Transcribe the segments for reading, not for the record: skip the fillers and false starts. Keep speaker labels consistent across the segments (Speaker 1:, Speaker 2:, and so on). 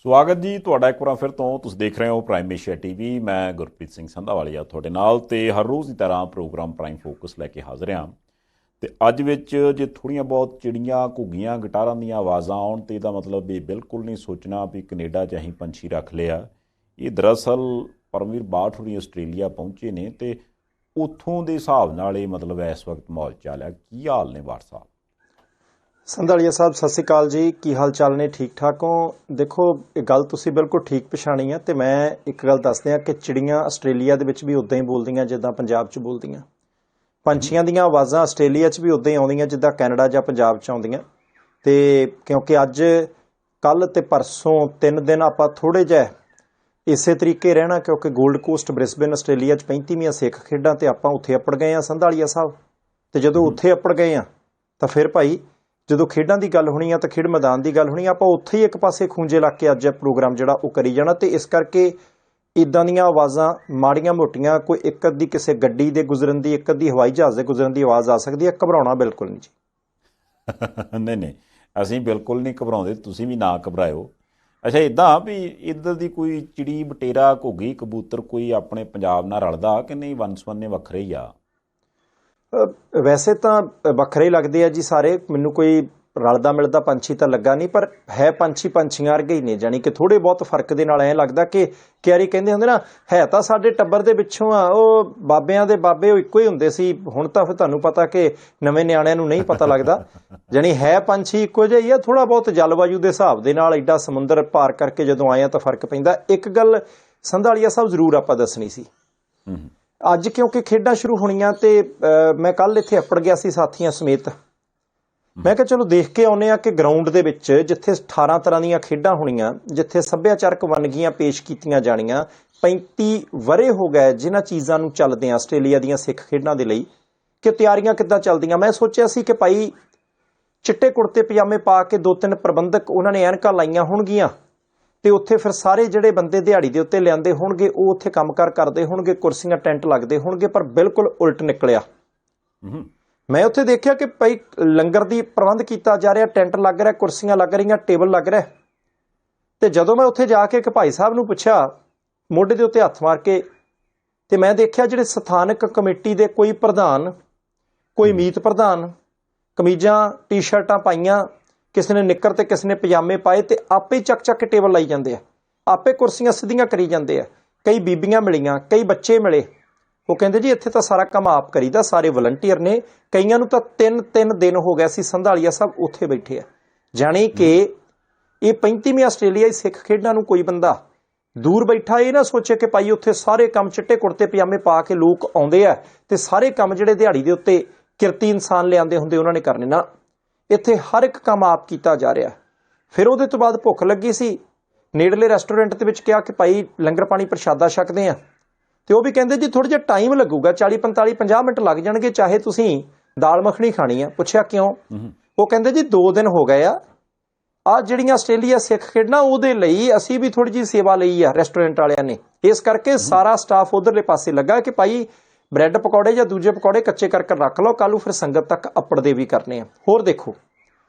Speaker 1: ਸਵਾਗਤ ਜੀ ਤੁਹਾਡਾ ਇੱਕ ਵਾਰ ਫਿਰ ਤੋਂ। ਤੁਸੀਂ ਦੇਖ ਰਹੇ ਹੋ ਪ੍ਰਾਈਮ ਏਸ਼ੀਆ ਟੀਵੀ। ਮੈਂ ਗੁਰਪ੍ਰੀਤ ਸਿੰਘ ਸੰਧਾਵਾਲੀਆ ਤੁਹਾਡੇ ਨਾਲ, ਤੇ ਹਰ ਰੋਜ਼ ਦੀ ਤਰ੍ਹਾਂ ਪ੍ਰੋਗਰਾਮ ਪ੍ਰਾਈਮ ਫੋਕਸ ਲੈ ਕੇ ਹਾਜ਼ਰ ਹਾਂ। ਤੇ ਅੱਜ ਵਿੱਚ ਜੇ ਥੋੜ੍ਹੀਆਂ ਬਹੁਤ ਚਿੜੀਆਂ, ਘੁੱਗੀਆਂ, ਗਿਟਾਰਾਂ ਦੀਆਂ ਆਵਾਜ਼ਾਂ ਆਉਣ ਤੇ ਇਹਦਾ ਮਤਲਬ ਇਹ ਬਿਲਕੁਲ ਨਹੀਂ ਸੋਚਣਾ ਵੀ ਕੈਨੇਡਾ 'ਚ ਅਸੀਂ ਪੰਛੀ ਰੱਖ ਲਿਆ। ਇਹ ਦਰਅਸਲ ਪਰਮਵੀਰ ਬਾਠ ਹੋਣੀ ਆਸਟ੍ਰੇਲੀਆ ਪਹੁੰਚੇ ਨੇ ਤੇ ਉੱਥੋਂ ਦੇ ਹਿਸਾਬ ਨਾਲ ਇਹ ਮਤਲਬ ਇਸ ਵਕਤ ਮਾਹੌਲ ਚਾਲ ਹੈ। ਕੀ ਹਾਲ ਨੇ ਬਾਠ ਸਾਹਿਬ?
Speaker 2: ਸੰਧਾਲੀਆ ਸਾਹਿਬ ਸਤਿ ਸ਼੍ਰੀ ਅਕਾਲ ਜੀ, ਕੀ ਹਾਲ ਚਾਲ ਨੇ? ਠੀਕ ਠਾਕ ਹੋ? ਦੇਖੋ, ਇਹ ਗੱਲ ਤੁਸੀਂ ਬਿਲਕੁਲ ਠੀਕ ਪਛਾਣੀ ਹੈ। ਤੇ ਮੈਂ ਇੱਕ ਗੱਲ ਦੱਸਦੇ ਹਾਂ ਕਿ ਚਿੜੀਆਂ ਆਸਟ੍ਰੇਲੀਆ ਦੇ ਵਿੱਚ ਵੀ ਉੱਦਾਂ ਹੀ ਬੋਲਦੀਆਂ ਜਿੱਦਾਂ ਪੰਜਾਬ 'ਚ ਬੋਲਦੀਆਂ। ਪੰਛੀਆਂ ਦੀਆਂ ਆਵਾਜ਼ਾਂ ਆਸਟ੍ਰੇਲੀਆ 'ਚ ਵੀ ਉੱਦਾਂ ਹੀ ਆਉਂਦੀਆਂ ਜਿੱਦਾਂ ਕੈਨੇਡਾ ਜਾਂ ਪੰਜਾਬ 'ਚ ਆਉਂਦੀਆਂ। ਤੇ ਕਿਉਂਕਿ ਅੱਜ ਕੱਲ੍ਹ ਤੇ ਪਰਸੋਂ 3 ਦਿਨ ਆਪਾਂ ਥੋੜ੍ਹੇ ਜਿਹੇ ਇਸੇ ਤਰੀਕੇ ਰਹਿਣਾ, ਕਿਉਂਕਿ ਗੋਲਡ ਕੋਸਟ ਬ੍ਰਿਸਬੇਨ ਆਸਟ੍ਰੇਲੀਆ 'ਚ 35ਵੀਆਂ ਸਿੱਖ ਖੇਡਾਂ ਤੇ ਆਪਾਂ ਉੱਥੇ ਅੱਪੜ ਗਏ ਹਾਂ ਸੰਧਾਲੀਆ ਸਾਹਿਬ। ਤੇ ਜਦੋਂ ਉੱਥੇ ਅੱਪੜ ਗਏ ਹਾਂ ਤਾਂ ਫਿਰ ਭਾਈ ਜਦੋਂ ਖੇਡਾਂ ਦੀ ਗੱਲ ਹੋਣੀ ਆ ਤਾਂ ਖੇਡ ਮੈਦਾਨ ਦੀ ਗੱਲ ਹੋਣੀ ਆ, ਆਪਾਂ ਉੱਥੇ ਹੀ ਇੱਕ ਪਾਸੇ ਖੂੰਜੇ ਲੱਗ ਕੇ ਅੱਜ ਪ੍ਰੋਗਰਾਮ ਜਿਹੜਾ ਉਹ ਕਰੀ ਜਾਣਾ। ਤੇ ਇਸ ਕਰਕੇ ਇੱਦਾਂ ਦੀਆਂ ਆਵਾਜ਼ਾਂ ਮਾੜੀਆਂ ਮੋਟੀਆਂ, ਕੋਈ ਇੱਕ ਅੱਧੀ ਕਿਸੇ ਗੱਡੀ ਦੇ ਗੁਜ਼ਰਨ ਦੀ, ਇੱਕ ਅੱਧੀ ਹਵਾਈ ਜਹਾਜ਼ ਦੇ ਗੁਜ਼ਰਨ ਦੀ ਆਵਾਜ਼ ਆ ਸਕਦੀ ਹੈ। ਘਬਰਾਉਣਾ ਬਿਲਕੁਲ ਨਹੀਂ ਜੀ।
Speaker 1: ਨਹੀਂ, ਅਸੀਂ ਬਿਲਕੁਲ ਨਹੀਂ ਘਬਰਾਉਂਦੇ, ਤੁਸੀਂ ਵੀ ਨਾ ਘਬਰਾਇਓ। ਅੱਛਾ, ਇੱਦਾਂ ਵੀ ਇੱਧਰ ਦੀ ਕੋਈ ਚਿੜੀ, ਬਟੇਰਾ, ਘੁੱਗੀ, ਕਬੂਤਰ ਕੋਈ ਆਪਣੇ ਪੰਜਾਬ ਨਾਲ ਰਲਦਾ ਕਿ ਨਹੀਂ? ਵੰਨ ਸੁਵੰਨੇ ਵੱਖਰੇ ਹੀ ਆ?
Speaker 2: ਵੈਸੇ ਤਾਂ ਵੱਖਰੇ ਲੱਗਦੇ ਆ ਜੀ ਸਾਰੇ, ਮੈਨੂੰ ਕੋਈ ਰਲਦਾ ਮਿਲਦਾ ਪੰਛੀ ਤਾਂ ਲੱਗਾ ਨਹੀਂ, ਪਰ ਹੈ ਪੰਛੀ ਪੰਛੀਆਂ ਵਰਗੇ ਹੀ ਨੇ। ਜਾਣੀ ਕਿ ਥੋੜੇ ਬਹੁਤ ਫਰਕ ਦੇ ਨਾਲ ਐਂ ਲੱਗਦਾ ਕਿ ਕਿਆਰੀ ਕਹਿੰਦੇ ਹੁੰਦੇ ਨਾ, ਹੈ ਤਾਂ ਸਾਡੇ ਟੱਬਰ ਦੇ ਪਿੱਛੋਂ ਆ, ਉਹ ਬਾਬਿਆਂ ਦੇ ਬਾਬੇ ਉਹ ਇੱਕੋ ਹੀ ਹੁੰਦੇ ਸੀ। ਹੁਣ ਤਾਂ ਫਿਰ ਤੁਹਾਨੂੰ ਪਤਾ ਕਿ ਨਵੇਂ ਨਿਆਣਿਆਂ ਨੂੰ ਨਹੀਂ ਪਤਾ ਲੱਗਦਾ। ਜਾਣੀ ਹੈ ਪੰਛੀ ਇੱਕੋ ਜਿਹਾ ਹੀ ਆ, ਥੋੜਾ ਬਹੁਤ ਜਲਵਾਯੂ ਦੇ ਹਿਸਾਬ ਦੇ ਨਾਲ ਐਡਾ ਸਮੁੰਦਰ ਪਾਰ ਕਰਕੇ ਜਦੋਂ ਆਏ ਆ ਤਾਂ ਫਰਕ ਪੈਂਦਾ। ਇੱਕ ਗੱਲ ਸੰਧਾਲੀਆ ਸਾਹਿਬ ਜ਼ਰੂਰ ਆਪਾਂ ਦੱਸਣੀ ਸੀ। ਅੱਜ ਕਿਉਂਕਿ ਖੇਡਾਂ ਸ਼ੁਰੂ ਹੋਣੀਆਂ ਤੇ ਮੈਂ ਕੱਲ ਇੱਥੇ ਅੱਪੜ ਗਿਆ ਸੀ ਸਾਥੀਆਂ ਸਮੇਤ। ਮੈਂ ਕਿਹਾ ਚਲੋ ਦੇਖ ਕੇ ਆਉਂਦੇ ਆ ਕਿ ਗਰਾਊਂਡ ਦੇ ਵਿੱਚ ਜਿੱਥੇ 18 ਤਰ੍ਹਾਂ ਦੀਆਂ ਖੇਡਾਂ ਹੋਣੀਆਂ, ਜਿੱਥੇ ਸੱਭਿਆਚਾਰਕ ਵੰਨਗੀਆਂ ਪੇਸ਼ ਕੀਤੀਆਂ ਜਾਣੀਆਂ। 35 ਵਰ੍ਹੇ ਹੋ ਗਏ ਜਿਨ੍ਹਾਂ ਚੀਜ਼ਾਂ ਨੂੰ ਚੱਲਦੇ ਆ ਆਸਟ੍ਰੇਲੀਆ ਦੀਆਂ ਸਿੱਖ ਖੇਡਾਂ ਦੇ ਲਈ, ਕਿ ਤਿਆਰੀਆਂ ਕਿੱਦਾਂ ਚੱਲਦੀਆਂ। ਮੈਂ ਸੋਚਿਆ ਸੀ ਕਿ ਭਾਈ ਚਿੱਟੇ ਕੁੜਤੇ ਪਜਾਮੇ ਪਾ ਕੇ 2-3 ਪ੍ਰਬੰਧਕ ਉਹਨਾਂ ਨੇ ਐਨਕਾਂ ਲਾਈਆਂ ਹੋਣਗੀਆਂ ਤੇ ਉੱਥੇ ਫਿਰ ਸਾਰੇ ਜਿਹੜੇ ਬੰਦੇ ਦਿਹਾੜੀ ਦੇ ਉੱਤੇ ਲਿਆਂਦੇ ਹੋਣਗੇ ਉਹ ਉੱਥੇ ਕੰਮਕਾਰ ਕਰਦੇ ਹੋਣਗੇ, ਕੁਰਸੀਆਂ ਟੈਂਟ ਲੱਗਦੇ ਹੋਣਗੇ। ਪਰ ਬਿਲਕੁਲ ਉਲਟ ਨਿਕਲਿਆ। ਮੈਂ ਉੱਥੇ ਦੇਖਿਆ ਕਿ ਭਾਈ ਲੰਗਰ ਦੀ ਪ੍ਰਬੰਧ ਕੀਤਾ ਜਾ ਰਿਹਾ, ਟੈਂਟ ਲੱਗ ਰਿਹਾ, ਕੁਰਸੀਆਂ ਲੱਗ ਰਹੀਆਂ, ਟੇਬਲ ਲੱਗ ਰਿਹਾ। ਤੇ ਜਦੋਂ ਮੈਂ ਉੱਥੇ ਜਾ ਕੇ ਇੱਕ ਭਾਈ ਸਾਹਿਬ ਨੂੰ ਪੁੱਛਿਆ, ਮੋਢੇ ਦੇ ਉੱਤੇ ਹੱਥ ਮਾਰ ਕੇ, ਤੇ ਮੈਂ ਦੇਖਿਆ ਜਿਹੜੇ ਸਥਾਨਕ ਕਮੇਟੀ ਦੇ ਕੋਈ ਪ੍ਰਧਾਨ, ਕੋਈ ਮੀਤ ਪ੍ਰਧਾਨ, ਕਮੀਜ਼ਾਂ ਟੀ-ਸ਼ਰਟਾਂ ਪਾਈਆਂ, ਕਿਸੇ ਨੇ ਨਿੱਕਰ ਤੇ ਕਿਸੇ ਨੇ ਪਜਾਮੇ ਪਾਏ, ਤੇ ਆਪੇ ਚੱਕ ਕੇ ਟੇਬਲ ਲਾਈ ਜਾਂਦੇ ਆ, ਆਪੇ ਕੁਰਸੀਆਂ ਸਿੱਧੀਆਂ ਕਰੀ ਜਾਂਦੇ ਆ। ਕਈ ਬੀਬੀਆਂ ਮਿਲੀਆਂ, ਕਈ ਬੱਚੇ ਮਿਲੇ। ਉਹ ਕਹਿੰਦੇ ਜੀ ਇੱਥੇ ਤਾਂ ਸਾਰਾ ਕੰਮ ਆਪ ਕਰੀਦਾ, ਸਾਰੇ ਵਲੰਟੀਅਰ ਨੇ। ਕਈਆਂ ਨੂੰ ਤਾਂ 3-3 ਦਿਨ ਹੋ ਗਿਆ ਸੀ ਸੰਧਾਲੀਆ ਸਾਹਿਬ ਉੱਥੇ ਬੈਠੇ ਆ। ਜਾਣੀ ਕਿ ਇਹ 35ਵੀਂ ਆਸਟ੍ਰੇਲੀਆਈ ਸਿੱਖ ਖੇਡਾਂ ਨੂੰ ਕੋਈ ਬੰਦਾ ਦੂਰ ਬੈਠਾ ਇਹ ਨਾ ਸੋਚੇ ਕਿ ਭਾਈ ਉੱਥੇ ਸਾਰੇ ਕੰਮ ਚਿੱਟੇ ਕੁੜਤੇ ਪਜਾਮੇ ਪਾ ਕੇ ਲੋਕ ਆਉਂਦੇ ਆ ਤੇ ਸਾਰੇ ਕੰਮ ਜਿਹੜੇ ਦਿਹਾੜੀ ਦੇ ਉੱਤੇ ਕਿਰਤੀ ਇਨਸਾਨ ਲਿਆਂਦੇ ਹੁੰਦੇ ਉਹਨਾਂ ਨੇ ਕਰਨੇ। ਨਾ, ਇੱਥੇ ਹਰ ਇੱਕ ਕੰਮ ਆਪ ਕੀਤਾ ਜਾ ਰਿਹਾ। ਫਿਰ ਉਹਦੇ ਤੋਂ ਬਾਅਦ ਭੁੱਖ ਲੱਗੀ ਸੀ, ਨੇੜਲੇ ਰੈਸਟੋਰੈਂਟ ਦੇ ਵਿੱਚ ਕਿਹਾ ਕਿ ਭਾਈ ਲੰਗਰ ਪਾਣੀ ਪ੍ਰਸ਼ਾਦਾ ਛਕਦੇ ਆ। ਤੇ ਉਹ ਵੀ ਕਹਿੰਦੇ ਜੀ ਥੋੜ੍ਹਾ ਜਿਹਾ ਟਾਈਮ ਲੱਗੂਗਾ, 40-45-50 ਮਿੰਟ ਲੱਗ ਜਾਣਗੇ, ਚਾਹੇ ਤੁਸੀਂ ਦਾਲ ਮੱਖਣੀ ਖਾਣੀ ਆ। ਪੁੱਛਿਆ ਕਿਉਂ? ਉਹ ਕਹਿੰਦੇ ਜੀ 2 ਦਿਨ ਹੋ ਗਏ ਆ ਜਿਹੜੀਆਂ ਆਸਟ੍ਰੇਲੀਆ ਸਿੱਖ ਖੇਡਾਂ ਉਹਦੇ ਲਈ ਅਸੀਂ ਵੀ ਥੋੜ੍ਹੀ ਜਿਹੀ ਸੇਵਾ ਲਈ ਆ ਰੈਸਟੋਰੈਂਟ ਵਾਲਿਆਂ ਨੇ, ਇਸ ਕਰਕੇ ਸਾਰਾ ਸਟਾਫ ਉਧਰਲੇ ਪਾਸੇ ਲੱਗਾ ਕਿ ਭਾਈ ਬ੍ਰੈਡ ਪਕੌੜੇ ਜਾਂ ਦੂਜੇ ਪਕੌੜੇ ਕੱਚੇ ਕਰਕੇ ਰੱਖ ਲਓ, ਕੱਲ੍ਹ ਨੂੰ ਫਿਰ ਸੰਗਤ ਤੱਕ ਅੱਪੜਦੇ ਵੀ ਕਰਨੇ ਆ। ਹੋਰ ਦੇਖੋ,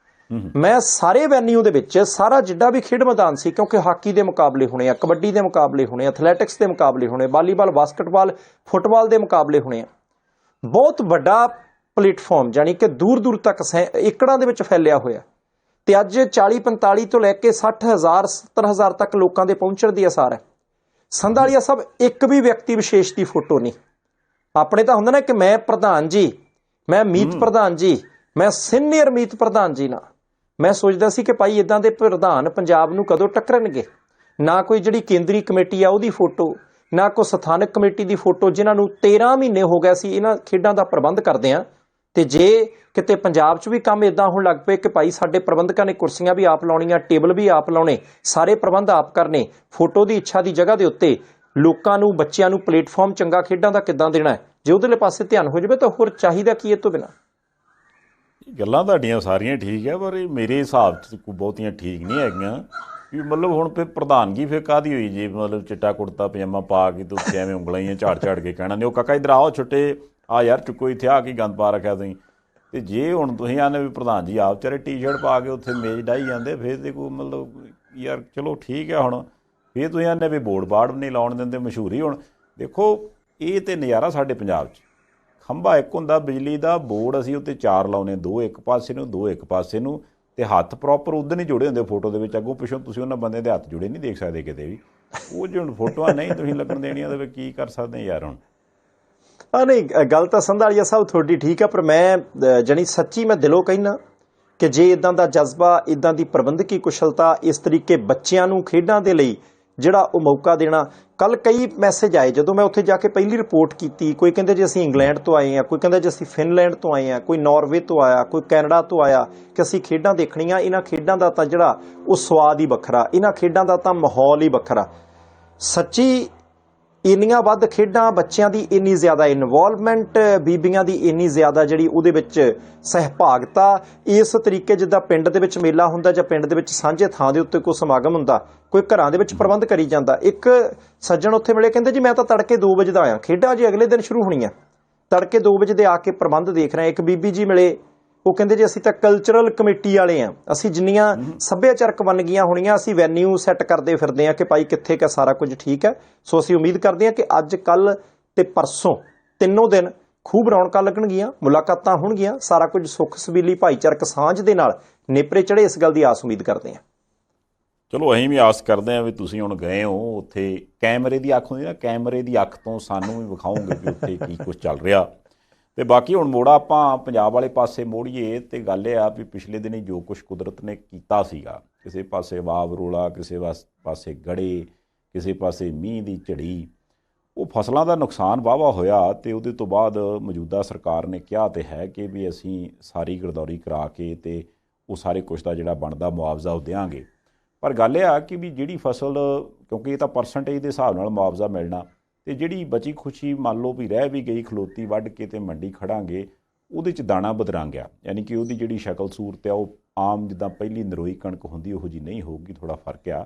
Speaker 2: ਮੈਂ ਸਾਰੇ ਵੈਨਿਊ ਦੇ ਵਿੱਚ ਸਾਰਾ ਜਿੱਡਾ ਵੀ ਖੇਡ ਮੈਦਾਨ ਸੀ, ਕਿਉਂਕਿ ਹਾਕੀ ਦੇ ਮੁਕਾਬਲੇ ਹੋਣੇ ਆ, ਕਬੱਡੀ ਦੇ ਮੁਕਾਬਲੇ ਹੋਣੇ, ਐਥਲੈਟਿਕਸ ਦੇ ਮੁਕਾਬਲੇ ਹੋਣੇ, ਵਾਲੀਬਾਲ, ਬਾਸਕਟਬਾਲ, ਫੁੱਟਬਾਲ ਦੇ ਮੁਕਾਬਲੇ ਹੋਣੇ ਆ। ਬਹੁਤ ਵੱਡਾ ਪਲੇਟਫਾਰਮ, ਜਾਣੀ ਕਿ ਦੂਰ ਦੂਰ ਤੱਕ ਏਕੜਾਂ ਦੇ ਵਿੱਚ ਫੈਲਿਆ ਹੋਇਆ। ਤੇ ਅੱਜ 40-45 ਤੋਂ ਲੈ ਕੇ 60,000 70,000 ਤੱਕ ਲੋਕਾਂ ਦੇ ਪਹੁੰਚਣ ਦੀ ਆਸਾਰ ਹੈ। ਸੰਧਾਲੀਆ ਸਾਹਿਬ ਇੱਕ ਵੀ ਵਿਅਕਤੀ ਵਿਸ਼ੇਸ਼ ਦੀ ਫੋਟੋ ਨਹੀਂ। ਆਪਣੇ ਤਾਂ ਹੁੰਦਾ ਨਾ ਕਿ ਮੈਂ ਪ੍ਰਧਾਨ ਜੀ, ਮੈਂ ਮੀਤ ਪ੍ਰਧਾਨ ਜੀ, ਮੈਂ ਸੀਨੀਅਰ ਮੀਤ ਪ੍ਰਧਾਨ ਜੀ। ਨਾ, ਮੈਂ ਸੋਚਦਾ ਸੀ ਕਿ ਭਾਈ ਇਦਾਂ ਦੇ ਪ੍ਰਧਾਨ ਪੰਜਾਬ ਨੂੰ ਕਦੋਂ ਟੱਕਰਨਗੇ। ਨਾ ਕੋਈ ਜਿਹੜੀ ਕੇਂਦਰੀ ਕਮੇਟੀ ਆ ਉਹਦੀ ਫੋਟੋ, ਨਾ ਕੋਈ ਸਥਾਨਕ ਕਮੇਟੀ ਦੀ ਫੋਟੋ, ਜਿਨ੍ਹਾਂ ਨੂੰ 13 ਮਹੀਨੇ ਹੋ ਗਏ ਸੀ ਇਹਨਾਂ ਖੇਡਾਂ ਦਾ ਪ੍ਰਬੰਧ ਕਰਦੇ ਆ। ਤੇ ਜੇ ਕਿਤੇ ਪੰਜਾਬ 'ਚ ਵੀ ਕੰਮ ਇਦਾਂ ਹੋਣ ਲੱਗ ਪਏ ਕਿ ਭਾਈ ਸਾਡੇ ਪ੍ਰਬੰਧਕਾਂ ਨੇ ਕੁਰਸੀਆਂ ਵੀ ਆਪ ਲਾਉਣੀਆਂ, ਟੇਬਲ ਵੀ ਆਪ ਲਾਉਣੇ, ਸਾਰੇ ਪ੍ਰਬੰਧ ਆਪ ਕਰਨੇ, ਫੋਟੋ ਦੀ ਇੱਛਾ ਦੀ ਜਗ੍ਹਾ ਦੇ ਉੱਤੇ ਲੋਕਾਂ ਨੂੰ, ਬੱਚਿਆਂ ਨੂੰ ਪਲੇਟਫਾਰਮ ਚੰਗਾ ਖੇਡਾਂ ਦਾ ਕਿੱਦਾਂ ਦੇਣਾ ਹੈ, ਜੇ ਉਹਦੇ ਪਾਸੇ ਧਿਆਨ ਹੋ ਜਾਵੇ ਤਾਂ ਹੋਰ ਚਾਹੀਦਾ ਕੀ ਇਹ ਤੋਂ ਬਿਨਾਂ।
Speaker 1: ਗੱਲਾਂ ਤੁਹਾਡੀਆਂ ਸਾਰੀਆਂ ਠੀਕ ਹੈ, ਪਰ ਇਹ ਮੇਰੇ ਹਿਸਾਬ 'ਚ ਕੋਈ ਬਹੁਤੀਆਂ ਠੀਕ ਨਹੀਂ ਹੈਗੀਆਂ। ਵੀ ਮਤਲਬ ਹੁਣ ਫਿਰ ਪ੍ਰਧਾਨਗੀ ਫਿਰ ਕਾਹਦੀ ਹੋਈ ਜੀ? ਮਤਲਬ ਚਿੱਟਾ ਕੁੜਤਾ ਪਜਾਮਾ ਪਾ ਕੇ ਤੇ ਉੱਥੇ ਐਵੇਂ ਉਂਗਲਾਂ ਹੀ ਝਾੜ ਕੇ ਕਹਿਣਾ ਨਹੀਂ ਉਹ ਕਾਕਾ ਇੱਧਰ ਆਓ ਛੁੱਟੇ ਆ ਯਾਰ, ਚੁੱਕੋ ਇੱਥੇ ਆ ਕੀ ਗੰਦ ਪਾ ਰੱਖਿਆ ਤੁਸੀਂ। ਤੇ ਜੇ ਹੁਣ ਤੁਸੀਂ ਆਨੇ ਵੀ ਪ੍ਰਧਾਨ ਜੀ ਆਪ ਵਿਚਾਰੇ ਟੀ-ਸ਼ਰਟ ਪਾ ਕੇ ਉੱਥੇ ਮੇਜ਼ ਡਾਹੀ ਜਾਂਦੇ, ਫਿਰ ਤੇ ਕੋਈ ਮਤਲਬ ਯਾਰ ਚਲੋ ਠੀਕ ਹੈ। ਹੁਣ ਫਿਰ ਤੁਸੀਂ ਆਨੇ ਵੀ ਬੋਰਡ ਬਾੜ ਨਹੀਂ ਲਾਉਣ ਦਿੰਦੇ, ਮਸ਼ਹੂਰੀ। ਹੁਣ ਦੇਖੋ ਇਹ ਤੇ ਨਜ਼ਾਰਾ ਸਾਡੇ ਪੰਜਾਬ 'ਚ, ਖੰਭਾ ਇੱਕ ਹੁੰਦਾ ਬਿਜਲੀ ਦਾ, ਬੋਰਡ ਅਸੀਂ ਉੱਤੇ 4 ਲਾਉਨੇ, 2 ਇੱਕ ਪਾਸੇ ਨੂੰ 2 ਇੱਕ ਪਾਸੇ ਨੂੰ, ਤੇ ਹੱਥ ਪ੍ਰੋਪਰ ਉਧਰ ਨਹੀਂ ਜੁੜੇ ਹੁੰਦੇ ਫੋਟੋ ਦੇ ਵਿੱਚ, ਅੱਗੋਂ ਪਿੱਛੋਂ ਤੁਸੀਂ ਉਹਨਾਂ ਬੰਦੇ ਦੇ ਹੱਥ ਜੁੜੇ ਨਹੀਂ ਦੇਖ ਸਕਦੇ ਕਿਤੇ ਵੀ। ਉਹ ਜੇ ਹੁਣ ਫੋਟੋਆਂ ਨਹੀਂ ਤੁਸੀਂ ਲੱਗਣ ਦੇਣੀਆਂ ਤਾਂ ਕੀ ਕਰ ਸਕਦੇ ਯਾਰ। ਹੁਣ
Speaker 2: ਨਹੀਂ, ਗੱਲ ਤਾਂ ਸੰਧਾਲੀਆ ਸਾਹਿਬ ਤੁਹਾਡੀ ਠੀਕ ਆ, ਪਰ ਮੈਂ ਜਾਣੀ ਸੱਚੀ ਮੈਂ ਦਿਲੋਂ ਕਹਿਣਾ ਕਿ ਜੇ ਇਦਾਂ ਦਾ ਜਜ਼ਬਾ, ਇਦਾਂ ਦੀ ਪ੍ਰਬੰਧਕੀ ਕੁਸ਼ਲਤਾ, ਇਸ ਤਰੀਕੇ ਬੱਚਿਆਂ ਨੂੰ ਖੇਡਾਂ ਦੇ ਲਈ ਜਿਹੜਾ ਉਹ ਮੌਕਾ ਦੇਣਾ। ਕੱਲ ਕਈ ਮੈਸੇਜ ਆਏ ਜਦੋਂ ਮੈਂ ਉੱਥੇ ਜਾ ਕੇ ਪਹਿਲੀ ਰਿਪੋਰਟ ਕੀਤੀ, ਕੋਈ ਕਹਿੰਦੇ ਜੀ ਅਸੀਂ ਇੰਗਲੈਂਡ ਤੋਂ ਆਏ ਹਾਂ, ਕੋਈ ਕਹਿੰਦਾ ਜੀ ਅਸੀਂ ਫਿਨਲੈਂਡ ਤੋਂ ਆਏ ਹਾਂ, ਕੋਈ ਨਾਰਵੇ ਤੋਂ ਆਇਆ, ਕੋਈ ਕੈਨੇਡਾ ਤੋਂ ਆਇਆ, ਕਿ ਅਸੀਂ ਖੇਡਾਂ ਦੇਖਣੀਆਂ। ਇਹਨਾਂ ਖੇਡਾਂ ਦਾ ਤਾਂ ਜਿਹੜਾ ਉਹ ਸਵਾਦ ਹੀ ਵੱਖਰਾ, ਇਹਨਾਂ ਖੇਡਾਂ ਦਾ ਤਾਂ ਮਾਹੌਲ ਹੀ ਵੱਖਰਾ। ਸੱਚੀ ਇੰਨੀਆਂ ਵੱਧ ਖੇਡਾਂ, ਬੱਚਿਆਂ ਦੀ ਇੰਨੀ ਜ਼ਿਆਦਾ ਇਨਵੋਲਵਮੈਂਟ, ਬੀਬੀਆਂ ਦੀ ਇੰਨੀ ਜ਼ਿਆਦਾ ਜਿਹੜੀ ਉਹਦੇ ਵਿੱਚ ਸਹਿਭਾਗਤਾ। ਇਸ ਤਰੀਕੇ ਜਿੱਦਾਂ ਪਿੰਡ ਦੇ ਵਿੱਚ ਮੇਲਾ ਹੁੰਦਾ ਜਾਂ ਪਿੰਡ ਦੇ ਵਿੱਚ ਸਾਂਝੇ ਥਾਂ ਦੇ ਉੱਤੇ ਕੋਈ ਸਮਾਗਮ ਹੁੰਦਾ, ਕੋਈ ਘਰਾਂ ਦੇ ਵਿੱਚ ਪ੍ਰਬੰਧ ਕਰੀ ਜਾਂਦਾ। ਇੱਕ ਸੱਜਣ ਉੱਥੇ ਮਿਲੇ, ਕਹਿੰਦੇ ਜੀ ਮੈਂ ਤਾਂ ਤੜਕੇ 2 ਵਜੇ ਦਾ ਆਇਆ, ਖੇਡਾਂ ਜੀ ਅਗਲੇ ਦਿਨ ਸ਼ੁਰੂ ਹੋਣੀਆਂ, ਤੜਕੇ 2 ਵਜੇ ਦੇ ਆ ਕੇ ਪ੍ਰਬੰਧ ਦੇਖ ਰਹੇ। ਇੱਕ ਬੀਬੀ ਜੀ ਮਿਲੇ, ਉਹ ਕਹਿੰਦੇ ਜੀ ਅਸੀਂ ਤਾਂ ਕਲਚਰਲ ਕਮੇਟੀ ਵਾਲੇ ਆ, ਅਸੀਂ ਜਿੰਨੀਆਂ ਸੱਭਿਆਚਾਰਕ ਵੰਨਗੀਆਂ ਹੋਣੀਆਂ ਅਸੀਂ ਵੈਨਿਊ ਸੈੱਟ ਕਰਦੇ ਫਿਰਦੇ ਆ ਕਿ ਭਾਈ ਕਿੱਥੇ ਕਿ ਸਾਰਾ ਕੁਝ ਠੀਕ ਹੈ। ਸੋ ਅਸੀਂ ਉਮੀਦ ਕਰਦੇ ਹਾਂ ਕਿ ਅੱਜ ਕੱਲ ਤੇ ਪਰਸੋਂ 3 ਦਿਨ ਖੂਬ ਰੌਣਕਾਂ ਲੱਗਣਗੀਆਂ, ਮੁਲਾਕਾਤਾਂ ਹੋਣਗੀਆਂ, ਸਾਰਾ ਕੁਝ ਸੁੱਖ ਸਬੀਲੀ ਭਾਈਚਾਰਕ ਸਾਂਝ ਦੇ ਨਾਲ ਨੇਪਰੇ ਚੜੇ। ਇਸ ਗੱਲ ਦੀ ਆਸ ਉਮੀਦ ਕਰਦੇ ਹਾਂ।
Speaker 1: ਚਲੋ ਅਸੀਂ ਵੀ ਆਸ ਕਰਦੇ ਹਾਂ ਵੀ ਤੁਸੀਂ ਹੁਣ ਗਏ ਹੋ ਉੱਥੇ, ਕੈਮਰੇ ਦੀ ਅੱਖ ਹੁੰਦੀ ਨਾ, ਕੈਮਰੇ ਦੀ ਅੱਖ ਤੋਂ ਸਾਨੂੰ ਵੀ ਵਿਖਾਓਗੇ ਵੀ ਉੱਥੇ ਕੀ ਕੁਝ ਚੱਲ ਰਿਹਾ। ਤੇ ਬਾਕੀ ਹੁਣ ਮੋੜਾ ਆਪਾਂ ਪੰਜਾਬ ਵਾਲੇ ਪਾਸੇ ਮੋੜੀਏ ਤੇ ਗੱਲ ਇਹ ਆ ਵੀ ਪਿਛਲੇ ਦਿਨੀ ਜੋ ਕੁਛ ਕੁਦਰਤ ਨੇ ਕੀਤਾ ਸੀਗਾ, ਕਿਸੇ ਪਾਸੇ ਵਾਵ ਰੋਲਾ, ਕਿਸੇ ਪਾਸੇ ਗੜੇ, ਕਿਸੇ ਪਾਸੇ ਮੀਂਹ ਦੀ ਝੜੀ, ਉਹ ਫਸਲਾਂ ਦਾ ਨੁਕਸਾਨ ਵਾਹਵਾ ਹੋਇਆ। ਤੇ ਉਹਦੇ ਤੋਂ ਬਾਅਦ ਮੌਜੂਦਾ ਸਰਕਾਰ ਨੇ ਕਿਹਾ ਤੇ ਹੈ ਕਿ ਵੀ ਅਸੀਂ ਸਾਰੀ ਗਰਦੌਰੀ ਕਰਾ ਕੇ ਤੇ ਉਹ ਸਾਰੇ ਕੁਛ ਦਾ ਜਿਹੜਾ ਬਣਦਾ ਮੁਆਵਜ਼ਾ ਉਹ ਦਿਆਂਗੇ। ਪਰ ਗੱਲ ਇਹ ਆ ਕਿ ਵੀ ਜਿਹੜੀ ਫਸਲ, ਕਿਉਂਕਿ ਇਹ ਤਾਂ ਪਰਸੈਂਟੇਜ ਦੇ ਹਿਸਾਬ ਨਾਲ ਮੁਆਵਜ਼ਾ ਮਿਲਣਾ, ਤੇ ਜਿਹੜੀ ਬਚੀ ਖੁਸ਼ੀ ਮੰਨ ਲਓ ਵੀ ਰਹਿ ਵੀ ਗਈ, ਖਲੋਤੀ ਵੱਢ ਕੇ ਤੇ ਮੰਡੀ ਖੜਾਂਗੇ, ਉਹਦੇ 'ਚ ਦਾਣਾ ਬਦਰਾਂਗਿਆ, ਯਾਨੀ ਕਿ ਉਹਦੀ ਜਿਹੜੀ ਸ਼ਕਲ ਸੂਰਤ ਆ ਉਹ ਆਮ ਜਿੱਦਾਂ ਪਹਿਲੀ ਨਰੋਈ ਕਣਕ ਹੁੰਦੀ ਉਹੋ ਜਿਹੀ ਨਹੀਂ ਹੋਊਗੀ, ਥੋੜ੍ਹਾ ਫਰਕ ਆ।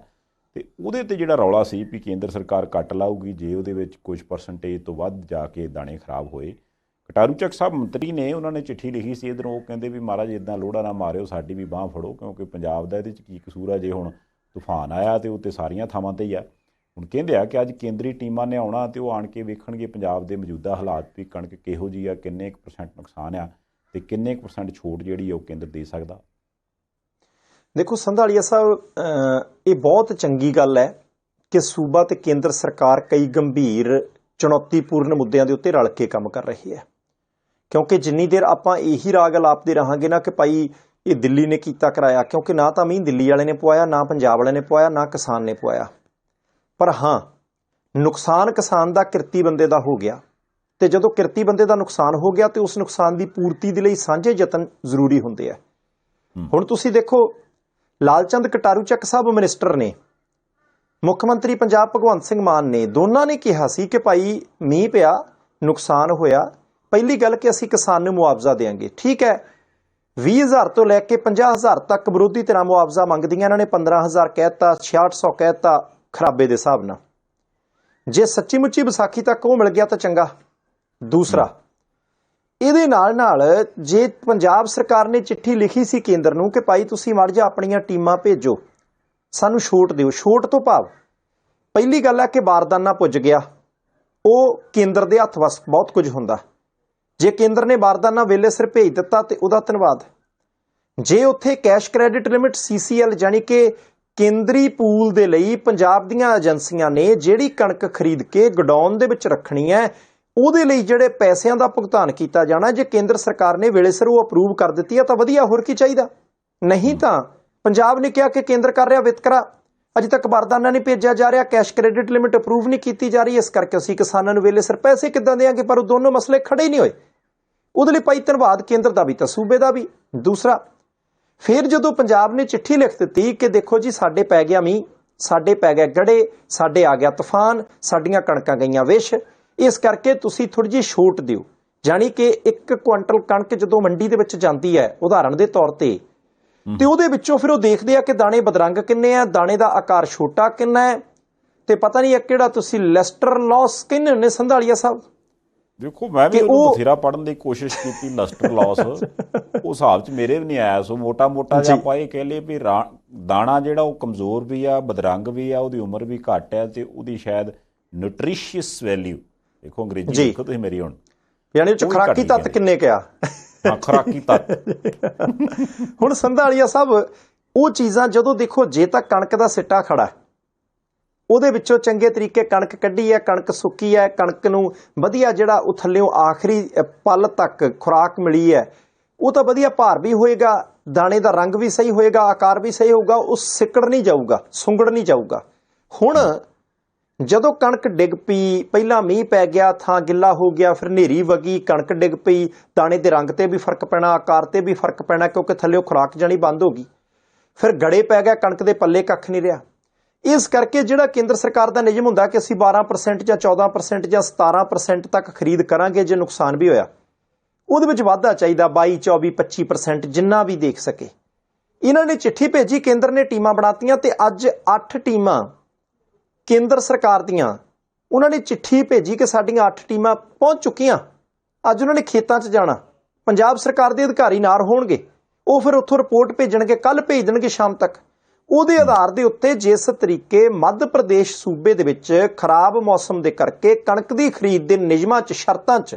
Speaker 1: ਤੇ ਉਹਦੇ 'ਤੇ ਜਿਹੜਾ ਰੌਲਾ ਸੀ ਵੀ ਕੇਂਦਰ ਸਰਕਾਰ ਕੱਟ ਲਾਊਗੀ ਜੇ ਉਹਦੇ ਵਿੱਚ ਕੁਝ ਪਰਸੈਂਟੇਜ ਤੋਂ ਵੱਧ ਜਾ ਕੇ ਦਾਣੇ ਖਰਾਬ ਹੋਏ। ਕਟਾਰੂ ਚੱਕ ਸਾਹਿਬ ਮੰਤਰੀ ਨੇ, ਉਹਨਾਂ ਨੇ ਚਿੱਠੀ ਲਿਖੀ ਸੀ ਇੱਧਰੋਂ, ਉਹ ਕਹਿੰਦੇ ਵੀ ਮਹਾਰਾਜ ਇੱਦਾਂ ਲੋੜਾ ਨਾ ਮਾਰਿਓ, ਸਾਡੀ ਵੀ ਬਾਂਹ ਫੜੋ, ਕਿਉਂਕਿ ਪੰਜਾਬ ਦਾ ਇਹਦੇ 'ਚ ਕੀ ਕਸੂਰ ਆ। ਜੇ ਹੁਣ ਤੂਫਾਨ ਆਇਆ ਤੇ ਉਹ ਤੇ ਸਾਰੀਆਂ ਥਾਵਾਂ 'ਤੇ ਹੀ ਆ। ਹੁਣ ਕਹਿੰਦੇ ਆ ਕਿ ਅੱਜ ਕੇਂਦਰੀ ਟੀਮਾਂ ਨੇ ਆਉਣਾ ਤੇ ਉਹ ਆਣ ਕੇ ਵੇਖਣਗੇ ਪੰਜਾਬ ਦੇ ਮੌਜੂਦਾ ਹਾਲਾਤ ਵੀ ਕਣਕ ਕਿਹੋ ਜਿਹੀ ਆ, ਕਿੰਨੇ ਕੁ % ਨੁਕਸਾਨ ਆ ਤੇ ਕਿੰਨੇ ਕੁ % ਛੋਟ ਜਿਹੜੀ ਉਹ ਕੇਂਦਰ ਦੇ ਸਕਦਾ।
Speaker 2: ਦੇਖੋ ਸੰਧਾਲੀਆ ਸਾਹਿਬ, ਇਹ ਬਹੁਤ ਚੰਗੀ ਗੱਲ ਹੈ ਕਿ ਸੂਬਾ ਤੇ ਕੇਂਦਰ ਸਰਕਾਰ ਕਈ ਗੰਭੀਰ ਚੁਣੌਤੀਪੂਰਨ ਮੁੱਦਿਆਂ ਦੇ ਉੱਤੇ ਰਲ ਕੇ ਕੰਮ ਕਰ ਰਹੀ ਹੈ। ਕਿਉਂਕਿ ਜਿੰਨੀ ਦੇਰ ਆਪਾਂ ਇਹੀ ਰਾਗ ਅਲਾਪਦੇ ਰਹਾਂਗੇ ਨਾ ਕਿ ਭਾਈ ਇਹ ਦਿੱਲੀ ਨੇ ਕੀਤਾ ਕਰਾਇਆ, ਕਿਉਂਕਿ ਨਾ ਤਾਂ ਮੀਂਹ ਦਿੱਲੀ ਵਾਲੇ ਨੇ ਪਵਾਇਆ, ਨਾ ਪੰਜਾਬ ਵਾਲੇ ਨੇ ਪਵਾਇਆ, ਨਾ ਕਿਸਾਨ ਨੇ ਪਵਾਇਆ। ਪਰ ਹਾਂ, ਨੁਕਸਾਨ ਕਿਸਾਨ ਦਾ ਕਿਰਤੀ ਬੰਦੇ ਦਾ ਹੋ ਗਿਆ, ਤੇ ਜਦੋਂ ਕਿਰਤੀ ਬੰਦੇ ਦਾ ਨੁਕਸਾਨ ਹੋ ਗਿਆ ਤੇ ਉਸ ਨੁਕਸਾਨ ਦੀ ਪੂਰਤੀ ਦੇ ਲਈ ਸਾਂਝੇ ਯਤਨ ਜ਼ਰੂਰੀ ਹੁੰਦੇ ਆ। ਹੁਣ ਤੁਸੀਂ ਦੇਖੋ, ਲਾਲਚੰਦ ਕਟਾਰੂ ਚੱਕ ਸਾਹਿਬ ਮਿਨਿਸਟਰ ਨੇ, ਮੁੱਖ ਮੰਤਰੀ ਪੰਜਾਬ ਭਗਵੰਤ ਸਿੰਘ ਮਾਨ ਨੇ, ਦੋਨਾਂ ਨੇ ਕਿਹਾ ਸੀ ਕਿ ਭਾਈ ਮੀਂਹ ਪਿਆ, ਨੁਕਸਾਨ ਹੋਇਆ, ਪਹਿਲੀ ਗੱਲ ਕਿ ਅਸੀਂ ਕਿਸਾਨ ਨੂੰ ਮੁਆਵਜ਼ਾ ਦੇਵਾਂਗੇ। ਠੀਕ ਹੈ, 20,000 ਤੋਂ ਲੈ ਕੇ 50,000 ਤੱਕ ਵਿਰੋਧੀ ਧਿਰਾਂ ਮੁਆਵਜ਼ਾ ਮੰਗਦੀਆਂ, ਇਹਨਾਂ ਨੇ 15,000 ਕਹਿਤਾ, 6600 ਕਹਿਤਾ ਖਰਾਬੇ ਦੇ ਹਿਸਾਬ ਨਾਲ। ਜੇ ਸੱਚੀ ਮੁੱਚੀ ਵਿਸਾਖੀ ਤੱਕ ਉਹ ਮਿਲ ਗਿਆ ਤਾਂ ਚੰਗਾ। ਦੂਸਰਾ, ਇਹਦੇ ਨਾਲ ਜੇ ਪੰਜਾਬ ਸਰਕਾਰ ਨੇ ਚਿੱਠੀ ਲਿਖੀ ਸੀ ਕੇਂਦਰ ਨੂੰ ਕਿ ਭਾਈ ਤੁਸੀਂ ਮੜ ਜਾ ਆਪਣੀਆਂ ਟੀਮਾਂ ਭੇਜੋ, ਸਾਨੂੰ ਛੋਟ ਦਿਓ। ਛੋਟ ਤੋਂ ਭਾਵ ਪਹਿਲੀ ਗੱਲ ਹੈ ਕਿ ਬਾਰਦਾਨਾ ਪੁੱਜ ਗਿਆ, ਉਹ ਕੇਂਦਰ ਦੇ ਹੱਥ ਵਸ ਬਹੁਤ ਕੁਝ ਹੁੰਦਾ। ਜੇ ਕੇਂਦਰ ਨੇ ਬਾਰਦਾਨਾ ਵੇਲੇ ਸਿਰ ਭੇਜ ਦਿੱਤਾ ਤੇ ਉਹਦਾ ਧੰਨਵਾਦ। ਜੇ ਉੱਥੇ ਕੈਸ਼ ਕ੍ਰੈਡਿਟ ਲਿਮਿਟ CCL ਜਾਨੀ ਕਿ ਕੇਂਦਰੀ ਪੂਲ ਦੇ ਲਈ ਪੰਜਾਬ ਦੀਆਂ ਏਜੰਸੀਆਂ ਨੇ ਜਿਹੜੀ ਕਣਕ ਖਰੀਦ ਕੇ ਗੋਡਾਊਨ ਦੇ ਵਿੱਚ ਰੱਖਣੀ ਹੈ, ਉਹਦੇ ਲਈ ਜਿਹੜੇ ਪੈਸਿਆਂ ਦਾ ਭੁਗਤਾਨ ਕੀਤਾ ਜਾਣਾ, ਜੇ ਕੇਂਦਰ ਸਰਕਾਰ ਨੇ ਵੇਲੇ ਸਿਰ ਉਹ ਅਪਰੂਵ ਕਰ ਦਿੱਤੀ ਹੈ ਤਾਂ ਵਧੀਆ, ਹੋਰ ਕੀ ਚਾਹੀਦਾ। ਨਹੀਂ ਤਾਂ ਪੰਜਾਬ ਨੇ ਕਿਹਾ ਕਿ ਕੇਂਦਰ ਕਰ ਰਿਹਾ ਵਿਤਕਰਾ, ਅਜੇ ਤੱਕ ਬਾਰਦਾਨਾ ਨਹੀਂ ਭੇਜਿਆ ਜਾ ਰਿਹਾ, ਕੈਸ਼ ਕ੍ਰੈਡਿਟ ਲਿਮਿਟ ਅਪਰੂਵ ਨਹੀਂ ਕੀਤੀ ਜਾ ਰਹੀ, ਇਸ ਕਰਕੇ ਅਸੀਂ ਕਿਸਾਨਾਂ ਨੂੰ ਵੇਲੇ ਸਿਰ ਪੈਸੇ ਕਿੱਦਾਂ ਦੇਵਾਂਗੇ। ਪਰ ਉਹ ਦੋਨੋਂ ਮਸਲੇ ਖੜੇ ਹੀ ਨਹੀਂ ਹੋਏ। ਉਹਦੇ ਲਈ ਭਾਈ ਧੰਨਵਾਦ ਕੇਂਦਰ ਦਾ ਵੀ ਤਾਂ ਸੂਬੇ ਦਾ ਵੀ। ਦੂਸਰਾ, ਫਿਰ ਜਦੋਂ ਪੰਜਾਬ ਨੇ ਚਿੱਠੀ ਲਿਖ ਦਿੱਤੀ ਕਿ ਦੇਖੋ ਜੀ ਸਾਡੇ ਪੈ ਗਿਆ ਮੀਂਹ, ਸਾਡੇ ਪੈ ਗਿਆ ਗੜੇ, ਸਾਡੇ ਆ ਗਿਆ ਤੂਫਾਨ, ਸਾਡੀਆਂ ਕਣਕਾਂ ਗਈਆਂ ਵਿਸ਼, ਇਸ ਕਰਕੇ ਤੁਸੀਂ ਥੋੜੀ ਜਿਹੀ ਛੋਟ ਦਿਓ। ਜਾਣੀ ਕਿ 1 ਕੁਇੰਟਲ ਕਣਕ ਜਦੋਂ ਮੰਡੀ ਦੇ ਵਿੱਚ ਜਾਂਦੀ ਹੈ ਉਦਾਹਰਣ ਦੇ ਤੌਰ ਤੇ ਉਹਦੇ ਵਿੱਚੋਂ ਫਿਰ ਉਹ ਦੇਖਦੇ ਆ ਕਿ ਦਾਣੇ ਬਦਰੰਗ ਕਿੰਨੇ ਆ, ਦਾਣੇ ਦਾ ਆਕਾਰ ਛੋਟਾ ਕਿੰਨਾ ਹੈ, ਤੇ ਪਤਾ ਨਹੀਂ ਕਿਹੜਾ ਤੁਸੀਂ ਲੈਸਟਰ ਲਾਸ ਕਹਿੰਦੇ ਹੁੰਦੇ ਸੰਧਾਲੀਆ ਸਾਹਿਬ।
Speaker 1: ਦੇਖੋ ਮੈਂ ਵੀ ਉਹਨੂੰ ਬਥੇਰਾ ਪੜ੍ਹਨ ਦੀ ਕੋਸ਼ਿਸ਼ ਕੀਤੀ, ਲਸਟਰ ਲਾਸ ਉਹ ਹਿਸਾਬ 'ਚ ਮੇਰੇ ਵੀ ਨਹੀਂ ਆਇਆ। ਸੋ ਮੋਟਾ ਜਿਹਾ ਆਪਾਂ ਇਹ ਕਹਿ ਲਈਏ ਵੀ ਦਾਣਾ ਜਿਹੜਾ ਉਹ ਕਮਜ਼ੋਰ ਵੀ ਆ, ਬਦਰੰਗ ਵੀ ਆ, ਉਹਦੀ ਉਮਰ ਵੀ ਘੱਟ ਹੈ ਤੇ ਉਹਦੀ ਸ਼ਾਇਦ ਨਿਊਟ੍ਰੀਸ਼ੀਅਸ ਵੈਲਿਊ, ਦੇਖੋ ਅੰਗਰੇਜ਼ੀ ਦੇਖੋ ਤੁਸੀਂ ਮੇਰੀ, ਹੁਣ
Speaker 2: ਯਾਨੀ ਉਹ ਖੁਰਾਕੀ ਤੱਤ ਕਿੰਨੇ ਕਿਹਾ,
Speaker 1: ਹਾਂ ਖੁਰਾਕੀ ਤੱਤ।
Speaker 2: ਹੁਣ ਸੰਧਾਲੀਆ ਸਾਹਿਬ ਉਹ ਚੀਜ਼ਾਂ ਜਦੋਂ ਦੇਖੋ, ਜੇ ਤਾਂ ਕਣਕ ਦਾ ਸਿੱਟਾ ਖੜਾ, ਉਹਦੇ ਵਿੱਚੋਂ ਚੰਗੇ ਤਰੀਕੇ ਕਣਕ ਕੱਢੀ ਹੈ, ਕਣਕ ਸੁੱਕੀ ਹੈ, ਕਣਕ ਨੂੰ ਵਧੀਆ ਜਿਹੜਾ ਉਹ ਥੱਲਿਓਂ ਆਖਰੀ ਪਲ ਤੱਕ ਖੁਰਾਕ ਮਿਲੀ ਹੈ, ਉਹ ਤਾਂ ਵਧੀਆ ਭਾਰ ਵੀ ਹੋਏਗਾ, ਦਾਣੇ ਦਾ ਰੰਗ ਵੀ ਸਹੀ ਹੋਏਗਾ, ਆਕਾਰ ਵੀ ਸਹੀ ਹੋਊਗਾ, ਉਹ ਸਿੱਕੜ ਨਹੀਂ ਜਾਊਗਾ, ਸੁੰਗੜ ਨਹੀਂ ਜਾਊਗਾ। ਹੁਣ ਜਦੋਂ ਕਣਕ ਡਿੱਗ ਪਈ, ਪਹਿਲਾਂ ਮੀਂਹ ਪੈ ਗਿਆ, ਥਾਂ ਗਿੱਲਾ ਹੋ ਗਿਆ, ਫਿਰ ਹਨੇਰੀ ਵਗੀ, ਕਣਕ ਡਿੱਗ ਪਈ, ਦਾਣੇ ਦੇ ਰੰਗ ਤੇ ਵੀ ਫਰਕ ਪੈਣਾ, ਆਕਾਰ ਤੇ ਵੀ ਫਰਕ ਪੈਣਾ, ਕਿਉਂਕਿ ਥੱਲਿਓਂ ਖੁਰਾਕ ਜਾਣੀ ਬੰਦ ਹੋ ਗਈ, ਫਿਰ ਗੜੇ ਪੈ ਗਿਆ, ਕਣਕ ਦੇ ਪੱਲੇ ਕੱਖ ਨਹੀਂ ਰਿਹਾ। ਇਸ ਕਰਕੇ ਜਿਹੜਾ ਕੇਂਦਰ ਸਰਕਾਰ ਦਾ ਨਿਯਮ ਹੁੰਦਾ ਕਿ ਅਸੀਂ 12% ਜਾਂ 14% ਜਾਂ 17% ਤੱਕ ਖਰੀਦ ਕਰਾਂਗੇ, ਜੇ ਨੁਕਸਾਨ ਵੀ ਹੋਇਆ ਉਹਦੇ ਵਿੱਚ ਵਾਧਾ ਚਾਹੀਦਾ 22, 24, 25% ਜਿੰਨਾ ਵੀ ਦੇਖ ਸਕੇ। ਇਹਨਾਂ ਨੇ ਚਿੱਠੀ ਭੇਜੀ, ਕੇਂਦਰ ਨੇ ਟੀਮਾਂ ਬਣਾਤੀਆਂ ਤੇ ਅੱਜ 8 ਟੀਮਾਂ ਕੇਂਦਰ ਸਰਕਾਰ ਦੀਆਂ, ਉਹਨਾਂ ਨੇ ਚਿੱਠੀ ਭੇਜੀ ਕਿ ਸਾਡੀਆਂ 8 ਟੀਮਾਂ ਪਹੁੰਚ ਚੁੱਕੀਆਂ। ਅੱਜ ਉਹਨਾਂ ਨੇ ਖੇਤਾਂ 'ਚ ਜਾਣਾ, ਪੰਜਾਬ ਸਰਕਾਰ ਦੇ ਅਧਿਕਾਰੀ ਨਾਲ ਹੋਣਗੇ, ਉਹ ਫਿਰ ਉੱਥੋਂ ਰਿਪੋਰਟ ਭੇਜਣਗੇ, ਕੱਲ ਭੇਜ ਦੇਣਗੇ ਸ਼ਾਮ ਤੱਕ। ਉਹਦੇ ਆਧਾਰ ਦੇ ਉੱਤੇ ਜਿਸ ਤਰੀਕੇ ਮੱਧ ਪ੍ਰਦੇਸ਼ ਸੂਬੇ ਦੇ ਵਿੱਚ ਖਰਾਬ ਮੌਸਮ ਦੇ ਕਰਕੇ ਕਣਕ ਦੀ ਖਰੀਦ ਦੇ ਨਿਯਮਾਂ 'ਚ, ਸ਼ਰਤਾਂ 'ਚ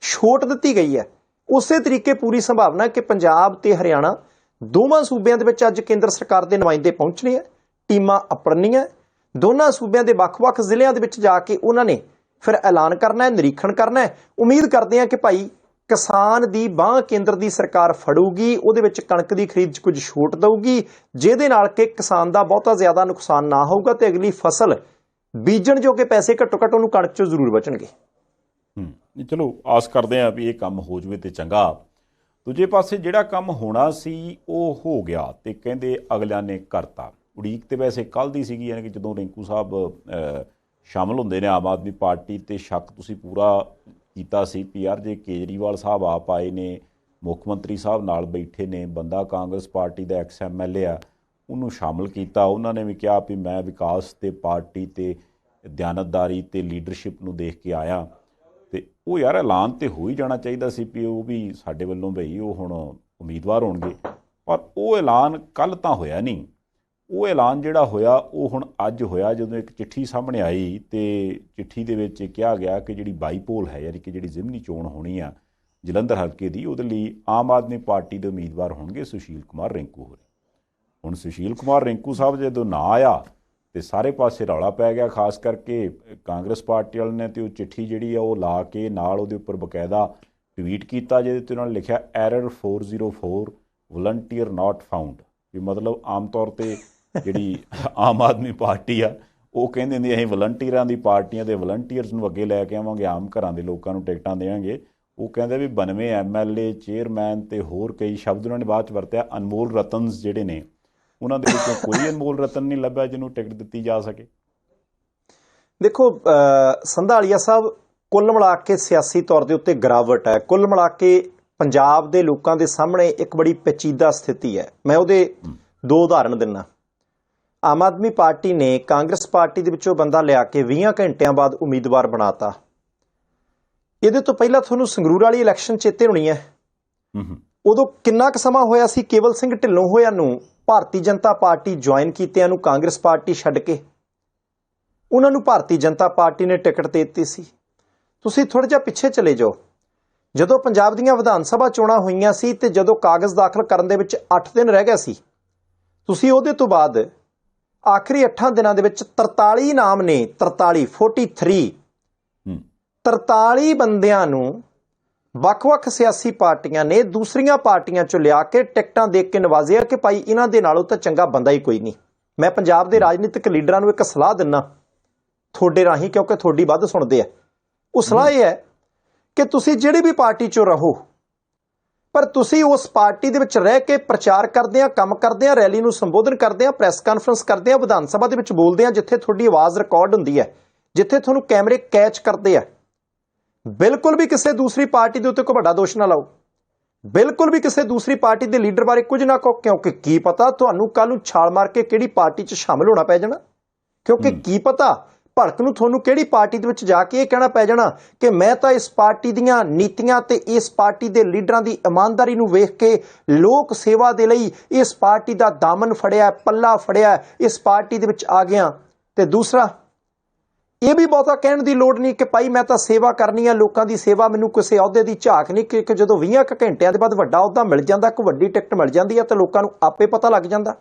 Speaker 2: ਛੋਟ ਦਿੱਤੀ ਗਈ ਹੈ, ਉਸੇ ਤਰੀਕੇ ਪੂਰੀ ਸੰਭਾਵਨਾ ਕਿ ਪੰਜਾਬ ਤੇ ਹਰਿਆਣਾ ਦੋਵਾਂ ਸੂਬਿਆਂ ਦੇ ਵਿੱਚ ਅੱਜ ਕੇਂਦਰ ਸਰਕਾਰ ਦੇ ਨੁਮਾਇੰਦੇ ਪਹੁੰਚਣੇ ਹੈ, ਟੀਮਾਂ ਅਪਣਨੀਆਂ, ਦੋਨਾਂ ਸੂਬਿਆਂ ਦੇ ਵੱਖ-ਵੱਖ ਜ਼ਿਲ੍ਹਿਆਂ ਦੇ ਵਿੱਚ ਜਾ ਕੇ ਉਹਨਾਂ ਨੇ ਫਿਰ ਐਲਾਨ ਕਰਨਾ ਹੈ, ਨਿਰੀਖਣ ਕਰਨਾ ਹੈ। ਉਮੀਦ ਕਰਦੇ ਹਾਂ ਕਿ ਭਾਈ ਕਿਸਾਨ ਦੀ ਬਾਂਹ ਕੇਂਦਰ ਦੀ ਸਰਕਾਰ ਫੜੂਗੀ, ਉਹਦੇ ਵਿੱਚ ਕਣਕ ਦੀ ਖਰੀਦ 'ਚ ਕੁਝ ਛੋਟ ਦਊਗੀ, ਜਿਹਦੇ ਨਾਲ ਕਿ ਕਿਸਾਨ ਦਾ ਬਹੁਤਾ ਜ਼ਿਆਦਾ ਨੁਕਸਾਨ ਨਾ ਹੋਊਗਾ ਤੇ ਅਗਲੀ ਫਸਲ ਬੀਜਣ ਜੋਗੇ ਪੈਸੇ ਘੱਟੋ ਘੱਟ ਉਹਨੂੰ ਕਣਕ 'ਚੋਂ ਜ਼ਰੂਰ ਬਚਣਗੇ।
Speaker 1: ਚਲੋ ਆਸ ਕਰਦੇ ਹਾਂ ਵੀ ਇਹ ਕੰਮ ਹੋ ਜਾਵੇ ਤੇ ਚੰਗਾ। ਦੂਜੇ ਪਾਸੇ ਜਿਹੜਾ ਕੰਮ ਹੋਣਾ ਸੀ ਉਹ ਹੋ ਗਿਆ ਤੇ ਕਹਿੰਦੇ ਅਗਲਿਆਂ ਨੇ ਕਰਤਾ। ਉਡੀਕ ਤੇ ਵੈਸੇ ਕੱਲ੍ਹ ਦੀ ਸੀਗੀ, ਯਾਨੀ ਕਿ ਜਦੋਂ ਰਿੰਕੂ ਸਾਹਿਬ ਸ਼ਾਮਲ ਹੁੰਦੇ ਨੇ ਆਮ ਆਦਮੀ ਪਾਰਟੀ, ਤੇ ਸ਼ੱਕ ਤੁਸੀਂ ਪੂਰਾ ਕੀਤਾ ਸੀ ਵੀ ਯਾਰ ਜੇ ਕੇਜਰੀਵਾਲ ਸਾਹਿਬ ਆਪ ਆਏ ਨੇ, ਮੁੱਖ ਮੰਤਰੀ ਸਾਹਿਬ ਨਾਲ ਬੈਠੇ ਨੇ, ਬੰਦਾ ਕਾਂਗਰਸ ਪਾਰਟੀ ਦਾ ਐਕਸ MLA ਆ, ਉਹਨੂੰ ਸ਼ਾਮਲ ਕੀਤਾ। ਉਹਨਾਂ ਨੇ ਵੀ ਕਿਹਾ ਵੀ ਮੈਂ ਵਿਕਾਸ ਤੇ ਪਾਰਟੀ ਤੇ ਦਿਆਨਤਦਾਰੀ ਤੇ ਲੀਡਰਸ਼ਿਪ ਨੂੰ ਦੇਖ ਕੇ ਆਇਆ, ਤੇ ਉਹ ਯਾਰ ਐਲਾਨ ਤੇ ਹੋ ਹੀ ਜਾਣਾ ਚਾਹੀਦਾ ਸੀ ਵੀ ਉਹ ਵੀ ਸਾਡੇ ਵੱਲੋਂ ਬਈ ਉਹ ਹੁਣ ਉਮੀਦਵਾਰ ਹੋਣਗੇ। ਪਰ ਉਹ ਐਲਾਨ ਕੱਲ੍ਹ ਤਾਂ ਹੋਇਆ ਨਹੀਂ। ਉਹ ਐਲਾਨ ਜਿਹੜਾ ਹੋਇਆ ਉਹ ਹੁਣ ਅੱਜ ਹੋਇਆ, ਜਦੋਂ ਇੱਕ ਚਿੱਠੀ ਸਾਹਮਣੇ ਆਈ ਤੇ ਚਿੱਠੀ ਦੇ ਵਿੱਚ ਕਿਹਾ ਗਿਆ ਕਿ ਜਿਹੜੀ ਬਾਈਪੋਲ ਹੈ, ਯਾਨੀ ਕਿ ਜਿਹੜੀ ਜ਼ਿਮਨੀ ਚੋਣ ਹੋਣੀ ਆ ਜਲੰਧਰ ਹਲਕੇ ਦੀ, ਉਹਦੇ ਲਈ ਆਮ ਆਦਮੀ ਪਾਰਟੀ ਦੇ ਉਮੀਦਵਾਰ ਹੋਣਗੇ ਸੁਸ਼ੀਲ ਕੁਮਾਰ ਰਿੰਕੂ ਹੋਰੀ। ਹੁਣ ਸੁਸ਼ੀਲ ਕੁਮਾਰ ਰਿੰਕੂ ਸਾਹਿਬ ਜਦੋਂ ਨਾ ਆਇਆ ਤੇ ਸਾਰੇ ਪਾਸੇ ਰੌਲਾ ਪੈ ਗਿਆ, ਖਾਸ ਕਰਕੇ ਕਾਂਗਰਸ ਪਾਰਟੀ ਵਾਲਿਆਂ ਨੇ, ਤੇ ਉਹ ਚਿੱਠੀ ਜਿਹੜੀ ਆ ਉਹ ਲਾ ਕੇ ਨਾਲ ਉਹਦੇ ਉੱਪਰ ਬਕਾਇਦਾ ਟਵੀਟ ਕੀਤਾ, ਜਿਹਦੇ ਤੇ ਉਹਨਾਂ ਨੇ ਲਿਖਿਆ error 404 ਵਲੰਟੀਅਰ ਨਾਟ ਫਾਊਂਡ। ਵੀ ਮਤਲਬ ਆਮ ਤੌਰ ਤੇ ਜਿਹੜੀ ਆਮ ਆਦਮੀ ਪਾਰਟੀ ਆ ਉਹ ਕਹਿੰਦੇ ਨੇ ਅਸੀਂ ਵਲੰਟੀਅਰਾਂ ਦੀ ਪਾਰਟੀਆਂ ਦੇ ਵਲੰਟੀਅਰਸ ਨੂੰ ਅੱਗੇ ਲੈ ਕੇ ਆਵਾਂਗੇ, ਆਮ ਘਰਾਂ ਦੇ ਲੋਕਾਂ ਨੂੰ ਟਿਕਟਾਂ ਦੇਵਾਂਗੇ। ਉਹ ਕਹਿੰਦੇ ਵੀ 92 MLA ਚੇਅਰਮੈਨ ਤੇ ਹੋਰ ਕਈ ਸ਼ਬਦ ਉਹਨਾਂ ਨੇ ਬਾਅਦ 'ਚ ਵਰਤਿਆ। ਅਨਮੋਲ ਰਤਨਸ ਜਿਹੜੇ ਨੇ ਉਹਨਾਂ ਦੇ ਵਿੱਚੋਂ ਕੋਈ ਅਨਮੋਲ ਰਤਨ ਨਹੀਂ ਲੱਭਿਆ ਜਿਹਨੂੰ ਟਿਕਟ ਦਿੱਤੀ ਜਾ ਸਕੇ।
Speaker 2: ਦੇਖੋ ਸੰਧਾਲੀਆ ਸਾਹਿਬ, ਕੁੱਲ ਮਿਲਾ ਕੇ ਸਿਆਸੀ ਤੌਰ ਦੇ ਉੱਤੇ ਗਿਰਾਵਟ ਹੈ। ਕੁੱਲ ਮਿਲਾ ਕੇ ਪੰਜਾਬ ਦੇ ਲੋਕਾਂ ਦੇ ਸਾਹਮਣੇ ਇੱਕ ਬੜੀ ਪੇਚੀਦਾ ਸਥਿਤੀ ਹੈ। ਮੈਂ ਉਹਦੇ 2 ਉਦਾਹਰਣ ਦਿੰਦਾ। ਆਮ ਆਦਮੀ ਪਾਰਟੀ ਨੇ ਕਾਂਗਰਸ ਪਾਰਟੀ ਦੇ ਵਿੱਚੋਂ ਬੰਦਾ ਲਿਆ ਕੇ 20 ਘੰਟਿਆਂ ਬਾਅਦ ਉਮੀਦਵਾਰ ਬਣਾਤਾ। ਇਹਦੇ ਤੋਂ ਪਹਿਲਾਂ ਤੁਹਾਨੂੰ ਸੰਗਰੂਰ ਵਾਲੀ ਇਲੈਕਸ਼ਨ ਚੇਤੇ ਹੋਣੀ ਹੈ। ਉਦੋਂ ਕਿੰਨਾ ਕੁ ਸਮਾਂ ਹੋਇਆ ਸੀ ਕੇਵਲ ਸਿੰਘ ਢਿੱਲੋਂ ਹੋਇਆ ਨੂੰ ਭਾਰਤੀ ਜਨਤਾ ਪਾਰਟੀ ਜੁਆਇਨ ਕੀਤਿਆਂ ਨੂੰ, ਕਾਂਗਰਸ ਪਾਰਟੀ ਛੱਡ ਕੇ ਉਹਨਾਂ ਨੂੰ ਭਾਰਤੀ ਜਨਤਾ ਪਾਰਟੀ ਨੇ ਟਿਕਟ ਦੇ ਦਿੱਤੀ ਸੀ। ਤੁਸੀਂ ਥੋੜ੍ਹਾ ਜਿਹਾ ਪਿੱਛੇ ਚਲੇ ਜਾਓ, ਜਦੋਂ ਪੰਜਾਬ ਦੀਆਂ ਵਿਧਾਨ ਸਭਾ ਚੋਣਾਂ ਹੋਈਆਂ ਸੀ ਤੇ ਜਦੋਂ ਕਾਗਜ਼ ਦਾਖਲ ਕਰਨ ਦੇ ਵਿੱਚ 8 ਦਿਨ ਰਹਿ ਗਏ ਸੀ, ਤੁਸੀਂ ਉਹਦੇ ਤੋਂ ਬਾਅਦ ਆਖਰੀ 8 ਦਿਨਾਂ ਦੇ ਵਿੱਚ 43 ਨਾਮ ਨੇ, 43 ਬੰਦਿਆਂ ਨੂੰ ਵੱਖ-ਵੱਖ ਸਿਆਸੀ ਪਾਰਟੀਆਂ ਨੇ ਦੂਸਰੀਆਂ ਪਾਰਟੀਆਂ ਚੋਂ ਲਿਆ ਕੇ ਟਿਕਟਾਂ ਦੇ ਕੇ ਨਵਾਜ਼ਿਆ ਕਿ ਭਾਈ ਇਹਨਾਂ ਦੇ ਨਾਲੋਂ ਤਾਂ ਚੰਗਾ ਬੰਦਾ ਹੀ ਕੋਈ ਨਹੀਂ। ਮੈਂ ਪੰਜਾਬ ਦੇ ਰਾਜਨੀਤਿਕ ਲੀਡਰਾਂ ਨੂੰ ਇੱਕ ਸਲਾਹ ਦਿੰਦਾ ਤੁਹਾਡੇ ਰਾਹੀਂ, ਕਿਉਂਕਿ ਤੁਹਾਡੀ ਵੱਧ ਸੁਣਦੇ ਆ। ਉਹ ਸਲਾਹ ਇਹ ਹੈ ਕਿ ਤੁਸੀਂ ਜਿਹੜੀ ਵੀ ਪਾਰਟੀ ਚੋਂ ਰਹੋ, ਪਰ ਤੁਸੀਂ ਉਸ ਪਾਰਟੀ ਦੇ ਵਿੱਚ ਰਹਿ ਕੇ ਪ੍ਰਚਾਰ ਕਰਦਿਆਂ, ਕੰਮ ਕਰਦਿਆਂ, ਰੈਲੀ ਨੂੰ ਸੰਬੋਧਨ ਕਰਦਿਆਂ, ਪ੍ਰੈਸ ਕਾਨਫਰੰਸ ਕਰਦਿਆਂ, ਵਿਧਾਨ ਸਭਾ ਦੇ ਵਿੱਚ ਬੋਲਦਿਆਂ, ਜਿੱਥੇ ਤੁਹਾਡੀ ਆਵਾਜ਼ ਰਿਕਾਰਡ ਹੁੰਦੀ ਹੈ, ਜਿੱਥੇ ਤੁਹਾਨੂੰ ਕੈਮਰੇ ਕੈਚ ਕਰਦੇ ਆ, ਬਿਲਕੁਲ ਵੀ ਕਿਸੇ ਦੂਸਰੀ ਪਾਰਟੀ ਦੇ ਉੱਤੇ ਕੋਈ ਵੱਡਾ ਦੋਸ਼ ਨਾ ਲਾਓ। ਬਿਲਕੁਲ ਵੀ ਕਿਸੇ ਦੂਸਰੀ ਪਾਰਟੀ ਦੇ ਲੀਡਰ ਬਾਰੇ ਕੁਝ ਨਾ ਕਹੋ, ਕਿਉਂਕਿ ਕੀ ਪਤਾ ਤੁਹਾਨੂੰ ਕੱਲ ਨੂੰ ਛਾਲ ਮਾਰ ਕੇ ਕਿਹੜੀ ਪਾਰਟੀ 'ਚ ਸ਼ਾਮਲ ਹੋਣਾ ਪੈ ਜਾਣਾ। ਕਿਉਂਕਿ ਕੀ ਪਤਾ ਭੜਕ ਨੂੰ ਤੁਹਾਨੂੰ ਕਿਹੜੀ ਪਾਰਟੀ ਦੇ ਵਿੱਚ ਜਾ ਕੇ ਇਹ ਕਹਿਣਾ ਪੈ ਜਾਣਾ ਕਿ ਮੈਂ ਤਾਂ ਇਸ ਪਾਰਟੀ ਦੀਆਂ ਨੀਤੀਆਂ ਤੇ ਇਸ ਪਾਰਟੀ ਦੇ ਲੀਡਰਾਂ ਦੀ ਇਮਾਨਦਾਰੀ ਨੂੰ ਵੇਖ ਕੇ ਲੋਕ ਸੇਵਾ ਦੇ ਲਈ ਇਸ ਪਾਰਟੀ ਦਾ ਦਾਮਨ ਫੜਿਆ, ਪੱਲਾ ਫੜਿਆ, ਇਸ ਪਾਰਟੀ ਦੇ ਵਿੱਚ ਆ ਗਿਆ। ਤੇ ਦੂਸਰਾ, ਇਹ ਵੀ ਬਹੁਤਾ ਕਹਿਣ ਦੀ ਲੋੜ ਨਹੀਂ ਕਿ ਭਾਈ ਮੈਂ ਤਾਂ ਸੇਵਾ ਕਰਨੀ ਆ, ਲੋਕਾਂ ਦੀ ਸੇਵਾ, ਮੈਨੂੰ ਕਿਸੇ ਅਹੁਦੇ ਦੀ ਝਾਕ ਨਹੀਂ ਕਿ ਜਦੋਂ 20 ਕੁ ਘੰਟਿਆਂ ਦੇ ਬਾਅਦ ਵੱਡਾ ਅਹੁਦਾ ਮਿਲ ਜਾਂਦਾ, ਇੱਕ ਵੱਡੀ ਟਿਕਟ ਮਿਲ ਜਾਂਦੀ ਹੈ ਤਾਂ ਲੋਕਾਂ ਨੂੰ ਆਪੇ ਪਤਾ ਲੱਗ ਜਾਂਦਾ।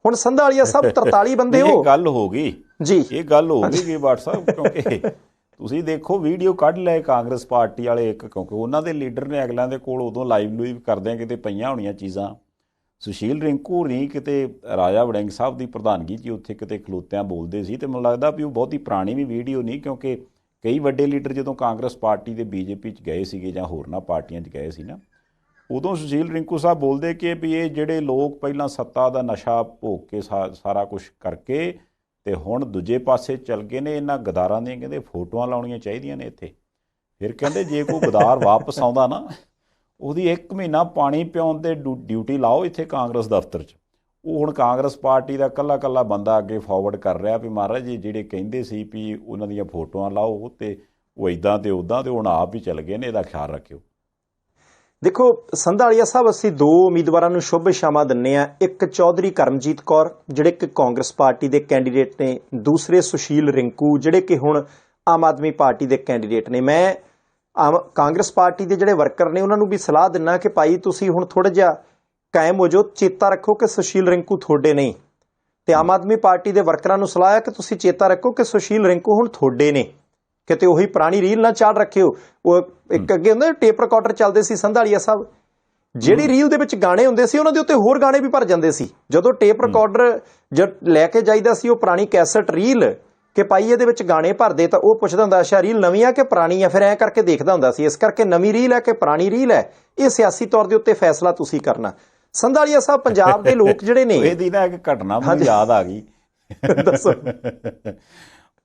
Speaker 2: ਹੁਣ ਸੰਧਾਲੀਆ ਸਾਹਿਬ 43 ਬੰਦੇ ਹੋ,
Speaker 1: ਇਹ ਗੱਲ ਹੋ ਗਈ
Speaker 2: ਜੀ,
Speaker 1: ਇਹ ਗੱਲ ਹੋ ਗਈ ਕਿ WhatsApp, ਕਿਉਂਕਿ ਤੁਸੀਂ ਦੇਖੋ ਵੀਡੀਓ ਕੱਢ ਲਏ ਕਾਂਗਰਸ ਪਾਰਟੀ ਵਾਲੇ ਇੱਕ, ਕਿਉਂਕਿ ਉਹਨਾਂ ਦੇ ਲੀਡਰ ਨੇ ਅਗਲਿਆਂ ਦੇ ਕੋਲ ਉਦੋਂ ਲਾਈਵ ਲੂਈਵ ਕਰਦੇ ਕਿਤੇ ਪਈਆਂ ਹੋਣੀਆਂ ਚੀਜ਼ਾਂ। ਸੁਸ਼ੀਲ ਰਿੰਕੂ ਨਹੀਂ ਕਿਤੇ ਰਾਜਾ ਵੜਿੰਗ ਸਾਹਿਬ ਦੀ ਪ੍ਰਧਾਨਗੀ 'ਚ ਉੱਥੇ ਕਿਤੇ ਖਲੋਤਿਆਂ ਬੋਲਦੇ ਸੀ, ਤੇ ਮੈਨੂੰ ਲੱਗਦਾ ਵੀ ਉਹ ਬਹੁਤੀ ਪੁਰਾਣੀ ਵੀ ਵੀਡੀਓ ਨਹੀਂ, ਕਿਉਂਕਿ ਕਈ ਵੱਡੇ ਲੀਡਰ ਜਦੋਂ ਕਾਂਗਰਸ ਪਾਰਟੀ ਦੇ BJP 'ਚ ਗਏ ਸੀਗੇ ਜਾਂ ਹੋਰਨਾਂ ਪਾਰਟੀਆਂ 'ਚ ਗਏ ਸੀ ਨਾ, ਉਦੋਂ ਸੁਸ਼ੀਲ ਰਿੰਕੂ ਸਾਹਿਬ ਬੋਲਦੇ ਕਿ ਵੀ ਇਹ ਜਿਹੜੇ ਲੋਕ ਪਹਿਲਾਂ ਸੱਤਾ ਦਾ ਨਸ਼ਾ ਭੋਗ ਕੇ ਸਾਰਾ ਕੁਝ ਕਰਕੇ ਤੇ ਹੁਣ ਦੂਜੇ ਪਾਸੇ ਚੱਲ ਗਏ ਨੇ, ਇਹਨਾਂ ਗਦਾਰਾਂ ਦੀਆਂ ਕਹਿੰਦੇ ਫੋਟੋਆਂ ਲਾਉਣੀਆਂ ਚਾਹੀਦੀਆਂ ਨੇ ਇੱਥੇ। ਫਿਰ ਕਹਿੰਦੇ ਜੇ ਕੋਈ ਗਦਾਰ ਵਾਪਸ ਆਉਂਦਾ ਨਾ, ਉਹਦੀ 1 ਮਹੀਨਾ ਪਾਣੀ ਪਿਆਉਣ ਤੇ ਡਿਊਟੀ ਲਾਓ ਇੱਥੇ ਕਾਂਗਰਸ ਦਫ਼ਤਰ 'ਚ। ਉਹ ਹੁਣ ਕਾਂਗਰਸ ਪਾਰਟੀ ਦਾ ਕੱਲਾ ਕੱਲਾ ਬੰਦਾ ਅੱਗੇ ਫਾਰਵਰਡ ਕਰ ਰਿਹਾ ਵੀ ਮਹਾਰਾਜ ਜੀ ਜਿਹੜੇ ਕਹਿੰਦੇ ਸੀ ਵੀ ਉਹਨਾਂ ਦੀਆਂ ਫੋਟੋਆਂ ਲਾਓ ਤੇ ਉਹ ਇੱਦਾਂ ਤੇ ਉੱਦਾਂ, ਤੇ ਹੁਣ ਆਪ ਹੀ ਚੱਲ ਗਏ ਨੇ, ਇਹਦਾ ਖਿਆਲ ਰੱਖਿਓ।
Speaker 2: ਦੇਖੋ ਸੰਧਾਲੀਆ ਸਾਹਿਬ, ਅਸੀਂ 2 ਉਮੀਦਵਾਰਾਂ ਨੂੰ ਸ਼ੁਭ ਸ਼ਾਮਾਂ ਦਿੰਦੇ ਆ। ਇੱਕ ਚੌਧਰੀ ਕਰਮਜੀਤ ਕੌਰ ਜਿਹੜੇ ਕਿ ਕਾਂਗਰਸ ਪਾਰਟੀ ਦੇ ਕੈਂਡੀਡੇਟ ਨੇ, ਦੂਸਰੇ ਸੁਸ਼ੀਲ ਰਿੰਕੂ ਜਿਹੜੇ ਕਿ ਹੁਣ ਆਮ ਆਦਮੀ ਪਾਰਟੀ ਦੇ ਕੈਂਡੀਡੇਟ ਨੇ। ਮੈਂ ਕਾਂਗਰਸ ਪਾਰਟੀ ਦੇ ਜਿਹੜੇ ਵਰਕਰ ਨੇ ਉਹਨਾਂ ਨੂੰ ਵੀ ਸਲਾਹ ਦਿੰਦਾ ਕਿ ਭਾਈ ਤੁਸੀਂ ਹੁਣ ਥੋੜ੍ਹਾ ਜਿਹਾ ਕਾਇਮ ਹੋ ਜਾਓ, ਚੇਤਾ ਰੱਖੋ ਕਿ ਸੁਸ਼ੀਲ ਰਿੰਕੂ ਤੁਹਾਡੇ ਨਹੀਂ। ਤੇ ਆਮ ਆਦਮੀ ਪਾਰਟੀ ਦੇ ਵਰਕਰਾਂ ਨੂੰ ਸਲਾਹ ਹੈ ਕਿ ਤੁਸੀਂ ਚੇਤਾ ਰੱਖੋ ਕਿ ਸੁਸ਼ੀਲ ਰਿੰਕੂ ਹੁਣ ਤੁਹਾਡੇ ਨੇ, ਕਿਤੇ ਉਹੀ ਪੁਰਾਣੀ ਰੀਲ ਨਾ ਚਾੜ ਰੱਖਿਓ। ਉਹ ਇੱਕ ਅੱਗੇ ਹੁੰਦਾ ਟੇਪ ਰਿਕਾਰਡਰ ਚੱਲਦੇ ਸੀ ਸੰਧਾਲੀਆ ਸਾਹਿਬ, ਜਿਹੜੀ ਰੀਲ ਦੇ ਵਿੱਚ ਗਾਣੇ ਹੁੰਦੇ ਸੀ ਉਹਨਾਂ ਦੇ ਉੱਤੇ ਹੋਰ ਗਾਣੇ ਵੀ ਭਰ ਜਾਂਦੇ ਸੀ। ਜਦੋਂ ਟੇਪ ਰਿਕਾਰਡਰ ਜਦ ਲੈ ਕੇ ਜਾਈਦਾ ਸੀ ਉਹ ਪੁਰਾਣੀ ਕੈਸਟ ਰੀਲ ਕਿ ਭਾਈ ਇਹਦੇ ਵਿੱਚ ਗਾਣੇ ਭਰਦੇ, ਤਾਂ ਉਹ ਪੁੱਛਦਾ ਹੁੰਦਾ ਅੱਛਾ ਰੀਲ ਨਵੀਂ ਆ ਕਿ ਪੁਰਾਣੀ ਆ, ਫਿਰ ਐਂ ਕਰਕੇ ਦੇਖਦਾ ਹੁੰਦਾ ਸੀ। ਇਸ ਕਰਕੇ ਨਵੀਂ ਰੀਲ ਹੈ ਕਿ ਪੁਰਾਣੀ ਰੀਲ ਹੈ, ਇਹ ਸਿਆਸੀ ਤੌਰ ਦੇ ਉੱਤੇ ਫੈਸਲਾ ਤੁਸੀਂ ਕਰਨਾ। ਸੰਧਾਲੀਆ ਸਾਹਿਬ, ਪੰਜਾਬ ਦੇ ਲੋਕ ਜਿਹੜੇ ਨੇ,
Speaker 1: ਇਹਦੀ ਨਾ ਇੱਕ ਘਟਨਾ ਮੈਨੂੰ ਯਾਦ ਆ ਗਈ,
Speaker 2: ਦੱਸੋ।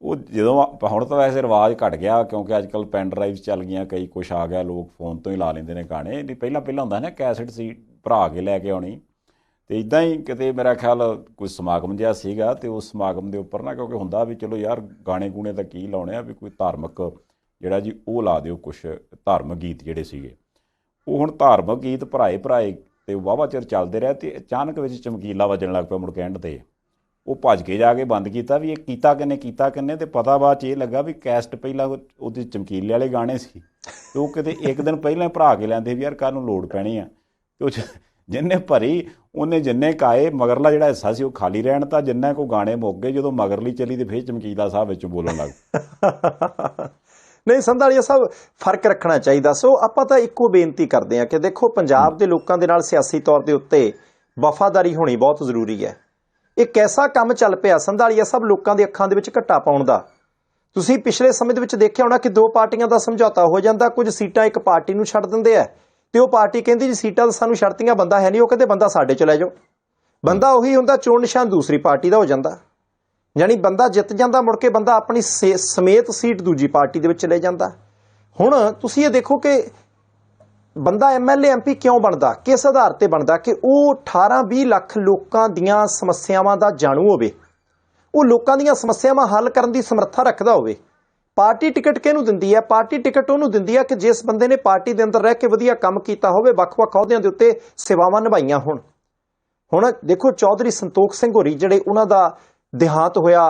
Speaker 1: ਉਹ ਜਦੋਂ ਹੁਣ ਤਾਂ ਵੈਸੇ ਰਿਵਾਜ ਘਟ ਗਿਆ ਕਿਉਂਕਿ ਅੱਜ ਕੱਲ੍ਹ ਪੈਨ ਡਰਾਈਵ ਚੱਲ ਗਈਆਂ, ਕਈ ਕੁਛ ਆ ਗਿਆ, ਲੋਕ ਫੋਨ ਤੋਂ ਹੀ ਲਾ ਲੈਂਦੇ ਨੇ ਗਾਣੇ। ਨਹੀਂ ਪਹਿਲਾਂ ਹੁੰਦਾ ਨਾ ਕੈਸਟ ਸੀ ਭਰਾ ਕੇ ਲੈ ਕੇ ਆਉਣੀ। ਤੇ ਇੱਦਾਂ ਹੀ ਕਿਤੇ ਮੇਰਾ ਖਿਆਲ ਕੋਈ ਸਮਾਗਮ ਜਿਹਾ ਸੀਗਾ, ਤੇ ਉਸ ਸਮਾਗਮ ਦੇ ਉੱਪਰ ਨਾ, ਕਿਉਂਕਿ ਹੁੰਦਾ ਵੀ ਚਲੋ ਯਾਰ ਗਾਣੇ ਗੂਣੇ ਤਾਂ ਕੀ ਲਾਉਣੇ ਆ, ਵੀ ਕੋਈ ਧਾਰਮਿਕ ਜਿਹੜਾ ਜੀ ਉਹ ਲਾ ਦਿਓ, ਕੁਛ ਧਾਰਮਿਕ ਗੀਤ ਜਿਹੜੇ ਸੀਗੇ ਉਹ। ਹੁਣ ਧਾਰਮਿਕ ਗੀਤ ਭਰਾਏ ਤੇ ਵਾਹਵਾ ਚਿਰ ਚੱਲਦੇ ਰਹੇ, ਤੇ ਅਚਾਨਕ ਵਿੱਚ ਚਮਕੀਲਾ ਵੱਜਣ ਲੱਗ ਪਿਆ ਮੁੜ ਕੇ ਐਂਡ ਤੇ। ਉਹ ਭੱਜ ਕੇ ਜਾ ਕੇ ਬੰਦ ਕੀਤਾ ਵੀ ਇਹ ਕੀਤਾ ਕਿੰਨੇ, ਤੇ ਪਤਾ ਬਾਅਦ 'ਚ ਇਹ ਲੱਗਾ ਵੀ ਕੈਸਟ ਪਹਿਲਾਂ ਉਹਦੇ ਚਮਕੀਲੇ ਵਾਲੇ ਗਾਣੇ ਸੀ, ਤੇ ਉਹ ਕਿਤੇ ਇੱਕ ਦਿਨ ਪਹਿਲਾਂ ਭਰਾ ਕੇ ਲੈਂਦੇ ਵੀ ਯਾਰ ਕੱਲ੍ਹ ਨੂੰ ਲੋੜ ਪੈਣੀ ਆ। ਤੇ ਉਹ ਜਿੰਨੇ ਭਰੀ ਉਹਨੇ ਜਿੰਨੇ ਕਾਏ, ਮਗਰਲਾ ਜਿਹੜਾ ਹਿੱਸਾ ਸੀ ਉਹ ਖਾਲੀ ਰਹਿਣ ਤਾਂ, ਜਿੰਨਾ ਕੋ ਗਾਣੇ ਮੁੱਕ ਗਏ, ਜਦੋਂ ਮਗਰਲੀ ਚੱਲੀ ਤੇ ਫਿਰ ਚਮਕੀਲਾ ਸਾਹਿਬ ਵਿੱਚ ਬੋਲਣ ਲੱਗ।
Speaker 2: ਨਹੀਂ ਸੰਧਾਲੀਆ ਸਾਹਿਬ, ਫਰਕ ਰੱਖਣਾ ਚਾਹੀਦਾ। ਸੋ ਆਪਾਂ ਤਾਂ ਇੱਕੋ ਬੇਨਤੀ ਕਰਦੇ ਹਾਂ ਕਿ ਦੇਖੋ ਪੰਜਾਬ ਦੇ ਲੋਕਾਂ ਦੇ ਨਾਲ ਸਿਆਸੀ ਤੌਰ ਦੇ ਉੱਤੇ ਵਫਾਦਾਰੀ ਹੋਣੀ ਬਹੁਤ ਜ਼ਰੂਰੀ ਹੈ। ਇੱਕ ਐਸਾ ਕੰਮ ਚੱਲ ਪਿਆ ਸੰਧਾਲੀਆ ਸਾਹਿਬ ਲੋਕਾਂ ਦੇ ਅੱਖਾਂ ਦੇ ਵਿੱਚ ਘੱਟਾ ਪਾਉਣ ਦਾ। ਤੁਸੀਂ ਪਿਛਲੇ ਸਮੇਂ ਦੇ ਵਿੱਚ ਦੇਖਿਆ ਹੋਣਾ ਕਿ 2 ਪਾਰਟੀਆਂ ਦਾ ਸਮਝੌਤਾ ਹੋ ਜਾਂਦਾ, ਕੁਝ ਸੀਟਾਂ ਇੱਕ ਪਾਰਟੀ ਨੂੰ ਛੱਡ ਦਿੰਦੇ ਆ, ਤੇ ਉਹ ਪਾਰਟੀ ਕਹਿੰਦੀ ਜੀ ਸੀਟਾਂ ਤਾਂ ਸਾਨੂੰ ਛੱਡਤੀਆਂ, ਬੰਦਾ ਹੈ ਨਹੀਂ, ਉਹ ਕਹਿੰਦੇ ਬੰਦਾ ਸਾਡੇ ਚ ਲੈ ਜਾਓ। ਬੰਦਾ ਉਹੀ ਹੁੰਦਾ, ਚੋਣ ਨਿਸ਼ਾਨ ਦੂਸਰੀ ਪਾਰਟੀ ਦਾ ਹੋ ਜਾਂਦਾ, ਯਾਨੀ ਬੰਦਾ ਜਿੱਤ ਜਾਂਦਾ, ਮੁੜ ਕੇ ਬੰਦਾ ਆਪਣੀ ਸਮੇਤ ਸੀਟ ਦੂਜੀ ਪਾਰਟੀ ਦੇ ਵਿੱਚ ਲੈ ਜਾਂਦਾ। ਹੁਣ ਤੁਸੀਂ ਇਹ ਦੇਖੋ ਕਿ ਬੰਦਾ MLA MP ਕਿਉਂ ਬਣਦਾ, ਕਿਸ ਆਧਾਰ ਤੇ ਬਣਦਾ ਕਿ ਉਹ 18-20 ਲੱਖ ਲੋਕਾਂ ਦੀਆਂ ਸਮੱਸਿਆਵਾਂ ਦਾ ਜਾਣੂ ਹੋਵੇ, ਉਹ ਲੋਕਾਂ ਦੀਆਂ ਸਮੱਸਿਆਵਾਂ ਹੱਲ ਕਰਨ ਦੀ ਸਮਰੱਥਾ ਰੱਖਦਾ ਹੋਵੇ। ਪਾਰਟੀ ਟਿਕਟ ਕਿਹਨੂੰ ਦਿੰਦੀ ਹੈ? ਪਾਰਟੀ ਟਿਕਟ ਉਹਨੂੰ ਦਿੰਦੀ ਹੈ ਕਿ ਜਿਸ ਬੰਦੇ ਨੇ ਪਾਰਟੀ ਦੇ ਅੰਦਰ ਰਹਿ ਕੇ ਵਧੀਆ ਕੰਮ ਕੀਤਾ ਹੋਵੇ, ਵੱਖ-ਵੱਖ ਅਹੁਦਿਆਂ ਦੇ ਉੱਤੇ ਸੇਵਾਵਾਂ ਨਿਭਾਈਆਂ ਹੋਣ। ਹੁਣ ਦੇਖੋ ਚੌਧਰੀ ਸੰਤੋਖ ਸਿੰਘ ਹੋਰੀ ਜਿਹੜੇ ਉਹਨਾਂ ਦਾ ਦੇਹਾਂਤ ਹੋਇਆ,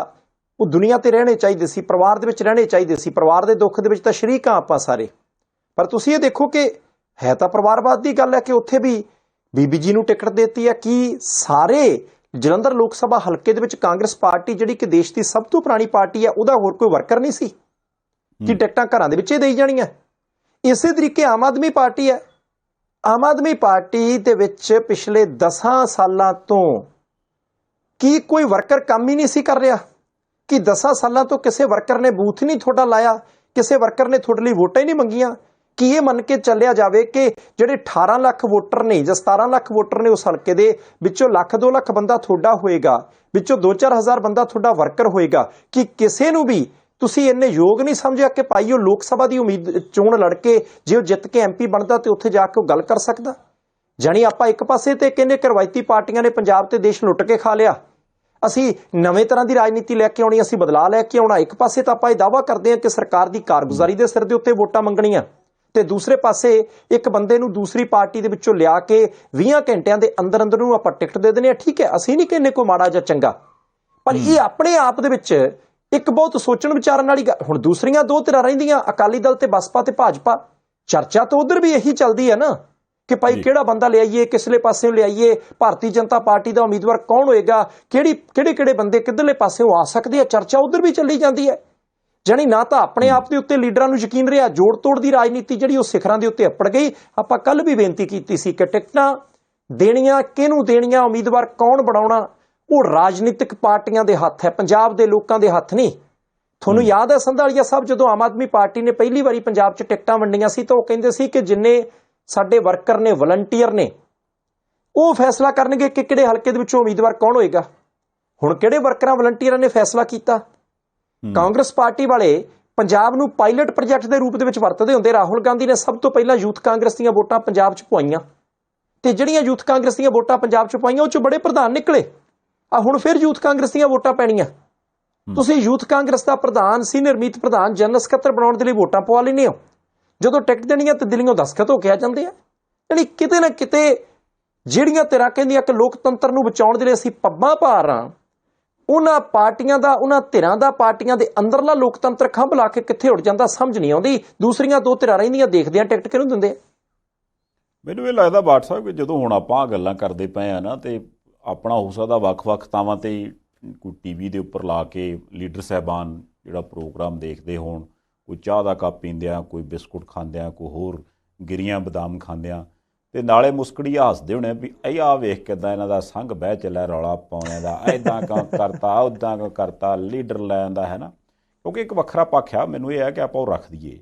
Speaker 2: ਉਹ ਦੁਨੀਆ ਤੇ ਰਹਿਣੇ ਚਾਹੀਦੇ ਸੀ, ਪਰਿਵਾਰ ਦੇ ਵਿੱਚ ਰਹਿਣੇ ਚਾਹੀਦੇ ਸੀ, ਪਰਿਵਾਰ ਦੇ ਦੁੱਖ ਦੇ ਵਿੱਚ ਤਾਂ ਸ਼ਰੀਕ ਹਾਂ ਆਪਾਂ ਸਾਰੇ। ਪਰ ਤੁਸੀਂ ਇਹ ਦੇਖੋ ਕਿ ਹੈ ਤਾਂ ਪਰਿਵਾਰਵਾਦ ਦੀ ਗੱਲ ਹੈ ਕਿ ਉੱਥੇ ਵੀ ਬੀਬੀ ਜੀ ਨੂੰ ਟਿਕਟ ਦਿੱਤੀ ਹੈ। ਕਿ ਸਾਰੇ ਜਲੰਧਰ ਲੋਕ ਸਭਾ ਹਲਕੇ ਦੇ ਵਿੱਚ ਕਾਂਗਰਸ ਪਾਰਟੀ ਜਿਹੜੀ ਕਿ ਦੇਸ਼ ਦੀ ਸਭ ਤੋਂ ਪੁਰਾਣੀ ਪਾਰਟੀ ਹੈ, ਉਹਦਾ ਹੋਰ ਕੋਈ ਵਰਕਰ ਨਹੀਂ ਸੀ ਕਿ ਟਿਕਟਾਂ ਘਰਾਂ ਦੇ ਵਿੱਚ ਹੀ ਦੇਈ ਜਾਣੀਆਂ। ਇਸੇ ਤਰੀਕੇ ਆਮ ਆਦਮੀ ਪਾਰਟੀ ਹੈ। ਆਮ ਆਦਮੀ ਪਾਰਟੀ ਦੇ ਵਿੱਚ ਪਿਛਲੇ 10 ਸਾਲਾਂ ਤੋਂ ਕੀ ਕੋਈ ਵਰਕਰ ਕੰਮ ਹੀ ਨਹੀਂ ਸੀ ਕਰ ਰਿਹਾ? ਕਿ 10 ਸਾਲਾਂ ਤੋਂ ਕਿਸੇ ਵਰਕਰ ਨੇ ਬੂਥ ਨਹੀਂ ਤੁਹਾਡਾ ਲਾਇਆ, ਕਿਸੇ ਵਰਕਰ ਨੇ ਤੁਹਾਡੇ ਲਈ ਵੋਟਾਂ ਹੀ ਨਹੀਂ ਮੰਗੀਆਂ? ਕਿ ਇਹ ਮੰਨ ਕੇ ਚੱਲਿਆ ਜਾਵੇ ਕਿ ਜਿਹੜੇ 18 ਲੱਖ ਵੋਟਰ ਨੇ ਜਾਂ 17 ਲੱਖ ਵੋਟਰ ਨੇ ਉਸ ਹਲਕੇ ਦੇ ਵਿੱਚੋਂ 1-2 ਲੱਖ ਬੰਦਾ ਤੁਹਾਡਾ ਹੋਏਗਾ, ਵਿੱਚੋਂ 2-4 ਹਜ਼ਾਰ ਬੰਦਾ ਤੁਹਾਡਾ ਵਰਕਰ ਹੋਏਗਾ, ਕਿ ਕਿਸੇ ਨੂੰ ਵੀ ਤੁਸੀਂ ਇੰਨੇ ਯੋਗ ਨਹੀਂ ਸਮਝਿਆ ਕਿ ਭਾਈ ਉਹ ਲੋਕ ਸਭਾ ਦੀ ਉਮੀਦ ਚੋਣ ਲੜ ਕੇ ਜੇ ਉਹ ਜਿੱਤ ਕੇ MP ਬਣਦਾ ਤੇ ਉੱਥੇ ਜਾ ਕੇ ਉਹ ਗੱਲ ਕਰ ਸਕਦਾ? ਜਾਣੀ ਆਪਾਂ ਇੱਕ ਪਾਸੇ ਤੇ ਕਹਿੰਦੇ ਕਿ ਰਵਾਇਤੀ ਪਾਰਟੀਆਂ ਨੇ ਪੰਜਾਬ ਤੇ ਦੇਸ਼ ਲੁੱਟ ਕੇ ਖਾ ਲਿਆ, ਅਸੀਂ ਨਵੇਂ ਤਰ੍ਹਾਂ ਦੀ ਰਾਜਨੀਤੀ ਲੈ ਕੇ ਆਉਣੀ, ਅਸੀਂ ਬਦਲਾਅ ਲੈ ਕੇ ਆਉਣਾ। ਇੱਕ ਪਾਸੇ ਤਾਂ ਆਪਾਂ ਇਹ ਦਾਅਵਾ ਕਰਦੇ ਹਾਂ ਕਿ ਸਰਕਾਰ ਦੀ ਕਾਰਗੁਜ਼ਾਰੀ ਦੇ ਸਿਰ ਦੇ ਉੱਤੇ ਵੋਟਾਂ ਮੰਗਣੀਆਂ, ਤੇ ਦੂਸਰੇ ਪਾਸੇ ਇੱਕ ਬੰਦੇ ਨੂੰ ਦੂਸਰੀ ਪਾਰਟੀ ਦੇ ਵਿੱਚੋਂ ਲਿਆ ਕੇ 20 ਘੰਟਿਆਂ ਦੇ ਅੰਦਰ ਅੰਦਰ ਨੂੰ ਆਪਾਂ ਟਿਕਟ ਦੇ ਦਿੰਦੇ ਹਾਂ। ਠੀਕ ਹੈ, ਅਸੀਂ ਨਹੀਂ ਕਹਿੰਦੇ ਕੋਈ ਮਾੜਾ ਜਾਂ ਚੰਗਾ, ਪਰ ਇਹ ਆਪਣੇ ਆਪ ਦੇ ਵਿੱਚ ਇੱਕ ਬਹੁਤ ਸੋਚਣ ਵਿਚਾਰਨ ਵਾਲੀ ਗੱਲ। ਹੁਣ ਦੂਸਰੀਆਂ ਦੋ ਧਿਰਾਂ ਰਹਿੰਦੀਆਂ, ਅਕਾਲੀ ਦਲ ਤੇ ਬਸਪਾ ਤੇ ਭਾਜਪਾ, ਚਰਚਾ ਤਾਂ ਉਧਰ ਵੀ ਇਹੀ ਚੱਲਦੀ ਹੈ ਨਾ ਕਿ ਭਾਈ ਕਿਹੜਾ ਬੰਦਾ ਲਿਆਈਏ, ਕਿਸਲੇ ਪਾਸਿਓਂ ਲਿਆਈਏ, ਭਾਰਤੀ ਜਨਤਾ ਪਾਰਟੀ ਦਾ ਉਮੀਦਵਾਰ ਕੌਣ ਹੋਏਗਾ, ਕਿਹੜੇ ਬੰਦੇ ਕਿੱਧਰਲੇ ਪਾਸਿਓਂ ਆ ਸਕਦੇ ਆ, ਚਰਚਾ ਉਧਰ ਵੀ ਚੱਲੀ ਜਾਂਦੀ ਹੈ। ਜਾਣੀ ਨਾ ਤਾਂ ਆਪਣੇ ਆਪ ਦੇ ਉੱਤੇ ਲੀਡਰਾਂ ਨੂੰ ਯਕੀਨ ਰਿਹਾ, ਜੋੜ ਤੋੜ ਦੀ ਰਾਜਨੀਤੀ ਜਿਹੜੀ ਉਹ ਸਿਖਰਾਂ ਦੇ ਉੱਤੇ ਅੱਪੜ ਗਈ। ਆਪਾਂ ਕੱਲ ਵੀ ਬੇਨਤੀ ਕੀਤੀ ਸੀ ਕਿ ਟਿਕਟਾਂ ਦੇਣੀਆਂ ਕਿਹਨੂੰ ਦੇਣੀਆਂ, ਉਮੀਦਵਾਰ ਕੌਣ ਬਣਾਉਣਾ, ਉਹ ਰਾਜਨੀਤਿਕ ਪਾਰਟੀਆਂ ਦੇ ਹੱਥ ਹੈ, ਪੰਜਾਬ ਦੇ ਲੋਕਾਂ ਦੇ ਹੱਥ ਨਹੀਂ। ਤੁਹਾਨੂੰ ਯਾਦ ਹੈ ਸੰਧਾਲੀਆ ਸਾਹਿਬ, ਜਦੋਂ ਆਮ ਆਦਮੀ ਪਾਰਟੀ ਨੇ ਪਹਿਲੀ ਵਾਰੀ ਪੰਜਾਬ 'ਚ ਟਿਕਟਾਂ ਵੰਡੀਆਂ ਸੀ ਤਾਂ ਉਹ ਕਹਿੰਦੇ ਸੀ ਕਿ ਜਿੰਨੇ ਸਾਡੇ ਵਰਕਰ ਨੇ, ਵਲੰਟੀਅਰ ਨੇ, ਉਹ ਫੈਸਲਾ ਕਰਨਗੇ ਕਿ ਕਿਹੜੇ ਹਲਕੇ ਦੇ ਵਿੱਚੋਂ ਉਮੀਦਵਾਰ ਕੌਣ ਹੋਏਗਾ। ਹੁਣ ਕਿਹੜੇ ਵਰਕਰਾਂ, ਵਲੰਟੀਅਰਾਂ ਨੇ ਫੈਸਲਾ ਕੀਤਾ? ਕਾਂਗਰਸ ਪਾਰਟੀ ਵਾਲੇ ਪੰਜਾਬ ਨੂੰ ਪਾਇਲਟ ਪ੍ਰੋਜੈਕਟ ਦੇ ਰੂਪ ਦੇ ਵਿੱਚ ਵਰਤਦੇ ਹੁੰਦੇ। ਰਾਹੁਲ ਗਾਂਧੀ ਨੇ ਸਭ ਤੋਂ ਪਹਿਲਾਂ ਯੂਥ ਕਾਂਗਰਸ ਦੀਆਂ ਵੋਟਾਂ ਪੰਜਾਬ 'ਚ ਪਵਾਈਆਂ, ਤੇ ਜਿਹੜੀਆਂ ਯੂਥ ਕਾਂਗਰਸ ਦੀਆਂ ਵੋਟਾਂ ਪੰਜਾਬ 'ਚ ਪਵਾਈਆਂ ਉਹ 'ਚ ਬੜੇ ਪ੍ਰਧਾਨ ਨਿਕਲੇ। ਆ ਹੁਣ ਫਿਰ ਯੂਥ ਕਾਂਗਰਸ ਦੀਆਂ ਵੋਟਾਂ ਪੈਣੀਆਂ, ਤੁਸੀਂ ਯੂਥ ਕਾਂਗਰਸ ਦਾ ਪ੍ਰਧਾਨ, ਸੀਨੀਅਰ ਮੀਤ ਪ੍ਰਧਾਨ, ਜਨਰਲ ਸਕੱਤਰ ਬਣਾਉਣ ਦੇ ਲਈ ਵੋਟਾਂ ਪਵਾ ਲੈਂਦੇ ਹੋ, ਜਦੋਂ ਟਿਕਟ ਦੇਣੀ ਹੈ ਤਾਂ ਦਿੱਲੀੋਂ ਦਸਖਤ ਹੋ ਕੇ ਆ ਜਾਂਦੇ ਆ। ਯਾਨੀ ਕਿਤੇ ਨਾ ਕਿਤੇ ਜਿਹੜੀਆਂ ਧਿਰਾਂ ਕਹਿੰਦੀਆਂ ਕਿ ਲੋਕਤੰਤਰ ਨੂੰ ਬਚਾਉਣ ਦੇ ਲਈ ਅਸੀਂ ਪੱਬਾਂ ਭਾਰ ਹਾਂ, ਉਹਨਾਂ ਪਾਰਟੀਆਂ ਦਾ, ਉਹਨਾਂ ਧਿਰਾਂ ਦਾ ਪਾਰਟੀਆਂ ਦੇ ਅੰਦਰਲਾ ਲੋਕਤੰਤਰ ਖੰਭ ਲਾ ਕੇ ਕਿੱਥੇ ਉੱਡ ਜਾਂਦਾ, ਸਮਝ ਨਹੀਂ ਆਉਂਦੀ। ਦੂਸਰੀਆਂ ਦੋ ਧਿਰਾਂ ਰਹਿੰਦੀਆਂ, ਦੇਖਦੇ ਆ ਟਿਕਟ ਕਿਹਨੂੰ ਦਿੰਦੇ ਆ।
Speaker 1: ਮੈਨੂੰ ਇਹ ਲੱਗਦਾ ਬਾਟ ਸਾਹਿਬ ਕਿ ਜਦੋਂ ਹੁਣ ਆਪਾਂ ਗੱਲਾਂ ਕਰਦੇ ਪਏ ਆ ਨਾ, ਤੇ ਆਪਣਾ ਹੋ ਸਕਦਾ ਵੱਖ-ਵੱਖ ਥਾਵਾਂ ਤੇ ਕੋਈ ਟੀਵੀ ਦੇ ਉੱਪਰ ਲਾ ਕੇ ਲੀਡਰ ਸਾਹਿਬਾਨ ਜਿਹੜਾ ਪ੍ਰੋਗਰਾਮ ਦੇਖਦੇ ਹੋਣ, ਕੋਈ ਚਾਹ ਦਾ ਕੱਪ ਪੀਂਦਿਆਂ, ਕੋਈ ਬਿਸਕੁਟ ਖਾਂਦਿਆਂ, ਕੋਈ ਹੋਰ ਗਿਰੀਆਂ ਬਦਾਮ ਖਾਂਦਿਆਂ, ਤੇ ਨਾਲੇ ਮੁਸਕੜੀ ਹੱਸਦੇ ਹੋਣੇ ਵੀ ਇਹ ਆ ਵੇਖ ਕਿੱਦਾਂ ਇਹਨਾਂ ਦਾ ਸੰਘ ਬਹਿ ਚੱਲਿਆ ਰੌਲਾ ਪਾਉਣੇ ਦਾ, ਇੱਦਾਂ ਕਿਉਂ ਕਰਤਾ, ਉੱਦਾਂ ਕਿਉਂ ਕਰਤਾ, ਲੀਡਰ ਲੈਣ ਦਾ, ਹੈ ਨਾ। ਕਿਉਂਕਿ ਇੱਕ ਵੱਖਰਾ ਪੱਖ ਆ, ਮੈਨੂੰ ਇਹ ਹੈ ਕਿ ਆਪਾਂ ਉਹ ਰੱਖ ਦਈਏ।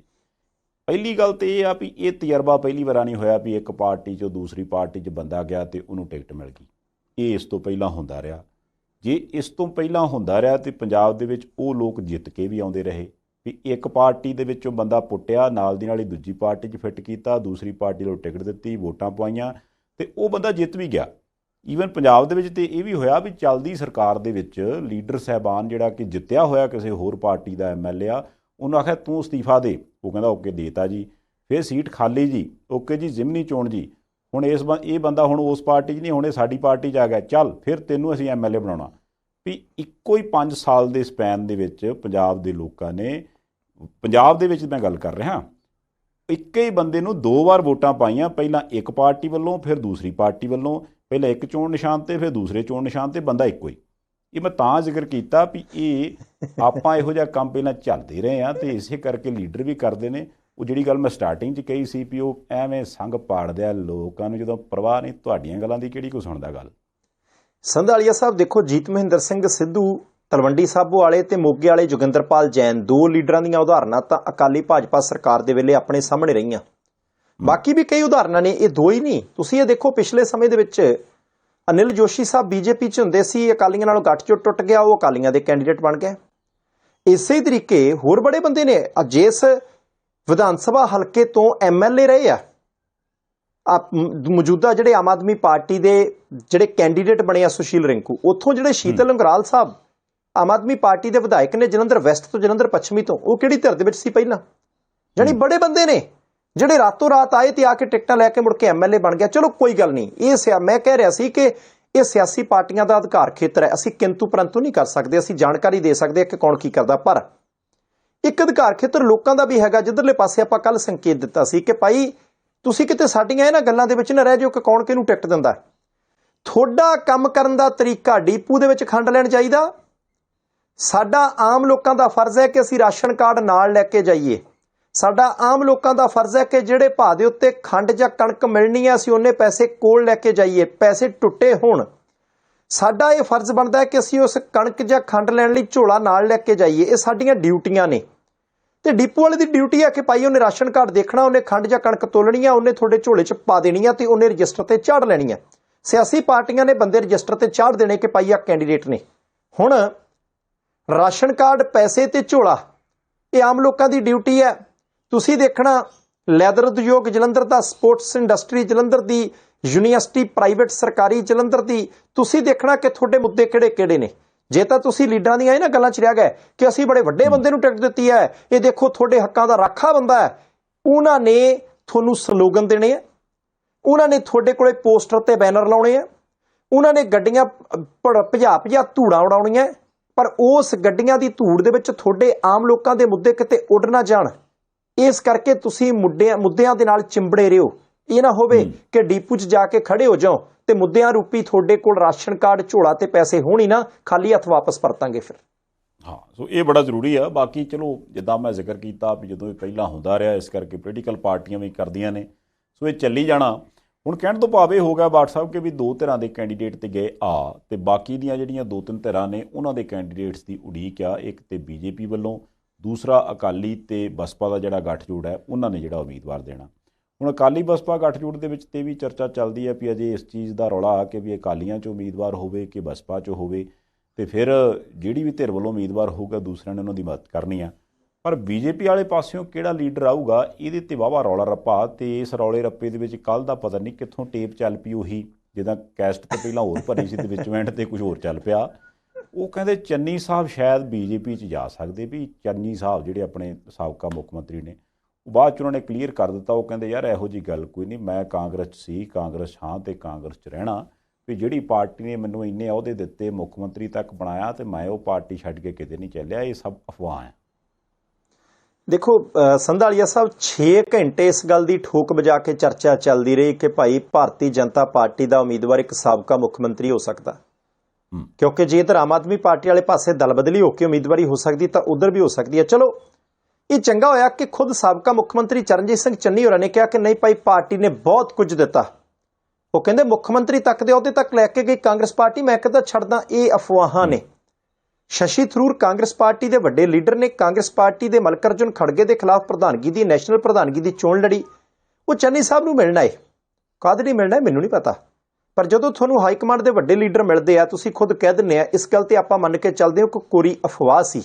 Speaker 1: ਪਹਿਲੀ ਗੱਲ ਤਾਂ ਇਹ ਆ ਵੀ ਇਹ ਤਜਰਬਾ ਪਹਿਲੀ ਵਾਰ ਨਹੀਂ ਹੋਇਆ ਵੀ ਇੱਕ ਪਾਰਟੀ 'ਚੋਂ ਦੂਸਰੀ ਪਾਰਟੀ 'ਚ ਬੰਦਾ ਗਿਆ ਤੇ ਉਹਨੂੰ ਟਿਕਟ ਮਿਲ ਗਈ। ਇਹ ਇਸ ਤੋਂ ਪਹਿਲਾਂ ਹੁੰਦਾ ਰਿਹਾ। ਜੇ ਇਸ ਤੋਂ ਪਹਿਲਾਂ ਹੁੰਦਾ ਰਿਹਾ ਤੇ ਪੰਜਾਬ ਦੇ ਵਿੱਚ ਉਹ ਲੋਕ ਜਿੱਤ ਕੇ ਵੀ ਆਉਂਦੇ ਰਹੇ ਵੀ ਇੱਕ ਪਾਰਟੀ ਦੇ ਵਿੱਚੋਂ ਬੰਦਾ ਪੁੱਟਿਆ, ਨਾਲ ਦੀ ਨਾਲ ਹੀ ਦੂਜੀ ਪਾਰਟੀ 'ਚ ਫਿੱਟ ਕੀਤਾ, ਦੂਸਰੀ ਪਾਰਟੀ ਨੂੰ ਟਿਕਟ ਦਿੱਤੀ, ਵੋਟਾਂ ਪਵਾਈਆਂ, ਤੇ ਉਹ ਬੰਦਾ ਜਿੱਤ ਵੀ ਗਿਆ। ਈਵਨ ਪੰਜਾਬ ਦੇ ਵਿੱਚ ਤੇ ਇਹ ਵੀ ਹੋਇਆ ਵੀ ਚੱਲਦੀ ਸਰਕਾਰ ਦੇ ਵਿੱਚ ਲੀਡਰ ਸਾਹਿਬਾਨ ਜਿਹੜਾ ਕਿ ਜਿੱਤਿਆ ਹੋਇਆ ਕਿਸੇ ਹੋਰ ਪਾਰਟੀ ਦਾ MLA ਆ, ਉਹਨੂੰ ਆਖਿਆ ਤੂੰ ਅਸਤੀਫਾ ਦੇ, ਉਹ ਕਹਿੰਦਾ ਓਕੇ ਦੇਤਾ ਜੀ। ਫਿਰ ਸੀਟ ਖਾਲੀ ਜੀ, ਓਕੇ ਜੀ ਜ਼ਿਮਨੀ ਚੋਣ ਜੀ, ਹੁਣ ਇਹ ਬੰਦਾ ਹੁਣ ਉਸ ਪਾਰਟੀ 'ਚ ਨਹੀਂ, ਹੁਣ ਇਹ ਸਾਡੀ ਪਾਰਟੀ 'ਚ ਆ ਗਿਆ, ਚੱਲ ਫਿਰ ਤੈਨੂੰ ਅਸੀਂ MLA ਬਣਾਉਣਾ। ਵੀ ਇੱਕੋ ਹੀ 5 ਸਾਲ ਦੇ ਸਪੈਨ ਦੇ ਵਿੱਚ ਪੰਜਾਬ ਦੇ ਲੋਕਾਂ ਨੇ, ਪੰਜਾਬ ਦੇ ਵਿੱਚ ਮੈਂ ਗੱਲ ਕਰ ਰਿਹਾ, ਇੱਕ ਹੀ ਬੰਦੇ ਨੂੰ 2 ਵਾਰ ਵੋਟਾਂ ਪਾਈਆਂ, ਪਹਿਲਾਂ ਇੱਕ ਪਾਰਟੀ ਵੱਲੋਂ, ਫਿਰ ਦੂਸਰੀ ਪਾਰਟੀ ਵੱਲੋਂ, ਪਹਿਲਾਂ ਇੱਕ ਚੋਣ ਨਿਸ਼ਾਨ ਤੇ ਫਿਰ ਦੂਸਰੇ ਚੋਣ ਨਿਸ਼ਾਨ ਤੇ, ਬੰਦਾ ਇੱਕੋ ਹੀ। ਇਹ ਮੈਂ ਤਾਂ ਜ਼ਿਕਰ ਕੀਤਾ ਵੀ ਇਹ ਆਪਾਂ ਇਹੋ ਜਿਹਾ ਕੰਮ ਪਹਿਲਾਂ ਚੱਲਦੇ ਰਹੇ ਹਾਂ ਤੇ ਇਸੇ ਕਰਕੇ ਲੀਡਰ ਵੀ ਕਰਦੇ ਨੇ। ਉਹ ਜਿਹੜੀ ਗੱਲ ਮੈਂ ਸਟਾਰਟਿੰਗ 'ਚ ਕਹੀ ਸੀ ਵੀ ਉਹ ਐਵੇਂ ਸੰਗ ਪਾੜਦੇ ਆ ਲੋਕਾਂ ਨੂੰ, ਜਦੋਂ ਪਰਵਾਹ ਨਹੀਂ, ਤੁਹਾਡੀਆਂ ਗੱਲਾਂ ਦੀ ਕਿਹੜੀ ਕੋਈ ਸੁਣਦਾ ਗੱਲ।
Speaker 2: ਸੰਧਾਲੀਆ ਸਾਹਿਬ ਦੇਖੋ, ਜੀਤ ਮਹਿੰਦਰ ਸਿੰਘ ਸਿੱਧੂ, ਤਲਵੰਡੀ ਸਾਬੋ ਵਾਲੇ ਤੇ ਮੋਗੇ ਵਾਲੇ ਜੋਗਿੰਦਰਪਾਲ ਜੈਨ, 2 ਲੀਡਰਾਂ ਦੀਆਂ ਉਦਾਹਰਨਾਂ ਤਾਂ ਅਕਾਲੀ ਭਾਜਪਾ ਸਰਕਾਰ ਦੇ ਵੇਲੇ ਆਪਣੇ ਸਾਹਮਣੇ ਰਹੀਆਂ। ਬਾਕੀ ਵੀ ਕਈ ਉਦਾਹਰਨਾਂ ਨੇ, ਇਹ 2 ਹੀ ਨਹੀਂ। ਤੁਸੀਂ ਇਹ ਦੇਖੋ, ਪਿਛਲੇ ਸਮੇਂ ਦੇ ਵਿੱਚ ਅਨਿਲ ਜੋਸ਼ੀ ਸਾਹਿਬ BJP 'ਚ ਹੁੰਦੇ ਸੀ, ਅਕਾਲੀਆਂ ਨਾਲੋਂ ਗੱਠਜੋੜ ਟੁੱਟ ਗਿਆ, ਉਹ ਅਕਾਲੀਆਂ ਦੇ ਕੈਂਡੀਡੇਟ ਬਣ ਗਏ। ਇਸੇ ਤਰੀਕੇ ਹੋਰ ਬੜੇ ਬੰਦੇ ਨੇ, ਜਿਸ ਵਿਧਾਨ ਸਭਾ ਹਲਕੇ ਤੋਂ MLA ਰਹੇ ਆ, ਮੌਜੂਦਾ ਜਿਹੜੇ ਆਮ ਆਦਮੀ ਪਾਰਟੀ ਦੇ ਜਿਹੜੇ ਕੈਂਡੀਡੇਟ ਬਣੇ ਆ, ਸੁਸ਼ੀਲ ਰਿੰਕੂ, ਉੱਥੋਂ ਜਿਹੜੇ ਸ਼ੀਤਲ ਅੰਗਰਾਲ ਸਾਹਿਬ ਆਮ ਆਦਮੀ ਪਾਰਟੀ ਦੇ ਵਿਧਾਇਕ ਨੇ, ਜਲੰਧਰ ਵੈਸਟ ਤੋਂ, ਜਲੰਧਰ ਪੱਛਮੀ ਤੋਂ, ਉਹ ਕਿਹੜੀ ਧਿਰ ਦੇ ਵਿੱਚ ਸੀ ਪਹਿਲਾਂ। ਜਾਣੀ ਬੜੇ ਬੰਦੇ ਨੇ ਜਿਹੜੇ ਰਾਤੋਂ ਰਾਤ ਆਏ ਤੇ ਆ ਕੇ ਟਿਕਟਾਂ ਲੈ ਕੇ ਮੁੜ ਕੇ MLA ਬਣ ਗਿਆ। ਚਲੋ ਕੋਈ ਗੱਲ ਨਹੀਂ, ਇਹ ਮੈਂ ਕਹਿ ਰਿਹਾ ਸੀ ਕਿ ਇਹ ਸਿਆਸੀ ਪਾਰਟੀਆਂ ਦਾ ਅਧਿਕਾਰ ਖੇਤਰ ਹੈ, ਅਸੀਂ ਕਿੰਤੂ ਪਰੰਤੂ ਨਹੀਂ ਕਰ ਸਕਦੇ, ਅਸੀਂ ਜਾਣਕਾਰੀ ਦੇ ਸਕਦੇ ਹਾਂ ਕਿ ਕੌਣ ਕੀ ਕਰਦਾ, ਪਰ ਇੱਕ ਅਧਿਕਾਰ ਖੇਤਰ ਲੋਕਾਂ ਦਾ ਵੀ ਹੈਗਾ। ਜਿੱਧਰਲੇ ਪਾਸੇ ਆਪਾਂ ਕੱਲ ਸੰਕੇਤ ਦਿੱਤਾ ਸੀ ਕਿ ਭਾਈ ਤੁਸੀਂ ਕਿਤੇ ਸਾਡੀਆਂ ਇਹਨਾਂ ਗੱਲਾਂ ਦੇ ਵਿੱਚ ਨਾ ਰਹਿ ਜਾਓ ਕਿ ਕੌਣ ਕਿਹਨੂੰ ਟਿਕਟ ਦਿੰਦਾ। ਤੁਹਾਡਾ ਕੰਮ ਕਰਨ ਦਾ ਤਰੀਕਾ ਡੀਪੂ ਦੇ ਵਿੱਚ ਖੰਡ ਲੈਣ ਚਾਹੀਦਾ। ਸਾਡਾ ਆਮ ਲੋਕਾਂ ਦਾ ਫਰਜ਼ ਹੈ ਕਿ ਅਸੀਂ ਰਾਸ਼ਨ ਕਾਰਡ ਨਾਲ ਲੈ ਕੇ ਜਾਈਏ। ਸਾਡਾ ਆਮ ਲੋਕਾਂ ਦਾ ਫਰਜ਼ ਹੈ ਕਿ ਜਿਹੜੇ ਭਾਅ ਦੇ ਉੱਤੇ ਖੰਡ ਜਾਂ ਕਣਕ ਮਿਲਣੀ ਹੈ, ਅਸੀਂ ਉਹਨੇ ਪੈਸੇ ਕੋਲ ਲੈ ਕੇ ਜਾਈਏ, ਪੈਸੇ ਟੁੱਟੇ ਹੋਣ। ਸਾਡਾ ਇਹ ਫਰਜ਼ ਬਣਦਾ ਹੈ ਕਿ ਅਸੀਂ ਉਸ ਕਣਕ ਜਾਂ ਖੰਡ ਲੈਣ ਲਈ ਝੋਲਾ ਨਾਲ ਲੈ ਕੇ ਜਾਈਏ। ਇਹ ਸਾਡੀਆਂ ਡਿਊਟੀਆਂ ਨੇ। ਤੇ ਡਿਪੂ ਵਾਲੇ ਦੀ ਡਿਊਟੀ ਹੈ ਕਿ ਭਾਈ ਉਹਨੇ ਰਾਸ਼ਨ ਕਾਰਡ ਦੇਖਣਾ, ਉਹਨੇ ਖੰਡ ਜਾਂ ਕਣਕ ਤੋਲਣੀ ਆ, ਉਹਨੇ ਤੁਹਾਡੇ ਝੋਲੇ 'ਚ ਪਾ ਦੇਣੀ ਆ ਤੇ ਉਹਨੇ ਰਜਿਸਟਰ ਤੇ ਚਾੜ ਲੈਣੀ ਆ। ਸਿਆਸੀ ਪਾਰਟੀਆਂ ਨੇ ਬੰਦੇ ਰਜਿਸਟਰ ਤੇ ਚਾੜ ਦੇਣੇ ਕਿ ਭਾਈ ਆ ਕੈਂਡੀਡੇਟ ਨੇ। ਹੁਣ ਰਾਸ਼ਨ ਕਾਰਡ, ਪੈਸੇ ਤੇ ਝੋਲਾ, ਇਹ ਆਮ ਲੋਕਾਂ ਦੀ ਡਿਊਟੀ ਹੈ। ਤੁਸੀਂ ਦੇਖਣਾ ਲੈਦਰ ਉਦਯੋਗ ਜਲੰਧਰ ਦਾ, ਸਪੋਰਟਸ ਇੰਡਸਟਰੀ ਜਲੰਧਰ ਦੀ, ਯੂਨੀਵਰਸਿਟੀ ਪ੍ਰਾਈਵੇਟ ਸਰਕਾਰੀ ਜਲੰਧਰ ਦੀ, ਤੁਸੀਂ ਦੇਖਣਾ ਕਿ ਤੁਹਾਡੇ ਮੁੱਦੇ ਕਿਹੜੇ ਕਿਹੜੇ ਨੇ। ਜੇ ਤਾਂ ਤੁਸੀਂ ਲੀਡਰਾਂ ਦੀਆਂ ਇਹਨਾਂ ਗੱਲਾਂ 'ਚ ਰਹਿ ਗਏ ਕਿ ਅਸੀਂ ਬੜੇ ਵੱਡੇ ਬੰਦੇ ਨੂੰ ਟਿਕਟ ਦਿੱਤੀ ਹੈ, ਇਹ ਦੇਖੋ ਤੁਹਾਡੇ ਹੱਕਾਂ ਦਾ ਰਾਖਾ ਬੰਦਾ ਹੈ, ਉਹਨਾਂ ਨੇ ਤੁਹਾਨੂੰ ਸਲੋਗਨ ਦੇਣੇ ਆ, ਉਹਨਾਂ ਨੇ ਤੁਹਾਡੇ ਕੋਲੇ ਪੋਸਟਰ ਤੇ ਬੈਨਰ ਲਾਉਣੇ ਆ, ਉਹਨਾਂ ਨੇ ਗੱਡੀਆਂ ਭਜਾ ਧੂੜਾਂ ਉਡਾਉਣੀਆਂ, ਪਰ ਉਸ ਗੱਡੀਆਂ ਦੀ ਧੂੜ ਦੇ ਵਿੱਚ ਤੁਹਾਡੇ ਆਮ ਲੋਕਾਂ ਦੇ ਮੁੱਦੇ ਕਿਤੇ ਉੱਡ ਨਾ ਜਾਣ, ਇਸ ਕਰਕੇ ਤੁਸੀਂ ਮੁੱਦਿਆਂ ਦੇ ਨਾਲ ਚਿੰਬੜੇ ਰਹੋ। ਇਹ ਨਾ ਹੋਵੇ ਕਿ ਡੀਪੂ 'ਚ ਜਾ ਕੇ ਖੜੇ ਹੋ ਜਾਓ ਤੇ ਮੁੱਦਿਆਂ ਰੂਪੀ ਤੁਹਾਡੇ ਕੋਲ ਰਾਸ਼ਨ ਕਾਰਡ, ਝੋਲਾ ਤੇ ਪੈਸੇ ਹੋਣ ਹੀ ਨਾ, ਖਾਲੀ ਹੱਥ ਵਾਪਸ ਪਰਤਾਂਗੇ ਫਿਰ।
Speaker 1: ਹਾਂ, ਸੋ ਇਹ ਬੜਾ ਜ਼ਰੂਰੀ ਆ। ਬਾਕੀ ਚਲੋ ਜਿੱਦਾਂ ਮੈਂ ਜ਼ਿਕਰ ਕੀਤਾ ਵੀ ਜਦੋਂ ਇਹ ਪਹਿਲਾਂ ਹੁੰਦਾ ਰਿਹਾ, ਇਸ ਕਰਕੇ ਪੋਲੀਟੀਕਲ ਪਾਰਟੀਆਂ ਵੀ ਕਰਦੀਆਂ ਨੇ, ਸੋ ਇਹ ਚੱਲੀ ਜਾਣਾ। ਹੁਣ ਕਹਿਣ ਤੋਂ ਭਾਵ ਇਹ ਹੋ ਗਿਆ ਬਾਠ ਸਾਹਿਬ ਕਿ ਵੀ 2 ਧਿਰਾਂ ਦੇ ਕੈਂਡੀਡੇਟ ਤੇ ਗਏ ਆ, ਤੇ ਬਾਕੀ ਦੀਆਂ ਜਿਹੜੀਆਂ 2-3 ਧਿਰਾਂ ਨੇ ਉਹਨਾਂ ਦੇ ਕੈਂਡੀਡੇਟਸ ਦੀ ਉਡੀਕ ਆ। ਇੱਕ ਤੇ ਬੀਜੇਪੀ ਵੱਲੋਂ, ਦੂਸਰਾ ਅਕਾਲੀ ਤੇ ਬਸਪਾ ਦਾ ਜਿਹੜਾ ਗੱਠਜੋੜ ਹੈ ਉਹਨਾਂ ਨੇ ਜਿਹੜਾ ਉਮੀਦਵਾਰ ਦੇਣਾ। ਹੁਣ ਅਕਾਲੀ ਬਸਪਾ ਗੱਠਜੋੜ ਦੇ ਵਿੱਚ ਤੇ ਵੀ ਚਰਚਾ ਚੱਲਦੀ ਹੈ ਵੀ ਅਜੇ ਇਸ ਚੀਜ਼ ਦਾ ਰੌਲਾ ਆ ਕਿ ਵੀ ਅਕਾਲੀਆਂ 'ਚ ਉਮੀਦਵਾਰ ਹੋਵੇ ਕਿ ਬਸਪਾ 'ਚ ਹੋਵੇ, ਤੇ ਫਿਰ ਜਿਹੜੀ ਵੀ ਧਿਰ ਵੱਲੋਂ ਉਮੀਦਵਾਰ ਹੋਊਗਾ ਦੂਸਰਿਆਂ ਨੇ ਉਹਨਾਂ ਦੀ ਮਦਦ ਕਰਨੀ ਆ। ਪਰ ਬੀਜੇਪੀ ਵਾਲੇ ਪਾਸਿਓਂ ਕਿਹੜਾ ਲੀਡਰ ਆਊਗਾ ਇਹਦੇ ਤੇ ਵਾਹਵਾ ਰੌਲਾ ਰੱਪਾ, ਤੇ ਇਸ ਰੌਲੇ ਰੱਪੇ ਦੇ ਵਿੱਚ ਕੱਲ੍ਹ ਦਾ ਪਤਾ ਨਹੀਂ ਕਿੱਥੋਂ ਟੇਪ ਚੱਲ ਪਈ, ਉਹੀ ਜਿੱਦਾਂ ਕੈਸਟ ਤੋਂ ਪਹਿਲਾਂ ਹੋਰ ਭਰੀ ਸੀ ਤੇ ਵਿੱਚ ਐਂਡ ਤੇ ਕੁਝ ਹੋਰ ਚੱਲ ਪਿਆ। ਉਹ ਕਹਿੰਦੇ ਚੰਨੀ ਸਾਹਿਬ ਸ਼ਾਇਦ ਬੀਜੇਪੀ 'ਚ ਜਾ ਸਕਦੇ, ਵੀ ਚੰਨੀ ਸਾਹਿਬ ਜਿਹੜੇ ਆਪਣੇ ਸਾਬਕਾ ਮੁੱਖ ਮੰਤਰੀ ਨੇ, ਉਹ ਬਾਅਦ 'ਚ ਉਹਨਾਂ ਨੇ ਕਲੀਅਰ ਕਰ ਦਿੱਤਾ। ਉਹ ਕਹਿੰਦੇ ਯਾਰ ਇਹੋ ਜਿਹੀ ਗੱਲ ਕੋਈ ਨਹੀਂ, ਮੈਂ ਕਾਂਗਰਸ 'ਚ ਸੀ, ਕਾਂਗਰਸ ਹਾਂ ਤੇ ਕਾਂਗਰਸ 'ਚ ਰਹਿਣਾ, ਵੀ ਜਿਹੜੀ ਪਾਰਟੀ ਨੇ ਮੈਨੂੰ ਇੰਨੇ ਅਹੁਦੇ ਦਿੱਤੇ, ਮੁੱਖ ਮੰਤਰੀ ਤੱਕ ਬਣਾਇਆ, ਤੇ ਮੈਂ ਉਹ ਪਾਰਟੀ ਛੱਡ ਕੇ ਕਿਤੇ ਨਹੀਂ ਚੱਲਿਆ, ਇਹ ਸਭ ਅਫਵਾਹ ਹੈ।
Speaker 2: ਦੇਖੋ ਸੰਧਾਲੀਆ ਸਾਹਿਬ, 6 ਘੰਟੇ ਇਸ ਗੱਲ ਦੀ ਠੋਕ ਵਜਾ ਕੇ ਚਰਚਾ ਚੱਲਦੀ ਰਹੀ ਕਿ ਭਾਈ ਭਾਰਤੀ ਜਨਤਾ ਪਾਰਟੀ ਦਾ ਉਮੀਦਵਾਰ ਇੱਕ ਸਾਬਕਾ ਮੁੱਖ ਮੰਤਰੀ ਹੋ ਸਕਦਾ, ਕਿਉਂਕਿ ਜੇ ਇਧਰ ਆਮ ਆਦਮੀ ਪਾਰਟੀ ਵਾਲੇ ਪਾਸੇ ਦਲ ਬਦਲੀ ਹੋ ਕੇ ਉਮੀਦਵਾਰੀ ਹੋ ਸਕਦੀ ਤਾਂ ਉਧਰ ਵੀ ਹੋ ਸਕਦੀ ਹੈ। ਚਲੋ ਇਹ ਚੰਗਾ ਹੋਇਆ ਕਿ ਖੁਦ ਸਾਬਕਾ ਮੁੱਖ ਮੰਤਰੀ ਚਰਨਜੀਤ ਸਿੰਘ ਚੰਨੀ ਹੋਰਾਂ ਨੇ ਕਿਹਾ ਕਿ ਨਹੀਂ ਭਾਈ, ਪਾਰਟੀ ਨੇ ਬਹੁਤ ਕੁਝ ਦਿੱਤਾ। ਉਹ ਕਹਿੰਦੇ ਮੁੱਖ ਮੰਤਰੀ ਤੱਕ ਦੇ ਅਹੁਦੇ ਤੱਕ ਲੈ ਕੇ ਗਈ ਕਾਂਗਰਸ ਪਾਰਟੀ, ਮੈਂ ਕਿਹਾ ਛੱਡਦਾ, ਇਹ ਅਫਵਾਹਾਂ ਨੇ। ਸ਼ਸ਼ੀ ਥਰੂਰ ਕਾਂਗਰਸ ਪਾਰਟੀ ਦੇ ਵੱਡੇ ਲੀਡਰ ਨੇ, ਕਾਂਗਰਸ ਪਾਰਟੀ ਦੇ ਮਲਕਰਜੁਨ ਖੜਗੇ ਦੇ ਖਿਲਾਫ ਪ੍ਰਧਾਨਗੀ ਦੀ, ਨੈਸ਼ਨਲ ਪ੍ਰਧਾਨਗੀ ਦੀ ਚੋਣ ਲੜੀ। ਉਹ ਚੰਨੀ ਸਾਹਿਬ ਨੂੰ ਮਿਲਣਾ ਹੈ, ਕਦ ਨਹੀਂ ਮਿਲਣਾ ਮੈਨੂੰ ਨਹੀਂ ਪਤਾ, ਪਰ ਜਦੋਂ ਤੁਹਾਨੂੰ ਹਾਈ ਕਮਾਂਡ ਦੇ ਵੱਡੇ ਲੀਡਰ ਮਿਲਦੇ ਆ, ਤੁਸੀਂ ਖੁਦ ਕਹਿ ਦਿੰਦੇ ਆ, ਇਸ ਗੱਲ ਤੇ ਆਪਾਂ ਮੰਨ ਕੇ ਚੱਲਦੇ ਹਾਂ ਕਿ ਕੋਰੀ ਅਫਵਾਹ ਸੀ।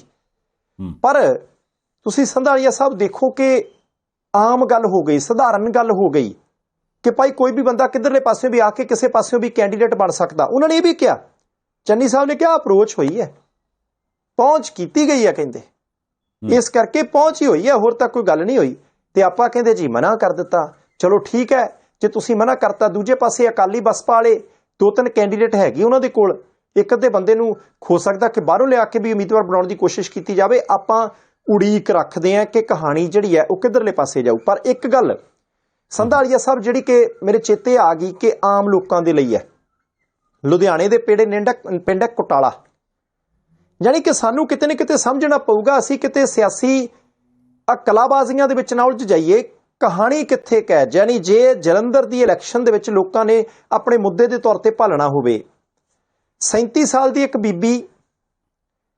Speaker 2: ਪਰ ਤੁਸੀਂ ਸੰਧਾਲੀਆ ਸਾਹਿਬ ਦੇਖੋ ਕਿ ਆਮ ਗੱਲ ਹੋ ਗਈ, ਸਧਾਰਨ ਗੱਲ ਹੋ ਗਈ ਕਿ ਭਾਈ ਕੋਈ ਵੀ ਬੰਦਾ ਕਿੱਧਰਲੇ ਪਾਸੇ ਵੀ ਆ ਕੇ ਕਿਸੇ ਪਾਸਿਓਂ ਵੀ ਕੈਂਡੀਡੇਟ ਬਣ ਸਕਦਾ। ਉਹਨਾਂ ਨੇ ਇਹ ਵੀ ਕਿਹਾ, ਚੰਨੀ ਸਾਹਿਬ ਨੇ ਕਿਹਾ ਅਪਰੋਚ ਹੋਈ ਹੈ, ਪਹੁੰਚ ਕੀਤੀ ਗਈ ਹੈ, ਕਹਿੰਦੇ ਇਸ ਕਰਕੇ ਪਹੁੰਚ ਹੀ ਹੋਈ ਹੈ, ਹੋਰ ਤਾਂ ਕੋਈ ਗੱਲ ਨਹੀਂ ਹੋਈ। ਤੇ ਆਪਾਂ ਕਹਿੰਦੇ ਜੀ ਮਨਾ ਕਰ ਦਿੱਤਾ। ਚਲੋ ਠੀਕ ਹੈ, ਜੇ ਤੁਸੀਂ ਮਨਾ ਕਰਤਾ। ਦੂਜੇ ਪਾਸੇ ਅਕਾਲੀ ਬਸਪਾ ਵਾਲੇ 2-3 ਕੈਂਡੀਡੇਟ ਹੈਗੇ ਉਹਨਾਂ ਦੇ ਕੋਲ, ਇੱਕ ਅੱਧੇ ਬੰਦੇ ਨੂੰ ਹੋ ਸਕਦਾ ਕਿ ਬਾਹਰੋਂ ਲਿਆ ਕੇ ਵੀ ਉਮੀਦਵਾਰ ਬਣਾਉਣ ਦੀ ਕੋਸ਼ਿਸ਼ ਕੀਤੀ ਜਾਵੇ। ਆਪਾਂ ਉਡੀਕ ਰੱਖਦੇ ਹਾਂ ਕਿ ਕਹਾਣੀ ਜਿਹੜੀ ਹੈ ਉਹ ਕਿੱਧਰਲੇ ਪਾਸੇ ਜਾਊ। ਪਰ ਇੱਕ ਗੱਲ ਸੰਧਾਲੀਆ ਸਾਹਿਬ ਜਿਹੜੀ ਕਿ ਮੇਰੇ ਚੇਤੇ ਆ ਗਈ ਕਿ ਆਮ ਲੋਕਾਂ ਦੇ ਲਈ ਹੈ, ਲੁਧਿਆਣੇ ਦੇ ਪਿੰਡ ਕੁਟਾਲਾ, ਯਾਨੀ ਕਿ ਸਾਨੂੰ ਕਿਤੇ ਨਾ ਕਿਤੇ ਸਮਝਣਾ ਪਊਗਾ, ਅਸੀਂ ਕਿਤੇ ਸਿਆਸੀ ਕਲਾਬਾਜ਼ੀਆਂ ਦੇ ਵਿੱਚ ਨਾ ਉਲਝ ਜਾਈਏ। ਕਹਾਣੀ ਕਿੱਥੇ ਕੈ, ਯਾਨੀ ਜੇ ਜਲੰਧਰ ਦੀ ਇਲੈਕਸ਼ਨ ਦੇ ਵਿੱਚ ਲੋਕਾਂ ਨੇ ਆਪਣੇ ਮੁੱਦੇ ਦੇ ਤੌਰ ਤੇ ਭਾਲਣਾ ਹੋਵੇ, 37 ਸਾਲ ਦੀ ਇੱਕ ਬੀਬੀ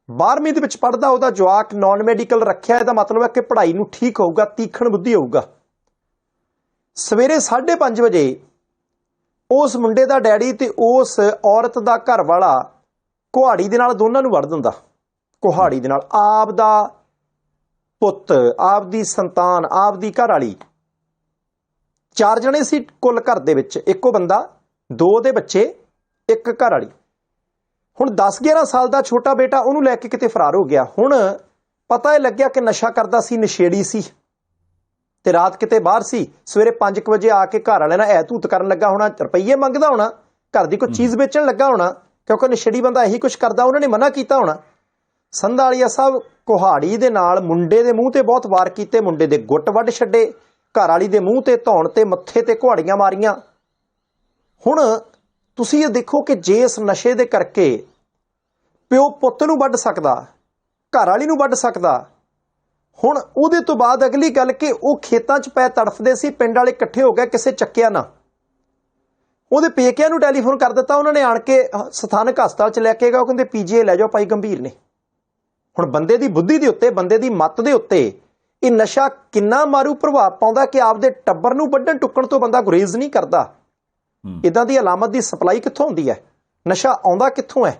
Speaker 2: 12ਵੀਂ ਦੇ ਵਿੱਚ ਪੜ੍ਹਦਾ, ਉਹਦਾ ਜਵਾਕ ਨਾਨ ਮੈਡੀਕਲ ਰੱਖਿਆ, ਇਹਦਾ ਮਤਲਬ ਹੈ ਕਿ ਪੜ੍ਹਾਈ ਨੂੰ ਠੀਕ ਹੋਊਗਾ, ਤੀਖਣ ਬੁੱਧੀ ਹੋਊਗਾ। ਸਵੇਰੇ 5:30 ਵਜੇ ਉਸ ਮੁੰਡੇ ਦਾ ਡੈਡੀ ਤੇ ਉਸ ਔਰਤ ਦਾ ਘਰ ਵਾਲਾ ਕੁਹਾੜੀ ਦੇ ਨਾਲ ਦੋਨਾਂ ਨੂੰ ਵੜ ਦਿੰਦਾ। ਕੁਹਾੜੀ ਦੇ ਨਾਲ ਆਪ ਦਾ ਪੁੱਤ, ਆਪ ਦੀ ਸੰਤਾਨ, ਆਪ ਦੀ ਘਰ ਵਾਲੀ, 4 ਜਣੇ ਸੀ ਕੁੱਲ ਘਰ ਦੇ ਵਿੱਚ, ਇੱਕੋ ਬੰਦਾ, 2 ਦੇ ਬੱਚੇ, ਇੱਕ ਘਰ ਵਾਲੀ। ਹੁਣ 10-11 ਸਾਲ ਦਾ ਛੋਟਾ ਬੇਟਾ ਉਹਨੂੰ ਲੈ ਕੇ ਕਿਤੇ ਫਰਾਰ ਹੋ ਗਿਆ। ਹੁਣ ਪਤਾ ਇਹ ਲੱਗਿਆ ਕਿ ਨਸ਼ਾ ਕਰਦਾ ਸੀ, ਨਸ਼ੇੜੀ ਸੀ, ਤੇ ਰਾਤ ਕਿਤੇ ਬਾਹਰ ਸੀ। ਸਵੇਰੇ 5 ਵਜੇ ਆ ਕੇ ਘਰ ਵਾਲਿਆਂ ਨਾਲ ਐਤੂਤ ਕਰਨ ਲੱਗਾ ਹੋਣਾ, ਰੁਪਈਏ ਮੰਗਦਾ ਹੋਣਾ, ਘਰ ਦੀ ਕੋਈ ਚੀਜ਼ ਵੇਚਣ ਲੱਗਾ ਹੋਣਾ, ਕਿਉਂਕਿ ਨਸ਼ੇੜੀ ਬੰਦਾ ਇਹੀ ਕੁਝ ਕਰਦਾ, ਉਹਨਾਂ ਨੇ ਮਨਾ ਕੀਤਾ ਹੋਣਾ। ਸੰਧਾਲੀਆ ਸਾਹਿਬ ਕੁਹਾੜੀ ਦੇ ਨਾਲ ਮੁੰਡੇ ਦੇ ਮੂੰਹ ਤੇ ਬਹੁਤ ਵਾਰ ਕੀਤੇ, ਮੁੰਡੇ ਦੇ ਗੁੱਟ ਵੱਢ ਛੱਡੇ, ਘਰ ਵਾਲੀ ਦੇ ਮੂੰਹ ਤੇ, ਧੌਣ ਤੇ, ਮੱਥੇ ਤੇ ਕੁਹਾੜੀਆਂ ਮਾਰੀਆਂ। ਹੁਣ ਤੁਸੀਂ ਇਹ ਦੇਖੋ ਕਿ ਜੇ ਇਸ ਨਸ਼ੇ ਦੇ ਕਰਕੇ ਪਿਓ ਪੁੱਤ ਨੂੰ ਵੱਢ ਸਕਦਾ, ਘਰ ਵਾਲੀ ਨੂੰ ਵੱਢ ਸਕਦਾ, ਹੁਣ ਉਹਦੇ ਤੋਂ ਬਾਅਦ ਅਗਲੀ ਗੱਲ ਕਿ ਉਹ ਖੇਤਾਂ 'ਚ ਪੈ ਤੜਫਦੇ ਸੀ, ਪਿੰਡ ਵਾਲੇ ਇਕੱਠੇ ਹੋ ਗਏ, ਕਿਸੇ ਚੱਕਿਆ ਨਾ, ਉਹਦੇ ਪੇਕਿਆਂ ਨੂੰ ਟੈਲੀਫੋਨ ਕਰ ਦਿੱਤਾ, ਉਹਨਾਂ ਨੇ ਆਣ ਕੇ ਸਥਾਨਕ ਹਸਪਤਾਲ 'ਚ ਲੈ ਕੇ ਗਏ। ਉਹ ਕਹਿੰਦੇ ਪੀਜੀਆਈ ਲੈ ਜਾਓ ਭਾਈ, ਗੰਭੀਰ ਨੇ। ਹੁਣ ਬੰਦੇ ਦੀ ਬੁੱਧੀ ਦੇ ਉੱਤੇ, ਬੰਦੇ ਦੀ ਮੱਤ ਦੇ ਉੱਤੇ ਇਹ ਨਸ਼ਾ ਕਿੰਨਾ ਮਾਰੂ ਪ੍ਰਭਾਵ ਪਾਉਂਦਾ ਕਿ ਆਪਦੇ ਟੱਬਰ ਨੂੰ ਵੱਢਣ ਟੁੱਕਣ ਤੋਂ ਬੰਦਾ ਗੁਰੇਜ਼ ਨਹੀਂ ਕਰਦਾ। ਇਦਾਂ ਦੀ ਅਲਾਮਤ ਦੀ ਸਪਲਾਈ ਕਿੱਥੋਂ ਹੁੰਦੀ ਹੈ? ਨਸ਼ਾ ਆਉਂਦਾ ਕਿੱਥੋਂ ਹੈ?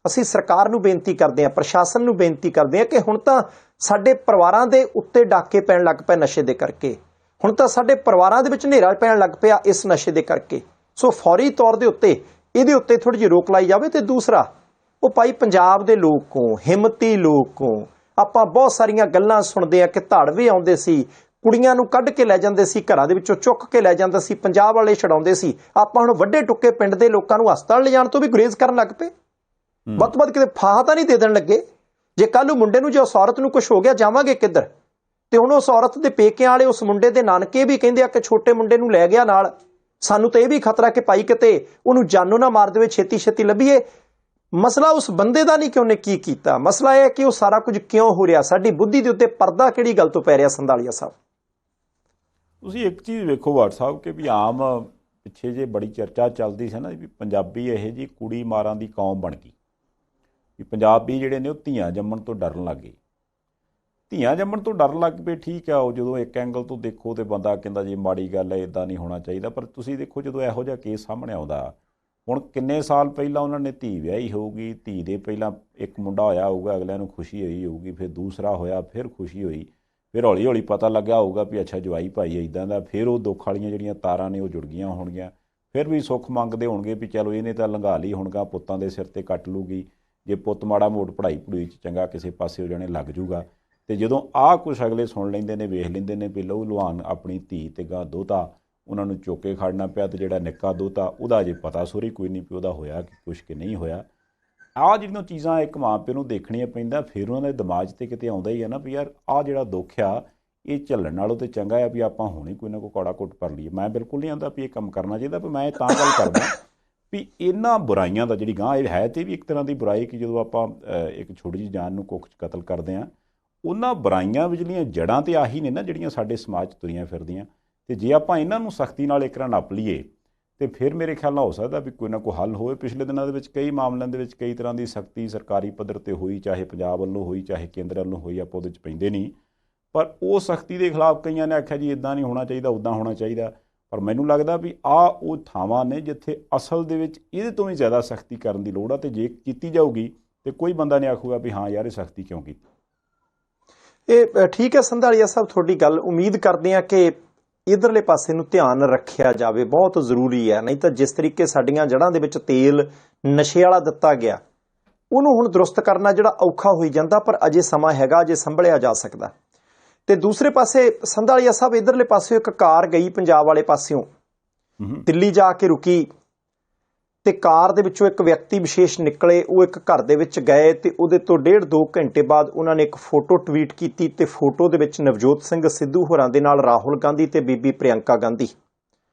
Speaker 2: ਅਸੀਂ ਸਰਕਾਰ ਨੂੰ ਬੇਨਤੀ ਕਰਦੇ ਹਾਂ, ਪ੍ਰਸ਼ਾਸਨ ਨੂੰ ਬੇਨਤੀ ਕਰਦੇ ਹਾਂ ਕਿ ਹੁਣ ਤਾਂ ਸਾਡੇ ਪਰਿਵਾਰਾਂ ਦੇ ਉੱਤੇ ਡਾਕੇ ਪੈਣ ਲੱਗ ਪਏ ਨਸ਼ੇ ਦੇ ਕਰਕੇ, ਹੁਣ ਤਾਂ ਸਾਡੇ ਪਰਿਵਾਰਾਂ ਦੇ ਵਿੱਚ ਹਨੇਰਾ ਪੈਣ ਲੱਗ ਪਿਆ ਇਸ ਨਸ਼ੇ ਦੇ ਕਰਕੇ। ਸੋ ਫੌਰੀ ਤੌਰ ਦੇ ਉੱਤੇ ਇਹਦੇ ਉੱਤੇ ਥੋੜੀ ਜਿਹੀ ਰੋਕ ਲਾਈ ਜਾਵੇ। ਤੇ ਦੂਸਰਾ, ਉਹ ਭਾਈ ਪੰਜਾਬ ਦੇ ਲੋਕੋਂ, ਹਿੰਮਤੀ ਲੋਕੋਂ ਆਪਾਂ ਬਹੁਤ ਸਾਰੀਆਂ ਗੱਲਾਂ ਸੁਣਦੇ ਆ ਕਿ ਧਾੜਵੇ ਆਉਂਦੇ ਸੀ, ਕੁੜੀਆਂ ਨੂੰ ਕੱਢ ਕੇ ਲੈ ਜਾਂਦੇ ਸੀ, ਘਰਾਂ ਦੇ ਵਿੱਚੋਂ ਚੁੱਕ ਕੇ ਲੈ ਜਾਂਦੇ ਸੀ, ਪੰਜਾਬ ਵਾਲੇ ਛਡਾਉਂਦੇ ਸੀ। ਆਪਾਂ ਹੁਣ ਵੱਡੇ ਟੁੱਕੇ ਪਿੰਡ ਦੇ ਲੋਕਾਂ ਨੂੰ ਹਸਪਤਾਲ ਲਿਜਾਣ ਤੋਂ ਵੀ ਗੁਰੇਜ਼ ਕਰਨ ਲੱਗ ਪਏ। ਵੱਧ ਤੋਂ ਵੱਧ ਕਿਤੇ ਫਾਹਾ ਤਾਂ ਨਹੀਂ ਦੇ ਦੇਣ ਲੱਗੇ। ਜੇ ਕੱਲ ਨੂੰ ਮੁੰਡੇ ਨੂੰ, ਜੇ ਉਸ ਔਰਤ ਨੂੰ ਕੁਝ ਹੋ ਗਿਆ, ਜਾਵਾਂਗੇ ਕਿੱਧਰ? ਤੇ ਹੁਣ ਉਸ ਔਰਤ ਦੇ ਪੇਕਿਆਂ ਵਾਲੇ ਉਸ ਮੁੰਡੇ ਦੇ ਨਾਨਕੇ ਵੀ ਕਹਿੰਦੇ ਆ ਕਿ ਛੋਟੇ ਮੁੰਡੇ ਨੂੰ ਲੈ ਗਿਆ ਨਾਲ, ਸਾਨੂੰ ਤਾਂ ਇਹ ਵੀ ਖਤਰਾ ਕਿ ਭਾਈ ਕਿਤੇ ਉਹਨੂੰ ਜਾਨੋਂ ਨਾ ਮਾਰ ਦੇਵੇ, ਛੇਤੀ ਛੇਤੀ ਲੱਭੀਏ। ਮਸਲਾ ਉਸ ਬੰਦੇ ਦਾ ਨਹੀਂ ਕਿ ਉਹਨੇ ਕੀ ਕੀਤਾ, ਮਸਲਾ ਇਹ ਹੈ ਕਿ ਉਹ ਸਾਰਾ ਕੁਝ ਕਿਉਂ ਹੋ ਰਿਹਾ। ਸਾਡੀ ਬੁੱਧੀ ਦੇ ਉੱਤੇ ਪਰਦਾ ਕਿਹੜੀ ਗੱਲ ਤੋਂ ਪੈ ਰਿਹਾ? ਸੰਧਾਲੀਆ ਸਾਹਿਬ,
Speaker 1: ਤੁਸੀਂ ਇੱਕ ਚੀਜ਼ ਵੇਖੋ ਵਾਟ ਸਾਹਿਬ ਕਿ ਵੀ ਆਮ ਪਿੱਛੇ ਜੇ ਬੜੀ ਚਰਚਾ ਚੱਲਦੀ ਸੀ ਨਾ ਵੀ ਪੰਜਾਬੀ ਇਹੋ ਜਿਹੀ ਕੁੜੀ ਮਾਰਾਂ ਦੀ ਕੌਮ ਬਣ ਗਈ, ਵੀ ਪੰਜਾਬੀ ਜਿਹੜੇ ਨੇ ਉਹ ਧੀਆਂ ਜੰਮਣ ਤੋਂ ਡਰਨ ਲੱਗ ਗਏ। ਧੀਆਂ ਜੰਮਣ ਤੋਂ ਡਰਨ ਲੱਗ ਪਏ, ਠੀਕ ਆ। ਉਹ ਜਦੋਂ ਇੱਕ ਐਂਗਲ ਤੋਂ ਦੇਖੋ ਤੇ ਬੰਦਾ ਕਹਿੰਦਾ ਜੀ ਮਾੜੀ ਗੱਲ ਹੈ, ਇੱਦਾਂ ਨਹੀਂ ਹੋਣਾ ਚਾਹੀਦਾ। ਪਰ ਤੁਸੀਂ ਦੇਖੋ ਜਦੋਂ ਇਹੋ ਜਿਹਾ ਕੇਸ ਸਾਹਮਣੇ ਆਉਂਦਾ, ਹੁਣ ਕਿੰਨੇ ਸਾਲ ਪਹਿਲਾਂ ਉਹਨਾਂ ਨੇ ਧੀ ਵਿਆਹੀ ਹੋਊਗੀ, ਧੀ ਦੇ ਪਹਿਲਾਂ ਇੱਕ ਮੁੰਡਾ ਹੋਇਆ ਹੋਊਗਾ, ਅਗਲਿਆਂ ਨੂੰ ਖੁਸ਼ੀ ਹੋਈ ਹੋਊਗੀ, ਫਿਰ ਦੂਸਰਾ ਹੋਇਆ, ਫਿਰ ਖੁਸ਼ੀ ਹੋਈ, ਫਿਰ ਹੌਲੀ ਹੌਲੀ ਪਤਾ ਲੱਗਿਆ ਹੋਊਗਾ ਵੀ ਅੱਛਾ ਜਵਾਈ ਭਾਈ ਇੱਦਾਂ ਦਾ, ਫਿਰ ਉਹ ਦੁੱਖ ਵਾਲੀਆਂ ਜਿਹੜੀਆਂ ਤਾਰਾਂ ਨੇ ਉਹ ਜੁੜ ਗਈਆਂ ਹੋਣਗੀਆਂ। ਫਿਰ ਵੀ ਸੁੱਖ ਮੰਗਦੇ ਹੋਣਗੇ ਵੀ ਚਲੋ ਇਹਨੇ ਤਾਂ ਲੰਘਾ ਲਈ, ਹੋਣਗਾ ਪੁੱਤਾਂ ਦੇ ਸਿਰ 'ਤੇ ਕੱਟ ਲੂਗੀ, ਜੇ ਪੁੱਤ ਮਾੜਾ ਮੋੜ ਪੜ੍ਹਾਈ ਪੜੂਈ 'ਚ ਚੰਗਾ ਕਿਸੇ ਪਾਸੇ ਹੋ ਜਾਣੇ ਲੱਗ ਜੂਗਾ। ਤੇ ਜਦੋਂ ਆਹ ਕੁਛ ਅਗਲੇ ਸੁਣ ਲੈਂਦੇ ਨੇ, ਵੇਖ ਲੈਂਦੇ ਨੇ ਵੀ ਲਹੂ ਲੁਹਾਨ ਆਪਣੀ ਧੀ ਤੇ ਗਾਂ ਦੋਹਤਾ, ਉਹਨਾਂ ਨੂੰ ਚੁੱਕ ਕੇ ਖੜਨਾ ਪਿਆ। ਤੇ ਜਿਹੜਾ ਨਿੱਕਾ ਦੋਹਤਾ ਉਹਦਾ ਅਜੇ ਪਤਾ ਸੋਰੀ ਕੋਈ ਨਹੀਂ ਵੀ ਉਹਦਾ ਹੋਇਆ ਕਿ ਕੁਛ ਕਿ ਨਹੀਂ ਹੋਇਆ। ਆਹ ਜਿਹੜੀਆਂ ਚੀਜ਼ਾਂ ਇੱਕ ਮਾਂ ਪਿਓ ਨੂੰ ਦੇਖਣੀਆਂ ਪੈਂਦਾ, ਫਿਰ ਉਹਨਾਂ ਦੇ ਦਿਮਾਗ 'ਤੇ ਕਿਤੇ ਆਉਂਦਾ ਹੀ ਹੈ ਨਾ ਵੀ ਯਾਰ ਆਹ ਜਿਹੜਾ ਦੁੱਖ ਆ ਇਹ ਝੱਲਣ ਨਾਲੋਂ ਤਾਂ ਚੰਗਾ ਆ ਵੀ ਆਪਾਂ ਹੁਣੇ ਕੋਈ ਨਾ ਕੋਈ ਕੌੜਾ ਘੁੱਟ ਭਰ ਲਈਏ। ਮੈਂ ਬਿਲਕੁਲ ਨਹੀਂ ਆਉਂਦਾ ਵੀ ਇਹ ਕੰਮ ਕਰਨਾ ਚਾਹੀਦਾ, ਪਰ ਮੈਂ ਤਾਂ ਗੱਲ ਕਰਦਾ ਵੀ ਇਹਨਾਂ ਬੁਰਾਈਆਂ ਦਾ ਜਿਹੜੀ ਗਾਂ ਇਹ ਹੈ ਤੇ ਵੀ ਇੱਕ ਤਰ੍ਹਾਂ ਦੀ ਬੁਰਾਈ ਕਿ ਜਦੋਂ ਆਪਾਂ ਇੱਕ ਛੋਟੀ ਜਿਹੀ ਜਾਨ ਨੂੰ ਕੁੱਖ 'ਚ ਕਤਲ ਕਰਦੇ ਹਾਂ, ਉਹਨਾਂ ਬੁਰਾਈਆਂ ਵਿਚਲੀਆਂ ਜੜ੍ਹਾਂ ਤੇ ਆਹੀ ਨੇ ਨਾ ਜਿਹੜੀਆਂ ਸਾਡੇ ਸਮਾਜ 'ਚ ਤੁਰੀਆਂ ਫਿਰਦੀਆਂ। ਤੇ ਜੇ ਆਪਾਂ ਇਹਨਾਂ ਨੂੰ ਸਖਤੀ ਨਾਲ ਇੱਕ ਤਰ੍ਹਾਂ ਨੱਪ ਲਈਏ ਤੇ ਫਿਰ ਮੇਰੇ ਖਿਆਲ ਨਾਲ ਹੋ ਸਕਦਾ ਵੀ ਕੋਈ ਨਾ ਕੋਈ ਹੱਲ ਹੋਵੇ। ਪਿਛਲੇ ਦਿਨਾਂ ਦੇ ਵਿੱਚ ਕਈ ਮਾਮਲਿਆਂ ਦੇ ਵਿੱਚ ਕਈ ਤਰ੍ਹਾਂ ਦੀ ਸਖਤੀ ਸਰਕਾਰੀ ਪੱਧਰ 'ਤੇ ਹੋਈ, ਚਾਹੇ ਪੰਜਾਬ ਵੱਲੋਂ ਹੋਈ, ਚਾਹੇ ਕੇਂਦਰ ਵੱਲੋਂ ਹੋਈ, ਆਪਾਂ ਉਹਦੇ 'ਚ ਪੈਂਦੇ ਨਹੀਂ। ਪਰ ਉਹ ਸਖਤੀ ਦੇ ਖਿਲਾਫ ਕਈਆਂ ਨੇ ਆਖਿਆ ਜੀ ਇੱਦਾਂ ਨਹੀਂ ਹੋਣਾ ਚਾਹੀਦਾ, ਉੱਦਾਂ ਹੋਣਾ ਚਾਹੀਦਾ। ਪਰ ਮੈਨੂੰ ਲੱਗਦਾ ਵੀ ਆਹ ਉਹ ਥਾਵਾਂ ਨੇ ਜਿੱਥੇ ਅਸਲ ਦੇ ਵਿੱਚ ਇਹਦੇ ਤੋਂ ਵੀ ਜ਼ਿਆਦਾ ਸਖਤੀ ਕਰਨ ਦੀ ਲੋੜ ਆ। ਤੇ ਜੇ ਕੀਤੀ ਜਾਊਗੀ ਤੇ ਕੋਈ ਬੰਦਾ ਨਹੀਂ ਆਖੂਗਾ ਵੀ ਹਾਂ ਯਾਰ ਇਹ ਸਖਤੀ ਕਿਉਂ ਕੀਤੀ।
Speaker 2: ਇਹ ਠੀਕ ਹੈ ਸੰਧਾਲੀਆ ਸਾਹਿਬ, ਤੁਹਾਡੀ ਗੱਲ ਉਮੀਦ ਕਰਦੇ ਹਾਂ ਕਿ ਇਧਰਲੇ ਪਾਸੇ ਨੂੰ ਧਿਆਨ ਰੱਖਿਆ ਜਾਵੇ, ਬਹੁਤ ਜ਼ਰੂਰੀ ਹੈ। ਨਹੀਂ ਤਾਂ ਜਿਸ ਤਰੀਕੇ ਸਾਡੀਆਂ ਜੜ੍ਹਾਂ ਦੇ ਵਿੱਚ ਤੇਲ ਨਸ਼ੇ ਵਾਲਾ ਦਿੱਤਾ ਗਿਆ, ਉਹਨੂੰ ਹੁਣ ਦਰੁਸਤ ਕਰਨਾ ਜਿਹੜਾ ਔਖਾ ਹੋਈ ਜਾਂਦਾ। ਪਰ ਅਜੇ ਸਮਾਂ ਹੈਗਾ, ਅਜੇ ਸੰਭਲਿਆ ਜਾ ਸਕਦਾ। ਤੇ ਦੂਸਰੇ ਪਾਸੇ ਸੰਧਾਲੀਆ ਸਾਹਿਬ, ਇਧਰਲੇ ਪਾਸੇ ਇੱਕ ਕਾਰ ਗਈ ਪੰਜਾਬ ਵਾਲੇ ਪਾਸਿਓਂ, ਦਿੱਲੀ ਜਾ ਕੇ ਰੁਕੀ ਤੇ ਕਾਰ ਦੇ ਵਿੱਚੋਂ ਇੱਕ ਵਿਅਕਤੀ ਵਿਸ਼ੇਸ਼ ਨਿਕਲੇ। ਉਹ ਇੱਕ ਘਰ ਦੇ ਵਿੱਚ ਗਏ ਤੇ ਉਹਦੇ ਤੋਂ 1.5-2 ਘੰਟੇ ਬਾਅਦ ਉਹਨਾਂ ਨੇ ਇੱਕ ਫੋਟੋ ਟਵੀਟ ਕੀਤੀ ਤੇ ਫੋਟੋ ਦੇ ਵਿੱਚ ਨਵਜੋਤ ਸਿੰਘ ਸਿੱਧੂ ਹੋਰਾਂ ਦੇ ਨਾਲ ਰਾਹੁਲ ਗਾਂਧੀ ਤੇ ਬੀਬੀ ਪ੍ਰਿਯੰਕਾ ਗਾਂਧੀ।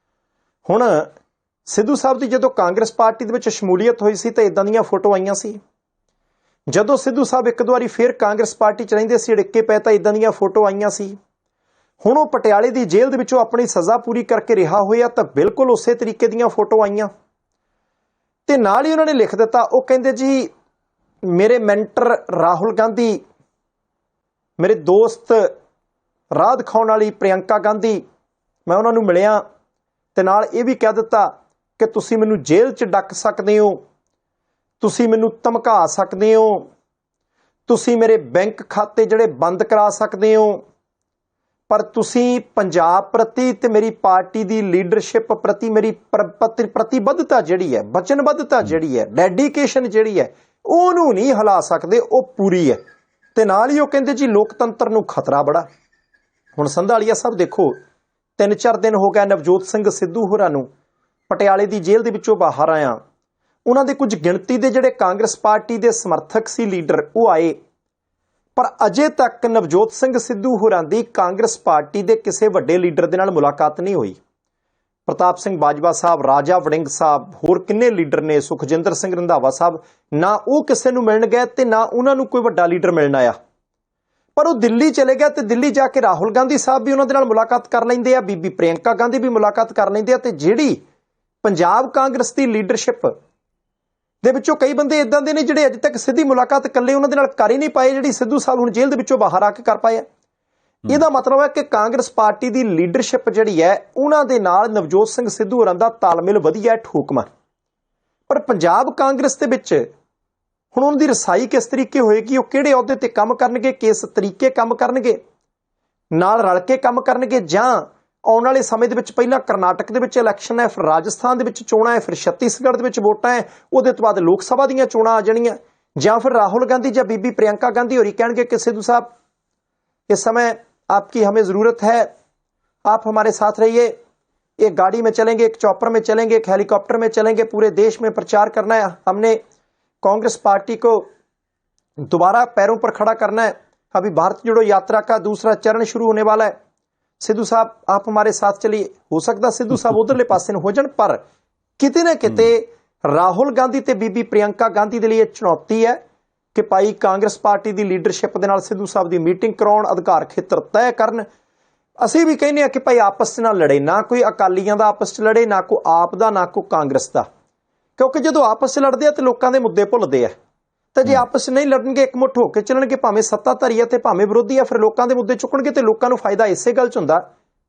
Speaker 2: ਹੁਣ ਸਿੱਧੂ ਸਾਹਿਬ ਦੀ ਜਦੋਂ ਕਾਂਗਰਸ ਪਾਰਟੀ ਦੇ ਵਿੱਚ ਸ਼ਮੂਲੀਅਤ ਹੋਈ ਸੀ ਤਾਂ ਇਦਾਂ ਦੀਆਂ ਫੋਟੋ ਆਈਆਂ ਸੀ। ਜਦੋਂ ਸਿੱਧੂ ਸਾਹਿਬ ਇੱਕ ਦੋ ਵਾਰੀ ਫਿਰ ਕਾਂਗਰਸ ਪਾਰਟੀ 'ਚ ਰਹਿੰਦੇ ਸੀ, ਅੜਿੱਕੇ ਪਏ, ਤਾਂ ਇਦਾਂ ਦੀਆਂ ਫੋਟੋ ਆਈਆਂ ਸੀ। ਹੁਣ ਉਹ ਪਟਿਆਲੇ ਦੀ ਜੇਲ੍ਹ ਦੇ ਵਿੱਚੋਂ ਆਪਣੀ ਸਜ਼ਾ ਪੂਰੀ ਕਰਕੇ ਰਿਹਾ ਹੋਇਆ ਤਾਂ ਬਿਲਕੁਲ ਉਸੇ ਤਰੀਕੇ ਦੀਆਂ ਫੋਟੋ ਆਈਆਂ। ਤੇ ਨਾਲ ਹੀ ਉਹਨਾਂ ਨੇ ਲਿਖ ਦਿੱਤਾ, ਉਹ ਕਹਿੰਦੇ ਜੀ ਮੇਰੇ ਮੈਂਟਰ ਰਾਹੁਲ ਗਾਂਧੀ, ਮੇਰੇ ਦੋਸਤ ਰਾਹ ਦਿਖਾਉਣ ਵਾਲੀ ਪ੍ਰਿਯੰਕਾ ਗਾਂਧੀ, ਮੈਂ ਉਹਨਾਂ ਨੂੰ ਮਿਲਿਆ ਤੇ ਨਾਲ ਇਹ ਵੀ ਕਹਿ ਦਿੱਤਾ ਕਿ ਤੁਸੀਂ ਮੈਨੂੰ ਜੇਲ੍ਹ 'ਚ ਡੱਕ ਸਕਦੇ ਹੋ, ਤੁਸੀਂ ਮੈਨੂੰ ਧਮਕਾ ਸਕਦੇ ਹੋ, ਤੁਸੀਂ ਮੇਰੇ ਬੈਂਕ ਖਾਤੇ ਜਿਹੜੇ ਬੰਦ ਕਰਾ ਸਕਦੇ ਹੋ, ਪਰ ਤੁਸੀਂ ਪੰਜਾਬ ਪ੍ਰਤੀ ਤੇ ਮੇਰੀ ਪਾਰਟੀ ਦੀ ਲੀਡਰਸ਼ਿਪ ਪ੍ਰਤੀ ਮੇਰੀ ਪ੍ਰਤੀਬੱਧਤਾ ਜਿਹੜੀ ਹੈ, ਵਚਨਬੱਧਤਾ ਜਿਹੜੀ ਹੈ, ਡੈਡੀਕੇਸ਼ਨ ਜਿਹੜੀ ਹੈ, ਉਹਨੂੰ ਨਹੀਂ ਹਿਲਾ ਸਕਦੇ, ਉਹ ਪੂਰੀ ਹੈ। ਤੇ ਨਾਲ ਹੀ ਉਹ ਕਹਿੰਦੇ ਜੀ ਲੋਕਤੰਤਰ ਨੂੰ ਖਤਰਾ ਬੜਾ। ਹੁਣ ਸੰਧਾਲੀਆ ਸਾਹਿਬ ਦੇਖੋ, 3-4 ਦਿਨ ਹੋ ਗਿਆ ਨਵਜੋਤ ਸਿੰਘ ਸਿੱਧੂ ਹੋਰਾਂ ਨੂੰ ਪਟਿਆਲੇ ਦੀ ਜੇਲ੍ਹ ਦੇ ਵਿੱਚੋਂ ਬਾਹਰ ਆਇਆ। ਉਹਨਾਂ ਦੇ ਕੁਝ ਗਿਣਤੀ ਦੇ ਜਿਹੜੇ ਕਾਂਗਰਸ ਪਾਰਟੀ ਦੇ ਸਮਰਥਕ ਸੀ, ਲੀਡਰ, ਉਹ ਆਏ। ਪਰ ਅਜੇ ਤੱਕ ਨਵਜੋਤ ਸਿੰਘ ਸਿੱਧੂ ਹੋਰਾਂ ਦੀ ਕਾਂਗਰਸ ਪਾਰਟੀ ਦੇ ਕਿਸੇ ਵੱਡੇ ਲੀਡਰ ਦੇ ਨਾਲ ਮੁਲਾਕਾਤ ਨਹੀਂ ਹੋਈ। ਪ੍ਰਤਾਪ ਸਿੰਘ ਬਾਜਵਾ ਸਾਹਿਬ, ਰਾਜਾ ਵੜਿੰਗ ਸਾਹਿਬ, ਹੋਰ ਕਿੰਨੇ ਲੀਡਰ ਨੇ, ਸੁਖਜਿੰਦਰ ਸਿੰਘ ਰੰਧਾਵਾ ਸਾਹਿਬ, ਨਾ ਉਹ ਕਿਸੇ ਨੂੰ ਮਿਲਣ ਗਏ ਤੇ ਨਾ ਉਹਨਾਂ ਨੂੰ ਕੋਈ ਵੱਡਾ ਲੀਡਰ ਮਿਲਣ ਆਇਆ। ਪਰ ਉਹ ਦਿੱਲੀ ਚਲੇ ਗਿਆ ਤੇ ਦਿੱਲੀ ਜਾ ਕੇ ਰਾਹੁਲ ਗਾਂਧੀ ਸਾਹਿਬ ਵੀ ਉਹਨਾਂ ਦੇ ਨਾਲ ਮੁਲਾਕਾਤ ਕਰ ਲੈਂਦੇ ਆ, ਬੀਬੀ ਪ੍ਰਿਯੰਕਾ ਗਾਂਧੀ ਵੀ ਮੁਲਾਕਾਤ ਕਰ ਲੈਂਦੇ ਆ। ਤੇ ਜਿਹੜੀ ਪੰਜਾਬ ਕਾਂਗਰਸ ਦੀ ਲੀਡਰਸ਼ਿਪ ਦੇ ਵਿੱਚੋਂ ਕਈ ਬੰਦੇ ਇਦਾਂ ਦੇ ਨੇ ਜਿਹੜੇ ਅਜੇ ਤੱਕ ਸਿੱਧੀ ਮੁਲਾਕਾਤ ਇਕੱਲੇ ਉਹਨਾਂ ਦੇ ਨਾਲ ਕਰ ਹੀ ਨਹੀਂ ਪਾਏ, ਜਿਹੜੀ ਸਿੱਧੂ ਸਾਹਿਬ ਹੁਣ ਜੇਲ੍ਹ ਦੇ ਵਿੱਚੋਂ ਬਾਹਰ ਆ ਕੇ ਕਰ ਪਾਏ ਆ। ਇਹਦਾ ਮਤਲਬ ਹੈ ਕਿ ਕਾਂਗਰਸ ਪਾਰਟੀ ਦੀ ਲੀਡਰਸ਼ਿਪ ਜਿਹੜੀ ਹੈ, ਉਹਨਾਂ ਦੇ ਨਾਲ ਨਵਜੋਤ ਸਿੰਘ ਸਿੱਧੂ ਹੋਰਾਂ ਦਾ ਤਾਲਮੇਲ ਵਧੀਆ, ਠੋਕਮਾ। ਪਰ ਪੰਜਾਬ ਕਾਂਗਰਸ ਦੇ ਵਿੱਚ ਹੁਣ ਉਹਨਾਂ ਦੀ ਰਸਾਈ ਕਿਸ ਤਰੀਕੇ ਹੋਏਗੀ, ਉਹ ਕਿਹੜੇ ਅਹੁਦੇ ਤੇ ਕੰਮ ਕਰਨਗੇ, ਕਿਸ ਤਰੀਕੇ ਕੰਮ ਕਰਨਗੇ, ਨਾਲ ਰਲ ਕੇ ਕੰਮ ਕਰਨਗੇ, ਜਾਂ ਆਉਣ ਵਾਲੇ ਸਮੇਂ ਦੇ ਵਿੱਚ ਪਹਿਲਾਂ ਕਰਨਾਟਕ ਦੇ ਵਿੱਚ ਇਲੈਕਸ਼ਨ ਹੈ, ਫਿਰ ਰਾਜਸਥਾਨ ਦੇ ਵਿੱਚ ਚੋਣਾਂ ਹੈ, ਫਿਰ ਛੱਤੀਸਗੜ੍ਹ ਦੇ ਵਿੱਚ ਵੋਟਾਂ ਹੈ, ਉਹਦੇ ਤੋਂ ਬਾਅਦ ਲੋਕ ਸਭਾ ਦੀਆਂ ਚੋਣਾਂ ਆ ਜਾਣੀਆਂ। ਜਾਂ ਫਿਰ ਰਾਹੁਲ गांधी ਜਾਂ बीबी प्रियंका गांधी होरी कहेंगे कि सिद्धू साहब इस समय आपकी हमें जरूरत है, आप हमारे साथ रहिए, एक गाड़ी में चलेंगे, एक चॉपर में चलेंगे, एक हेलीकॉप्टर में चलेंगे, पूरे देश में प्रचार करना है, हमने कांग्रेस पार्टी को दोबारा पैरों पर खड़ा करना है, अभी भारत जोड़ो यात्रा का दूसरा चरण शुरू होने वाला है, सिद्धू साहब आप हमारे साथ चलिए। हो सकता सिद्धू साहब उधरले पासे हो जाण, पर किते ना किते राहुल गांधी ते बीबी प्रियंका गांधी दे लिए चुनौती है कि भाई कांग्रेस पार्टी की लीडरशिप दे नाल सिद्धू साहब की मीटिंग कराउण, अधिकार खेत्र तय करन। ਅਸੀਂ भी कहने कि भाई आपस च ना लड़े, ना कोई अकालियां दा आपस च लड़े, ना कोई आप दा, ना कोई कांग्रेस दा, क्योंकि जो आपस च लड़ते हैं तो लोगों के मुद्दे भुलते हैं, तो जे आपस च नहीं लड़नगे, एकमुठ होकर चलणगे, भावें सत्ताधारी है ते भावें विरोधी है, फिर लोगों के मुद्दे चुकणगे तो लोगों को फायदा इसे गल च हुंदा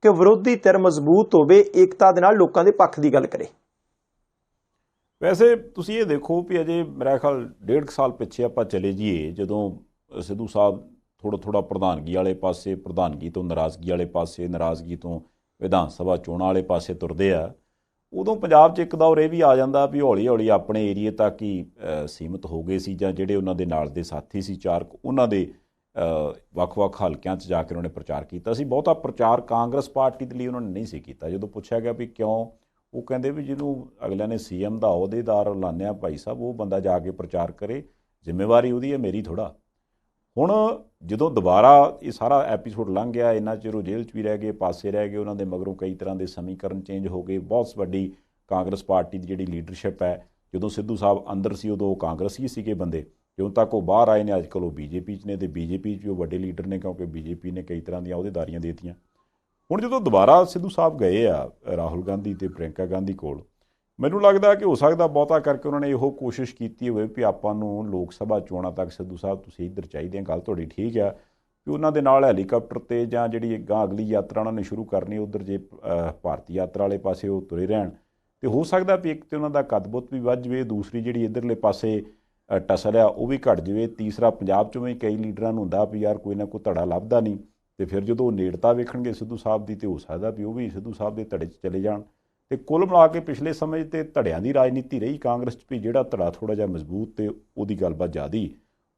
Speaker 2: कि विरोधी धिर मजबूत होवे, एकता दे नाल लोगों के पक्ष की गल करे।
Speaker 1: ਵੈਸੇ ਤੁਸੀਂ ਇਹ ਦੇਖੋ ਵੀ ਅਜੇ ਮੇਰਾ ਖਿਆਲ 1.5 ਸਾਲ ਪਿੱਛੇ ਆਪਾਂ ਚਲੇ ਜਾਈਏ, ਜਦੋਂ ਸਿੱਧੂ ਸਾਹਿਬ ਥੋੜਾ ਪ੍ਰਧਾਨਗੀ ਵਾਲੇ ਪਾਸੇ, ਪ੍ਰਧਾਨਗੀ ਤੋਂ ਨਾਰਾਜ਼ਗੀ ਵਾਲੇ ਪਾਸੇ, ਨਾਰਾਜ਼ਗੀ ਤੋਂ ਵਿਧਾਨ ਸਭਾ ਚੋਣਾਂ ਵਾਲੇ ਪਾਸੇ ਤੁਰਦੇ ਆ, ਉਦੋਂ ਪੰਜਾਬ 'ਚ ਇੱਕ ਦੌਰ ਇਹ ਵੀ ਆ ਜਾਂਦਾ ਵੀ ਹੌਲੀ ਹੌਲੀ ਆਪਣੇ ਏਰੀਏ ਤੱਕ ਹੀ ਸੀਮਿਤ ਹੋ ਗਏ ਸੀ, ਜਾਂ ਜਿਹੜੇ ਉਹਨਾਂ ਦੇ ਨਾਲ ਦੇ ਸਾਥੀ ਸੀ ਚਾਰ, ਉਹਨਾਂ ਦੇ ਵੱਖ-ਵੱਖ ਹਲਕਿਆਂ 'ਚ ਜਾ ਕੇ ਉਹਨਾਂ ਨੇ ਪ੍ਰਚਾਰ ਕੀਤਾ ਸੀ। ਬਹੁਤਾ ਪ੍ਰਚਾਰ ਕਾਂਗਰਸ ਪਾਰਟੀ ਦੇ ਲਈ ਉਹਨਾਂ ਨੇ ਨਹੀਂ ਸੀ ਕੀਤਾ। ਜਦੋਂ ਪੁੱਛਿਆ ਗਿਆ ਵੀ ਕਿਉਂ, ਉਹ ਕਹਿੰਦੇ ਵੀ ਜਿਹਨੂੰ ਅਗਲਿਆਂ ਨੇ CM ਦਾ ਅਹੁਦੇਦਾਰ ਲਾਉਂਦੇ ਆ ਭਾਈ ਸਾਹਿਬ, ਉਹ ਬੰਦਾ ਜਾ ਕੇ ਪ੍ਰਚਾਰ ਕਰੇ, ਜ਼ਿੰਮੇਵਾਰੀ ਉਹਦੀ ਹੈ, ਮੇਰੀ ਥੋੜ੍ਹਾ। ਹੁਣ ਜਦੋਂ ਦੁਬਾਰਾ ਇਹ ਸਾਰਾ ਐਪੀਸੋਡ ਲੰਘ ਗਿਆ, ਇੰਨਾ ਚਿਰ ਉਹ ਜੇਲ੍ਹ 'ਚ ਵੀ ਰਹਿ ਗਏ, ਪਾਸੇ ਰਹਿ ਗਏ, ਉਹਨਾਂ ਦੇ ਮਗਰੋਂ ਕਈ ਤਰ੍ਹਾਂ ਦੇ ਸਮੀਕਰਨ ਚੇਂਜ ਹੋ ਗਏ, ਬਹੁਤ ਵੱਡੀ ਕਾਂਗਰਸ ਪਾਰਟੀ ਦੀ ਜਿਹੜੀ ਲੀਡਰਸ਼ਿਪ ਹੈ, ਜਦੋਂ ਸਿੱਧੂ ਸਾਹਿਬ ਅੰਦਰ ਸੀ ਉਦੋਂ ਉਹ ਕਾਂਗਰਸੀ ਸੀਗੇ ਬੰਦੇ, ਜਦੋਂ ਤੱਕ ਉਹ ਬਾਹਰ ਆਏ ਨੇ ਅੱਜ ਕੱਲ੍ਹ ਉਹ BJP 'ਚ ਨੇ, ਅਤੇ BJP 'ਚ ਵੀ ਉਹ ਵੱਡੇ ਲੀਡਰ ਨੇ, ਕਿਉਂਕਿ BJP ਨੇ ਕਈ ਤਰ੍ਹਾਂ ਦੀਆਂ ਅਹੁਦੇਦਾਰੀਆਂ ਦੇ ਦਿੱਤੀਆਂ। ਹੁਣ ਜਦੋਂ ਦੁਬਾਰਾ ਸਿੱਧੂ ਸਾਹਿਬ ਗਏ ਆ ਰਾਹੁਲ ਗਾਂਧੀ ਅਤੇ ਪ੍ਰਿਅੰਕਾ ਗਾਂਧੀ ਕੋਲ, ਮੈਨੂੰ ਲੱਗਦਾ ਕਿ ਹੋ ਸਕਦਾ ਬਹੁਤਾ ਕਰਕੇ ਉਹਨਾਂ ਨੇ ਇਹੋ ਕੋਸ਼ਿਸ਼ ਕੀਤੀ ਹੋਵੇ ਵੀ ਆਪਾਂ ਨੂੰ ਲੋਕ ਸਭਾ ਚੋਣਾਂ ਤੱਕ ਸਿੱਧੂ ਸਾਹਿਬ ਤੁਸੀਂ ਇੱਧਰ ਚਾਹੀਦੇ ਆ। ਗੱਲ ਤੁਹਾਡੀ ਠੀਕ ਆ ਵੀ ਉਹਨਾਂ ਦੇ ਨਾਲ ਹੈਲੀਕਾਪਟਰ 'ਤੇ ਜਾਂ ਜਿਹੜੀ ਅਗਾਂਹ ਅਗਲੀ ਯਾਤਰਾ ਉਹਨਾਂ ਨੇ ਸ਼ੁਰੂ ਕਰਨੀ, ਉੱਧਰ ਜੇ ਭਾਰਤੀ ਯਾਤਰਾ ਵਾਲੇ ਪਾਸੇ ਉਹ ਤੁਰੇ ਰਹਿਣ, ਅਤੇ ਹੋ ਸਕਦਾ ਵੀ ਇੱਕ ਤਾਂ ਉਹਨਾਂ ਦਾ ਕੱਦ-ਬੁੱਤ ਵੀ ਵੱਧ ਜਾਵੇ, ਦੂਸਰੀ ਜਿਹੜੀ ਇੱਧਰਲੇ ਪਾਸੇ ਟਸਲ ਆ ਉਹ ਵੀ ਘਟ ਜਾਵੇ, ਤੀਸਰਾ ਪੰਜਾਬ 'ਚੋਂ ਵੀ ਕਈ ਲੀਡਰਾਂ ਨੂੰ ਹੁੰਦਾ ਵੀ ਯਾਰ ਕੋਈ ਨਾ ਕੋਈ ਧੜਾ ਲੱਭਦਾ ਨਹੀਂ, ਅਤੇ ਫਿਰ ਜਦੋਂ ਉਹ ਨੇੜਤਾ ਵੇਖਣਗੇ ਸਿੱਧੂ ਸਾਹਿਬ ਦੀ, ਤਾਂ ਹੋ ਸਕਦਾ ਵੀ ਉਹ ਵੀ ਸਿੱਧੂ ਸਾਹਿਬ ਦੇ ਧੜੇ 'ਚ ਚਲੇ ਜਾਣ। ਅਤੇ ਕੁੱਲ ਮਿਲਾ ਕੇ ਪਿਛਲੇ ਸਮੇਂ 'ਚ ਤਾਂ ਧੜਿਆਂ ਦੀ ਰਾਜਨੀਤੀ ਰਹੀ ਕਾਂਗਰਸ 'ਚ ਵੀ, ਜਿਹੜਾ ਧੜਾ ਥੋੜ੍ਹਾ ਜਿਹਾ ਮਜ਼ਬੂਤ ਅਤੇ ਉਹਦੀ ਗੱਲਬਾਤ ਜ਼ਿਆਦਾ,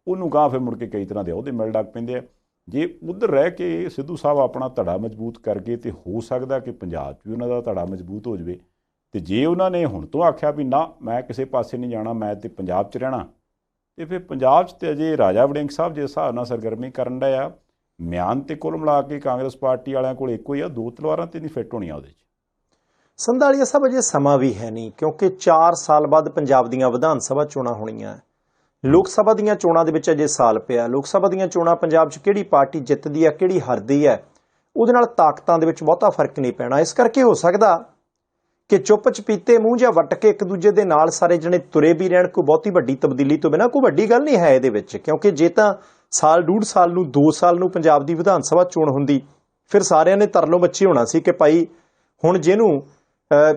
Speaker 1: ਉਹਨੂੰ ਗਾਂਹ ਫਿਰ ਮੁੜ ਕੇ ਕਈ ਤਰ੍ਹਾਂ ਦੇ ਅਹੁਦੇ ਮਿਲ ਲੱਗ ਪੈਂਦੇ ਆ। ਜੇ ਉੱਧਰ ਰਹਿ ਕੇ ਸਿੱਧੂ ਸਾਹਿਬ ਆਪਣਾ ਧੜਾ ਮਜ਼ਬੂਤ ਕਰ ਗਏ, ਤਾਂ ਹੋ ਸਕਦਾ ਕਿ ਪੰਜਾਬ 'ਚ ਵੀ ਉਹਨਾਂ ਦਾ ਧੜਾ ਮਜ਼ਬੂਤ ਹੋ ਜਾਵੇ। ਅਤੇ ਜੇ ਉਹਨਾਂ ਨੇ ਹੁਣ ਤੋਂ ਆਖਿਆ ਵੀ ਨਾ ਮੈਂ ਕਿਸੇ ਪਾਸੇ ਨਹੀਂ ਜਾਣਾ, ਮੈਂ ਤਾਂ ਪੰਜਾਬ 'ਚ ਰਹਿਣਾ, ਅਤੇ ਫਿਰ ਪੰਜਾਬ 'ਚ ਤਾਂ ਅਜੇ ਰਾਜਾ ਵੜਿੰਗ ਸਾਹਿਬ ਜਿਸ ਹਿਸਾਬ ਨਾਲ ਸਰਗਰਮੀ ਕਰਨ ਡਏ ਆ, ਮਿਆਨ ਤੇ ਕੁੱਲ ਮਿਲਾ ਕੇ ਕਾਂਗਰਸ ਪਾਰਟੀ ਵਾਲਿਆਂ ਕੋਲ ਇੱਕੋ ਹੀ ਆ, ਦੋ ਤਲਵਾਰਾਂ ਤੇ ਨਹੀਂ ਫਿੱਟ ਹੋਣੀਆਂ ਉਹਦੇ 'ਚ।
Speaker 2: ਸੰਧਾਲੀਆ ਸਾਹਿਬ ਅਜੇ ਸਮਾਂ ਵੀ ਹੈ ਨਹੀਂ, ਕਿਉਂਕਿ 4 ਸਾਲ ਬਾਅਦ ਪੰਜਾਬ ਦੀਆਂ ਵਿਧਾਨ ਸਭਾ ਚੋਣਾਂ ਹੋਣੀਆਂ, ਲੋਕ ਸਭਾ ਦੀਆਂ ਚੋਣਾਂ ਦੇ ਵਿੱਚ ਅਜੇ ਸਾਲ ਪਿਆ। ਲੋਕ ਸਭਾ ਦੀਆਂ ਚੋਣਾਂ ਪੰਜਾਬ 'ਚ ਕਿਹੜੀ ਪਾਰਟੀ ਜਿੱਤਦੀ ਹੈ, ਕਿਹੜੀ ਹਾਰਦੀ ਹੈ, ਉਹਦੇ ਨਾਲ ਤਾਕਤਾਂ ਦੇ ਵਿੱਚ ਬਹੁਤਾ ਫਰਕ ਨਹੀਂ ਪੈਣਾ। ਇਸ ਕਰਕੇ ਹੋ ਸਕਦਾ ਕਿ ਚੁੱਪ ਚਪੀਤੇ ਮੂੰਹ ਜਾਂ ਵੱਟ ਕੇ ਇੱਕ ਦੂਜੇ ਦੇ ਨਾਲ ਸਾਰੇ ਜਣੇ ਤੁਰੇ ਵੀ ਰਹਿਣ, ਕੋਈ ਬਹੁਤੀ ਵੱਡੀ ਤਬਦੀਲੀ ਤੋਂ ਬਿਨਾਂ ਕੋਈ ਵੱਡੀ ਗੱਲ ਨਹੀਂ ਹੈ ਇਹਦੇ ਵਿੱਚ। ਕਿਉਂਕਿ ਜੇ ਤਾਂ ਸਾਲ 1.5 ਸਾਲ ਨੂੰ 2 ਸਾਲ ਨੂੰ ਪੰਜਾਬ ਦੀ ਵਿਧਾਨ ਸਭਾ ਚੋਣ ਹੁੰਦੀ, ਫਿਰ ਸਾਰਿਆਂ ਨੇ ਤਰਲੋ ਮੱਚੀ ਹੋਣਾ ਸੀ ਕਿ ਭਾਈ ਹੁਣ ਜਿਹਨੂੰ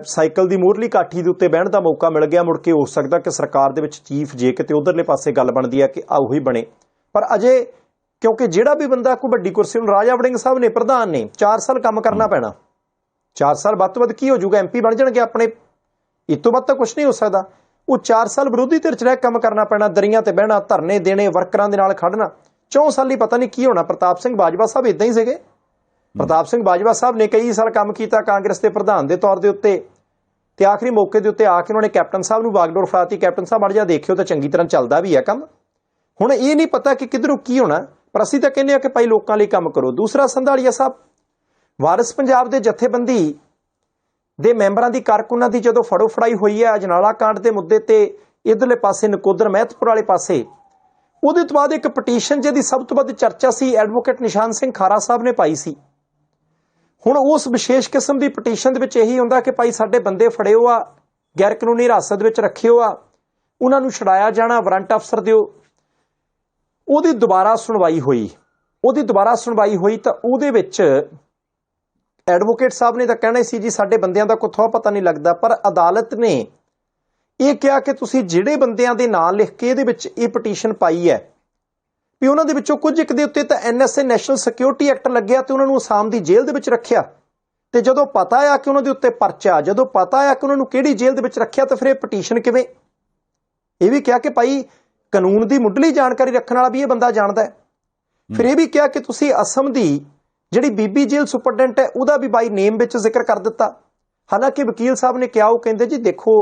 Speaker 2: ਸਾਈਕਲ ਦੀ ਮੂਹਰਲੀ ਕਾਠੀ ਦੇ ਉੱਤੇ ਬਹਿਣ ਦਾ ਮੌਕਾ ਮਿਲ ਗਿਆ, ਮੁੜ ਕੇ ਹੋ ਸਕਦਾ ਕਿ ਸਰਕਾਰ ਦੇ ਵਿੱਚ ਚੀਫ ਜੇ ਕਿਤੇ ਉਧਰਲੇ ਪਾਸੇ ਗੱਲ ਬਣਦੀ ਹੈ ਕਿ ਆ ਉਹੀ ਬਣੇ। ਪਰ ਅਜੇ ਕਿਉਂਕਿ ਜਿਹੜਾ ਵੀ ਬੰਦਾ ਕੋਈ ਵੱਡੀ ਕੁਰਸੀ, ਨੂੰ ਰਾਜਾ ਵੜਿੰਗ ਸਾਹਿਬ ਨੇ ਪ੍ਰਧਾਨ ਨੇ, 4 ਸਾਲ ਕੰਮ ਕਰਨਾ ਪੈਣਾ, 4 ਸਾਲ ਵੱਧ ਤੋਂ ਵੱਧ ਕੀ ਹੋ ਜਾਊਗਾ, MP ਬਣ ਜਾਣਗੇ ਆਪਣੇ, ਇਸ ਤੋਂ ਵੱਧ ਤਾਂ ਕੁਛ ਨਹੀਂ ਹੋ ਸਕਦਾ। ਉਹ 4 ਸਾਲ ਵਿਰੋਧੀ ਧਿਰ 'ਚ ਰਹਿ ਕੰਮ ਕਰਨਾ ਪੈਣਾ, ਦਰੀਆਂ ਤੇ ਬਹਿਣਾ, ਧਰਨੇ ਦੇਣੇ, ਵਰਕਰਾਂ ਦੇ ਨਾਲ ਖੜਨਾ। 4 ਸਾਲ ਹੀ ਪਤਾ ਨਹੀਂ ਕੀ ਹੋਣਾ। ਪ੍ਰਤਾਪ ਸਿੰਘ ਬਾਜਵਾ ਸਾਹਿਬ ਇਦਾਂ ਹੀ ਸੀਗੇ। ਪ੍ਰਤਾਪ ਸਿੰਘ ਬਾਜਵਾ ਸਾਹਿਬ ਨੇ ਕਈ ਸਾਲ ਕੰਮ ਕੀਤਾ ਕਾਂਗਰਸ ਦੇ ਪ੍ਰਧਾਨ ਦੇ ਤੌਰ ਦੇ ਉੱਤੇ, ਤੇ ਆਖਰੀ ਮੌਕੇ ਦੇ ਉੱਤੇ ਆ ਕੇ ਉਹਨਾਂ ਨੇ ਕੈਪਟਨ ਸਾਹਿਬ ਨੂੰ ਬਾਗਡੋਰ ਫੜਾਤੀ, ਕੈਪਟਨ ਸਾਹਿਬ ਮੜ ਜਾ ਦੇਖਿਓ ਤਾਂ ਚੰਗੀ ਤਰ੍ਹਾਂ ਚੱਲਦਾ ਵੀ ਹੈ ਕੰਮ। ਹੁਣ ਇਹ ਨਹੀਂ ਪਤਾ ਕਿ ਕਿੱਧਰੋਂ ਕੀ ਹੋਣਾ, ਪਰ ਅਸੀਂ ਤਾਂ ਕਹਿੰਦੇ ਆ ਕਿ ਭਾਈ ਲੋਕਾਂ ਲਈ ਕੰਮ ਕਰੋ। ਦੂਸਰਾ ਸੰਧਾਲੀਆ ਸਾਹਿਬ, ਵਾਰਿਸ ਪੰਜਾਬ ਦੇ ਜਥੇਬੰਦੀ ਦੇ ਮੈਂਬਰਾਂ ਦੀ ਕਾਰਕੁਨਾਂ ਦੀ ਜਦੋਂ ਫੜੋ ਫੜਾਈ ਹੋਈ ਹੈ ਅਜਨਾਲਾ ਕਾਂਡ ਦੇ ਮੁੱਦੇ ਤੇ, ਇਧਰਲੇ ਪਾਸੇ ਨਕੋਦਰ ਮਹਿਤਪੁਰ ਵਾਲੇ ਪਾਸੇ, ਉਹਦੇ ਤੋਂ ਬਾਅਦ ਇੱਕ ਪਟੀਸ਼ਨ ਜਿਹਦੀ ਸਭ ਤੋਂ ਵੱਧ ਚਰਚਾ ਸੀ ਐਡਵੋਕੇਟ ਨਿਸ਼ਾਨ ਸਿੰਘ ਖਾਰਾ ਸਾਹਿਬ ਨੇ ਪਾਈ ਸੀ। ਹੁਣ ਉਸ ਵਿਸ਼ੇਸ਼ ਕਿਸਮ ਦੀ ਪਟੀਸ਼ਨ ਦੇ ਵਿੱਚ ਇਹੀ ਹੁੰਦਾ ਕਿ ਭਾਈ ਸਾਡੇ ਬੰਦੇ ਫੜੇ ਹੋ ਆ, ਗੈਰ ਕਾਨੂੰਨੀ ਹਿਰਾਸਤ ਵਿੱਚ ਰੱਖੇ ਹੋ ਆ, ਉਹਨਾਂ ਨੂੰ ਛੁਡਾਇਆ ਜਾਣਾ, ਵਾਰੰਟ ਅਫਸਰ ਦਿਓ। ਉਹਦੀ ਦੁਬਾਰਾ ਸੁਣਵਾਈ ਹੋਈ ਤਾਂ ਉਹਦੇ ਵਿੱਚ ਐਡਵੋਕੇਟ ਸਾਹਿਬ ਨੇ ਤਾਂ ਕਹਿਣਾ ਸੀ ਜੀ ਸਾਡੇ ਬੰਦਿਆਂ ਦਾ ਕੋਈ ਥੋੜਾ ਪਤਾ ਨਹੀਂ ਲੱਗਦਾ, ਪਰ ਅਦਾਲਤ ਨੇ ਇਹ ਕਿਹਾ ਕਿ ਤੁਸੀਂ ਜਿਹੜੇ ਬੰਦਿਆਂ ਦੇ ਨਾਂ ਲਿਖ ਕੇ ਇਹਦੇ ਵਿੱਚ ਇਹ ਪਟੀਸ਼ਨ ਪਾਈ ਹੈ ਵੀ ਉਹਨਾਂ ਦੇ ਵਿੱਚੋਂ ਕੁਝ ਇੱਕ ਦੇ ਉੱਤੇ ਤਾਂ NSA ਨੈਸ਼ਨਲ ਸਿਕਿਉਰਿਟੀ ਐਕਟ ਲੱਗਿਆ ਤੇ ਉਹਨਾਂ ਨੂੰ ਅਸਾਮ ਦੀ ਜੇਲ੍ਹ ਦੇ ਵਿੱਚ ਰੱਖਿਆ, ਤੇ ਜਦੋਂ ਪਤਾ ਆ ਕਿ ਉਹਨਾਂ ਦੇ ਉੱਤੇ ਪਰਚਾ, ਜਦੋਂ ਪਤਾ ਆ ਕਿ ਉਹਨਾਂ ਨੂੰ ਕਿਹੜੀ ਜੇਲ੍ਹ ਦੇ ਵਿੱਚ ਰੱਖਿਆ, ਤਾਂ ਫਿਰ ਇਹ ਪਟੀਸ਼ਨ ਕਿਵੇਂ? ਇਹ ਵੀ ਕਿਹਾ ਕਿ ਭਾਈ ਕਾਨੂੰਨ ਦੀ ਮੁੱਢਲੀ ਜਾਣਕਾਰੀ ਰੱਖਣ ਵਾਲਾ ਵੀ ਇਹ ਬੰਦਾ ਜਾਣਦਾ ਹੈ। ਫਿਰ ਇਹ ਵੀ ਕਿਹਾ ਕਿ ਤੁਸੀਂ ਅਸਮ ਦੀ ਜਿਹੜੀ ਬੀਬੀ ਜੇਲ੍ਹ ਸੁਪਰਡੈਂਟ ਹੈ ਉਹਦਾ ਵੀ ਬਾਈ ਨੇਮ ਵਿੱਚ ਜ਼ਿਕਰ ਕਰ ਦਿੱਤਾ। ਹਾਲਾਂਕਿ ਵਕੀਲ ਸਾਹਿਬ ਨੇ ਕਿਹਾ, ਉਹ ਕਹਿੰਦੇ ਜੀ ਦੇਖੋ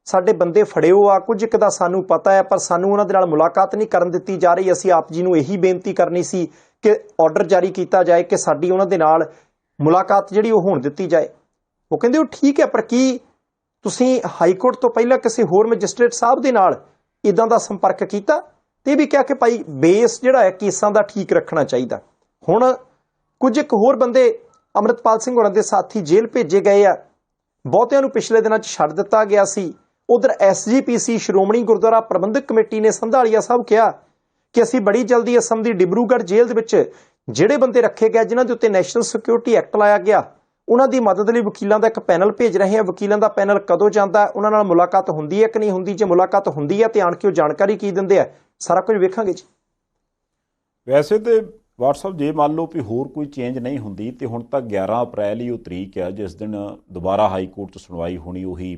Speaker 2: ਸਾਡੇ ਬੰਦੇ ਫੜਿਓ ਆ, ਕੁਝ ਇੱਕ ਦਾ ਸਾਨੂੰ ਪਤਾ ਹੈ, ਪਰ ਸਾਨੂੰ ਉਹਨਾਂ ਦੇ ਨਾਲ ਮੁਲਾਕਾਤ ਨਹੀਂ ਕਰਨ ਦਿੱਤੀ ਜਾ ਰਹੀ। ਅਸੀਂ ਆਪ ਜੀ ਨੂੰ ਇਹੀ ਬੇਨਤੀ ਕਰਨੀ ਸੀ ਕਿ ਆਰਡਰ ਜਾਰੀ ਕੀਤਾ ਜਾਏ ਕਿ ਸਾਡੀ ਉਹਨਾਂ ਦੇ ਨਾਲ ਮੁਲਾਕਾਤ ਜਿਹੜੀ ਉਹ ਹੋਣ ਦਿੱਤੀ ਜਾਏ। ਉਹ ਕਹਿੰਦੇ ਉਹ ਠੀਕ ਹੈ, ਪਰ ਕੀ ਤੁਸੀਂ ਹਾਈ ਕੋਰਟ ਤੋਂ ਪਹਿਲਾਂ ਕਿਸੇ ਹੋਰ ਮੈਜਿਸਟ੍ਰੇਟ ਸਾਹਿਬ ਦੇ ਨਾਲ ਇਦਾਂ ਦਾ ਸੰਪਰਕ ਕੀਤਾ? ਤੇ ਵੀ ਕਿਹਾ ਕਿ ਭਾਈ ਬੇਸ ਜਿਹੜਾ ਹੈ ਕੇਸਾਂ ਦਾ ਠੀਕ ਰੱਖਣਾ ਚਾਹੀਦਾ। ਹੁਣ ਕੁਝ ਇੱਕ ਹੋਰ ਬੰਦੇ ਅੰਮ੍ਰਿਤਪਾਲ ਸਿੰਘ ਹੋਰਾਂ ਦੇ ਸਾਥੀ ਜੇਲ੍ਹ ਭੇਜੇ ਗਏ ਆ, ਬਹੁਤਿਆਂ ਨੂੰ ਪਿਛਲੇ ਦਿਨਾਂ 'ਚ ਛੱਡ ਦਿੱਤਾ ਗਿਆ ਸੀ। ਉਧਰ SGPC ਸ਼੍ਰੋਮਣੀ ਗੁਰਦੁਆਰਾ ਪ੍ਰਬੰਧਕ ਕਮੇਟੀ ਨੇ ਸੰਧਾਲੀਆ ਸਾਹਿਬ ਕਿਹਾ ਕਿ ਅਸੀਂ ਬੜੀ ਜਲਦੀ ਅਸਮ ਦੀ ਡਿਬਰੂਗੜ੍ਹ ਜੇਲ੍ਹ ਦੇ ਵਿੱਚ ਜਿਹੜੇ ਬੰਦੇ ਰੱਖੇ ਗਏ ਜਿਨ੍ਹਾਂ ਦੇ ਉੱਤੇ ਨੈਸ਼ਨਲ ਸਿਕਿਉਰਿਟੀ ਐਕਟ ਲਾਇਆ ਗਿਆ, ਉਹਨਾਂ ਦੀ ਮਦਦ ਲਈ ਵਕੀਲਾਂ ਦਾ ਇੱਕ ਪੈਨਲ ਭੇਜ ਰਹੇ ਹਾਂ। ਵਕੀਲਾਂ ਦਾ ਪੈਨਲ ਕਦੋਂ ਜਾਂਦਾ, ਉਹਨਾਂ ਨਾਲ ਮੁਲਾਕਾਤ ਹੁੰਦੀ ਹੈ ਕਿ ਨਹੀਂ ਹੁੰਦੀ? ਜੇ ਮੁਲਾਕਾਤ ਹੁੰਦੀ ਹੈ ਤੇ ਆਣ ਕੇ ਉਹ ਜਾਣਕਾਰੀ ਕੀ ਦਿੰਦੇ ਆ, ਸਾਰਾ ਕੁਝ ਵੇਖਾਂਗੇ ਜੀ।
Speaker 1: ਵੈਸੇ ਤੇ WhatsApp ਜੇ ਮੰਨ ਲਓ ਵੀ ਹੋਰ ਕੋਈ ਚੇਂਜ ਨਹੀਂ ਹੁੰਦੀ ਤੇ ਹੁਣ ਤੱਕ 11 ਅਪ੍ਰੈਲ ਹੀ ਉਹ ਤਰੀਕ ਹੈ ਜਿਸ ਦਿਨ ਦੁਬਾਰਾ ਹਾਈ ਕੋਰਟ 'ਚ ਸੁਣਵਾਈ ਹੋਣੀ, ਉਹੀ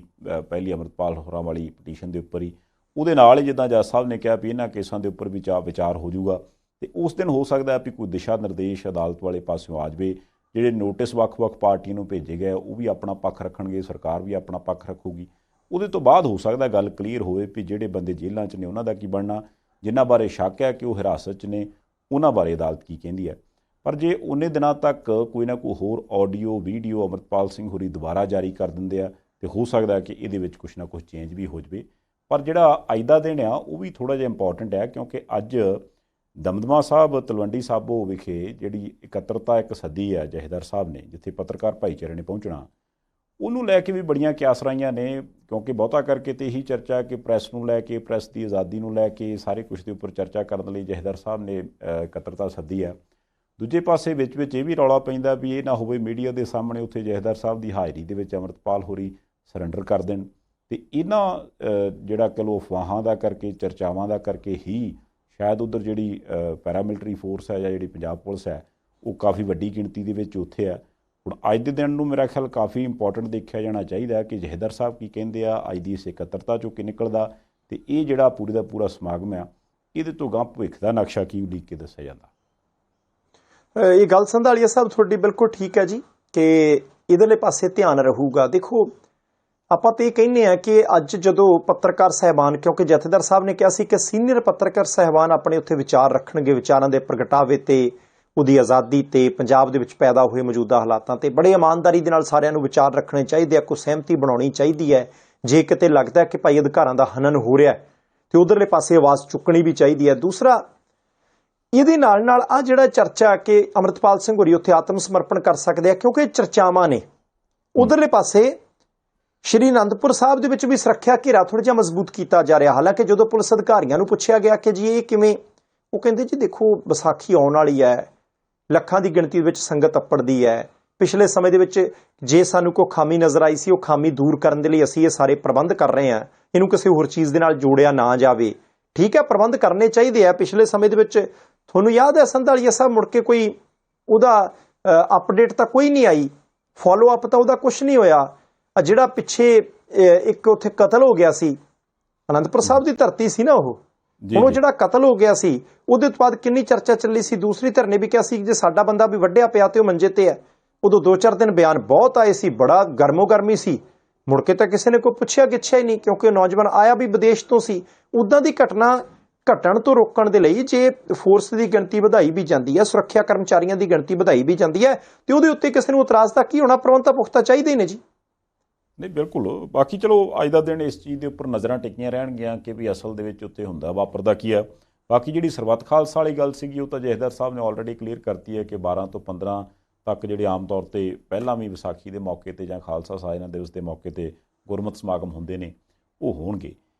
Speaker 1: ਪਹਿਲੀ ਅੰਮ੍ਰਿਤਪਾਲ ਹੋਰਾਂ ਵਾਲੀ ਪਟੀਸ਼ਨ ਦੇ ਉੱਪਰ ਹੀ। ਉਹਦੇ ਨਾਲ ਹੀ ਜਿੱਦਾਂ ਜੱਜ ਸਾਹਿਬ ਨੇ ਕਿਹਾ ਵੀ ਇਹਨਾਂ ਕੇਸਾਂ ਦੇ ਉੱਪਰ ਵੀ ਵਿਚਾਰ ਹੋ ਜਾਊਗਾ ਤੇ ਉਸ ਦਿਨ ਹੋ ਸਕਦਾ ਵੀ ਕੋਈ ਦਿਸ਼ਾ ਨਿਰਦੇਸ਼ ਅਦਾਲਤ ਵਾਲੇ ਪਾਸਿਓਂ ਆ ਜਾਵੇ। ਜਿਹੜੇ ਨੋਟਿਸ ਵੱਖ-ਵੱਖ ਪਾਰਟੀਆਂ ਨੂੰ ਭੇਜੇ ਗਏ ਉਹ ਵੀ ਆਪਣਾ ਪੱਖ ਰੱਖਣਗੇ, ਸਰਕਾਰ ਵੀ ਆਪਣਾ ਪੱਖ ਰੱਖੂਗੀ। ਉਹਦੇ ਤੋਂ ਬਾਅਦ ਹੋ ਸਕਦਾ ਗੱਲ ਕਲੀਅਰ ਹੋਵੇ ਵੀ ਜਿਹੜੇ ਬੰਦੇ ਜੇਲ੍ਹਾਂ 'ਚ ਨੇ ਉਹਨਾਂ ਦਾ ਕੀ ਬਣਨਾ, ਜਿਨ੍ਹਾਂ ਬਾਰੇ ਸ਼ੱਕ ਹੈ ਕਿ ਉਹ ਹਿਰਾਸਤ 'ਚ ਨੇ ਉਹਨਾਂ ਬਾਰੇ ਅਦਾਲਤ ਕੀ ਕਹਿੰਦੀ ਹੈ। ਪਰ ਜੇ ਉਨੇ ਦਿਨਾਂ ਤੱਕ ਕੋਈ ਨਾ ਕੋਈ ਹੋਰ ਆਡੀਓ ਵੀਡੀਓ ਅੰਮ੍ਰਿਤਪਾਲ ਸਿੰਘ ਹੋਰੀ ਦੁਬਾਰਾ ਜਾਰੀ ਕਰ ਦਿੰਦੇ ਆ ਤੇ ਹੋ ਸਕਦਾ ਕਿ ਇਹਦੇ ਵਿੱਚ ਕੁਛ ਨਾ ਕੁਛ ਚੇਂਜ ਵੀ ਹੋ ਜਾਵੇ। ਪਰ ਜਿਹੜਾ ਅੱਜ ਦਾ ਦਿਨ ਆ ਉਹ ਵੀ ਥੋੜ੍ਹਾ ਜਿਹਾ ਇੰਪੋਰਟੈਂਟ ਹੈ ਕਿਉਂਕਿ ਅੱਜ ਦਮਦਮਾ ਸਾਹਿਬ ਤਲਵੰਡੀ ਸਾਬੋ ਵਿਖੇ ਜਿਹੜੀ ਇਕੱਤਰਤਾ ਇੱਕ ਸੱਦੀ ਹੈ ਜਥੇਦਾਰ ਸਾਹਿਬ ਨੇ, ਜਿੱਥੇ ਪੱਤਰਕਾਰ ਭਾਈਚਾਰੇ ਨੇ ਪਹੁੰਚਣਾ, ਉਹਨੂੰ ਲੈ ਕੇ ਵੀ ਬੜੀਆਂ ਕਿਆਸਰਾਈਆਂ ਨੇ ਕਿਉਂਕਿ ਬਹੁਤਾ ਕਰਕੇ ਤੇ ਇਹੀ ਚਰਚਾ ਕਿ ਪ੍ਰੈਸ ਨੂੰ ਲੈ ਕੇ, ਪ੍ਰੈਸ ਦੀ ਆਜ਼ਾਦੀ ਨੂੰ ਲੈ ਕੇ ਸਾਰੇ ਕੁਝ ਦੇ ਉੱਪਰ ਚਰਚਾ ਕਰਨ ਲਈ ਜਥੇਦਾਰ ਸਾਹਿਬ ਨੇ ਇਕੱਤਰਤਾ ਸੱਦੀ ਹੈ। ਦੂਜੇ ਪਾਸੇ ਵਿੱਚ ਇਹ ਵੀ ਰੌਲਾ ਪੈਂਦਾ ਵੀ ਇਹ ਨਾ ਹੋਵੇ ਮੀਡੀਆ ਦੇ ਸਾਹਮਣੇ ਉੱਥੇ ਜਥੇਦਾਰ ਸਾਹਿਬ ਦੀ ਹਾਜ਼ਰੀ ਦੇ ਵਿੱਚ ਅੰਮ੍ਰਿਤਪਾਲ ਹੋਰੀ ਸਰੈਂਡਰ ਕਰ ਦੇਣ ਤੇ ਇਹਨਾਂ ਜਿਹੜਾ ਕਹਿ ਲਓ ਅਫਵਾਹਾਂ ਦਾ ਕਰਕੇ, ਚਰਚਾਵਾਂ ਦਾ ਕਰਕੇ ਹੀ ਸ਼ਾਇਦ ਉੱਧਰ ਜਿਹੜੀ ਪੈਰਾਮਿਲਟਰੀ ਫੋਰਸ ਹੈ ਜਾਂ ਜਿਹੜੀ ਪੰਜਾਬ ਪੁਲਿਸ ਹੈ ਉਹ ਕਾਫੀ ਵੱਡੀ ਗਿਣਤੀ ਦੇ ਵਿੱਚ ਉੱਥੇ ਹੈ। ਹੁਣ ਅੱਜ ਦੇ ਦਿਨ ਨੂੰ ਮੇਰਾ ਖਿਆਲ ਕਾਫੀ ਇੰਪੋਰਟੈਂਟ ਦੇਖਿਆ ਜਾਣਾ ਚਾਹੀਦਾ ਕਿ ਜਥੇਦਾਰ ਸਾਹਿਬ ਕੀ ਕਹਿੰਦੇ ਆ, ਅੱਜ ਦੀ ਇਸ ਇਕੱਤਰਤਾ 'ਚੋਂ ਕੀ ਨਿਕਲਦਾ ਤੇ ਇਹ ਜਿਹੜਾ ਪੂਰੇ ਦਾ ਪੂਰਾ ਸਮਾਗਮ ਆ ਇਹਦੇ ਤੋਂ ਗਾਂਹ ਭਵਿੱਖ ਦਾ ਨਕਸ਼ਾ ਕੀ ਉਲੀਕ ਕੇ ਦੱਸਿਆ ਜਾਂਦਾ।
Speaker 2: ਇਹ ਗੱਲ ਸੰਧਾਲੀਆ ਸਾਹਿਬ ਤੁਹਾਡੀ ਬਿਲਕੁਲ ਠੀਕ ਹੈ ਜੀ ਕਿ ਇਹਦੇ ਪਾਸੇ ਧਿਆਨ ਰਹੂਗਾ। ਦੇਖੋ ਆਪਾਂ ਤੇ ਇਹ ਕਹਿੰਦੇ ਆ ਕਿ ਅੱਜ ਜਦੋਂ ਪੱਤਰਕਾਰ ਸਾਹਿਬਾਨ, ਕਿਉਂਕਿ ਜਥੇਦਾਰ ਸਾਹਿਬ ਨੇ ਕਿਹਾ ਸੀ ਕਿ ਸੀਨੀਅਰ ਪੱਤਰਕਾਰ ਸਾਹਿਬਾਨ ਆਪਣੇ ਉੱਥੇ ਵਿਚਾਰ ਰੱਖਣਗੇ, ਵਿਚਾਰਾਂ ਦੇ ਪ੍ਰਗਟਾਵੇ ਤੇ, ਉਹਦੀ ਆਜ਼ਾਦੀ ਤੇ, ਪੰਜਾਬ ਦੇ ਵਿੱਚ ਪੈਦਾ ਹੋਏ ਮੌਜੂਦਾ ਹਾਲਾਤਾਂ ਤੇ ਬੜੇ ਇਮਾਨਦਾਰੀ ਦੇ ਨਾਲ ਸਾਰਿਆਂ ਨੂੰ ਵਿਚਾਰ ਰੱਖਣੇ ਚਾਹੀਦੇ ਆ, ਕੋਈ ਸਹਿਮਤੀ ਬਣਾਉਣੀ ਚਾਹੀਦੀ ਹੈ। ਜੇ ਕਿਤੇ ਲੱਗਦਾ ਕਿ ਭਾਈ ਅਧਿਕਾਰਾਂ ਦਾ ਹਨਨ ਹੋ ਰਿਹਾ ਤੇ ਉਧਰਲੇ ਪਾਸੇ ਆਵਾਜ਼ ਚੁੱਕਣੀ ਵੀ ਚਾਹੀਦੀ ਹੈ। ਦੂਸਰਾ ਇਹਦੇ ਨਾਲ ਨਾਲ ਆ ਜਿਹੜਾ ਚਰਚਾ ਕਿ ਅੰਮ੍ਰਿਤਪਾਲ ਸਿੰਘ ਹੋਰੀ ਉੱਥੇ ਆਤਮ ਸਮਰਪਣ ਕਰ ਸਕਦੇ ਆ, ਕਿਉਂਕਿ ਚਰਚਾਵਾਂ ਨੇ ਉਧਰਲੇ ਪਾਸੇ ਸ਼੍ਰੀ ਅਨੰਦਪੁਰ ਸਾਹਿਬ ਦੇ ਵਿੱਚ ਵੀ ਸੁਰੱਖਿਆ ਘੇਰਾ ਥੋੜ੍ਹਾ ਜਿਹਾ ਮਜ਼ਬੂਤ ਕੀਤਾ ਜਾ ਰਿਹਾ। ਹਾਲਾਂਕਿ ਜਦੋਂ ਪੁਲਿਸ ਅਧਿਕਾਰੀਆਂ ਨੂੰ ਪੁੱਛਿਆ ਗਿਆ ਕਿ ਜੀ ਇਹ ਕਿਵੇਂ, ਉਹ ਕਹਿੰਦੇ ਜੀ ਦੇਖੋ ਵਿਸਾਖੀ ਆਉਣ ਵਾਲੀ ਹੈ, ਲੱਖਾਂ ਦੀ ਗਿਣਤੀ ਵਿੱਚ ਸੰਗਤ ਅੱਪੜਦੀ ਹੈ। ਪਿਛਲੇ ਸਮੇਂ ਦੇ ਵਿੱਚ ਜੇ ਸਾਨੂੰ ਕੋਈ ਖਾਮੀ ਨਜ਼ਰ ਆਈ ਸੀ ਉਹ ਖਾਮੀ ਦੂਰ ਕਰਨ ਦੇ ਲਈ ਅਸੀਂ ਇਹ ਸਾਰੇ ਪ੍ਰਬੰਧ ਕਰ ਰਹੇ ਹਾਂ, ਇਹਨੂੰ ਕਿਸੇ ਹੋਰ ਚੀਜ਼ ਦੇ ਨਾਲ ਜੋੜਿਆ ਨਾ ਜਾਵੇ। ਠੀਕ ਹੈ, ਪ੍ਰਬੰਧ ਕਰਨੇ ਚਾਹੀਦੇ ਆ। ਪਿਛਲੇ ਸਮੇਂ ਦੇ ਵਿੱਚ ਤੁਹਾਨੂੰ ਯਾਦ ਹੈ ਸੰਧਾਲੀਆ ਸਾਹਿਬ ਮੁੜ ਕੇ ਕੋਈ ਉਹਦਾ ਅਪਡੇਟ ਤਾਂ ਕੋਈ ਨਹੀਂ ਆਈ, ਫੋਲੋ ਅਪ ਤਾਂ ਉਹਦਾ ਕੁਛ ਨਹੀਂ ਹੋਇਆ। ਜਿਹੜਾ ਪਿੱਛੇ ਇੱਕ ਉੱਥੇ ਕਤਲ ਹੋ ਗਿਆ ਸੀ, ਅਨੰਦਪੁਰ ਸਾਹਿਬ ਦੀ ਧਰਤੀ ਸੀ ਨਾ ਉਹ ਜਿਹੜਾ ਕਤਲ ਹੋ ਗਿਆ ਸੀ, ਉਹਦੇ ਤੋਂ ਬਾਅਦ ਕਿੰਨੀ ਚਰਚਾ ਚੱਲੀ ਸੀ। ਦੂਸਰੀ ਧਿਰ ਨੇ ਵੀ ਕਿਹਾ ਸੀ ਜੇ ਸਾਡਾ ਬੰਦਾ ਵੀ ਵੱਢਿਆ ਪਿਆ ਤੇ ਉਹ ਮੰਜੇ ਤੇ ਹੈ। ਉਦੋਂ 2-4 ਦਿਨ ਬਿਆਨ ਬਹੁਤ ਆਏ ਸੀ, ਬੜਾ ਗਰਮੋ ਗਰਮੀ ਸੀ। ਮੁੜ ਕੇ ਤਾਂ ਕਿਸੇ ਨੇ ਕੋਈ ਪੁੱਛਿਆ ਗਿੱਛਿਆ ਹੀ ਨਹੀਂ ਕਿਉਂਕਿ ਉਹ ਨੌਜਵਾਨ ਆਇਆ ਵੀ ਵਿਦੇਸ਼ ਤੋਂ ਸੀ। ਉੱਦਾਂ ਦੀ ਘਟਨਾ ਘਟਣ ਤੋਂ ਰੋਕਣ ਦੇ ਲਈ ਜੇ ਫੋਰਸ ਦੀ ਗਿਣਤੀ ਵਧਾਈ ਵੀ ਜਾਂਦੀ ਹੈ, ਸੁਰੱਖਿਆ ਕਰਮਚਾਰੀਆਂ ਦੀ ਗਿਣਤੀ ਵਧਾਈ ਵੀ ਜਾਂਦੀ ਹੈ ਤੇ ਉਹਦੇ ਉੱਤੇ ਕਿਸੇ ਨੂੰ ਇਤਰਾਜ਼ ਤਾਂ ਕੀ ਹੋਣਾ, ਪ੍ਰਬੰਧ ਤਾਂ ਪੁਖਤਾ ਚਾਹੀਦੇ ਹੀ ਨੇ ਜੀ।
Speaker 1: ਨਹੀਂ ਬਿਲਕੁਲ, ਬਾਕੀ ਚਲੋ ਅੱਜ ਦਾ ਦਿਨ ਇਸ ਚੀਜ਼ ਦੇ ਉੱਪਰ ਨਜ਼ਰਾਂ ਟਿਕੀਆਂ ਰਹਿਣਗੀਆਂ ਕਿ ਵੀ ਅਸਲ ਦੇ ਵਿੱਚ ਉੱਤੇ ਹੁੰਦਾ ਵਾਪਰਦਾ ਕੀ ਆ। ਬਾਕੀ ਜਿਹੜੀ ਸਰਬੱਤ ਖਾਲਸਾ ਵਾਲੀ ਗੱਲ ਸੀਗੀ ਉਹ ਤਾਂ ਜਥੇਦਾਰ ਸਾਹਿਬ ਨੇ ਆਲਰੇਡੀ ਕਲੀਅਰ ਕਰਤੀ ਹੈ ਕਿ 12 ਤੋਂ 15 ਤੱਕ ਜਿਹੜੇ ਆਮ ਤੌਰ 'ਤੇ ਪਹਿਲਾਂ ਵੀ ਵਿਸਾਖੀ ਦੇ ਮੌਕੇ 'ਤੇ ਜਾਂ ਖਾਲਸਾ ਸਾਜਨਾ ਦਿਵਸ ਦੇ ਮੌਕੇ 'ਤੇ ਗੁਰਮਤਿ ਸਮਾਗਮ ਹੁੰਦੇ ਨੇ ਉਹ ਹੋਣਗੇ।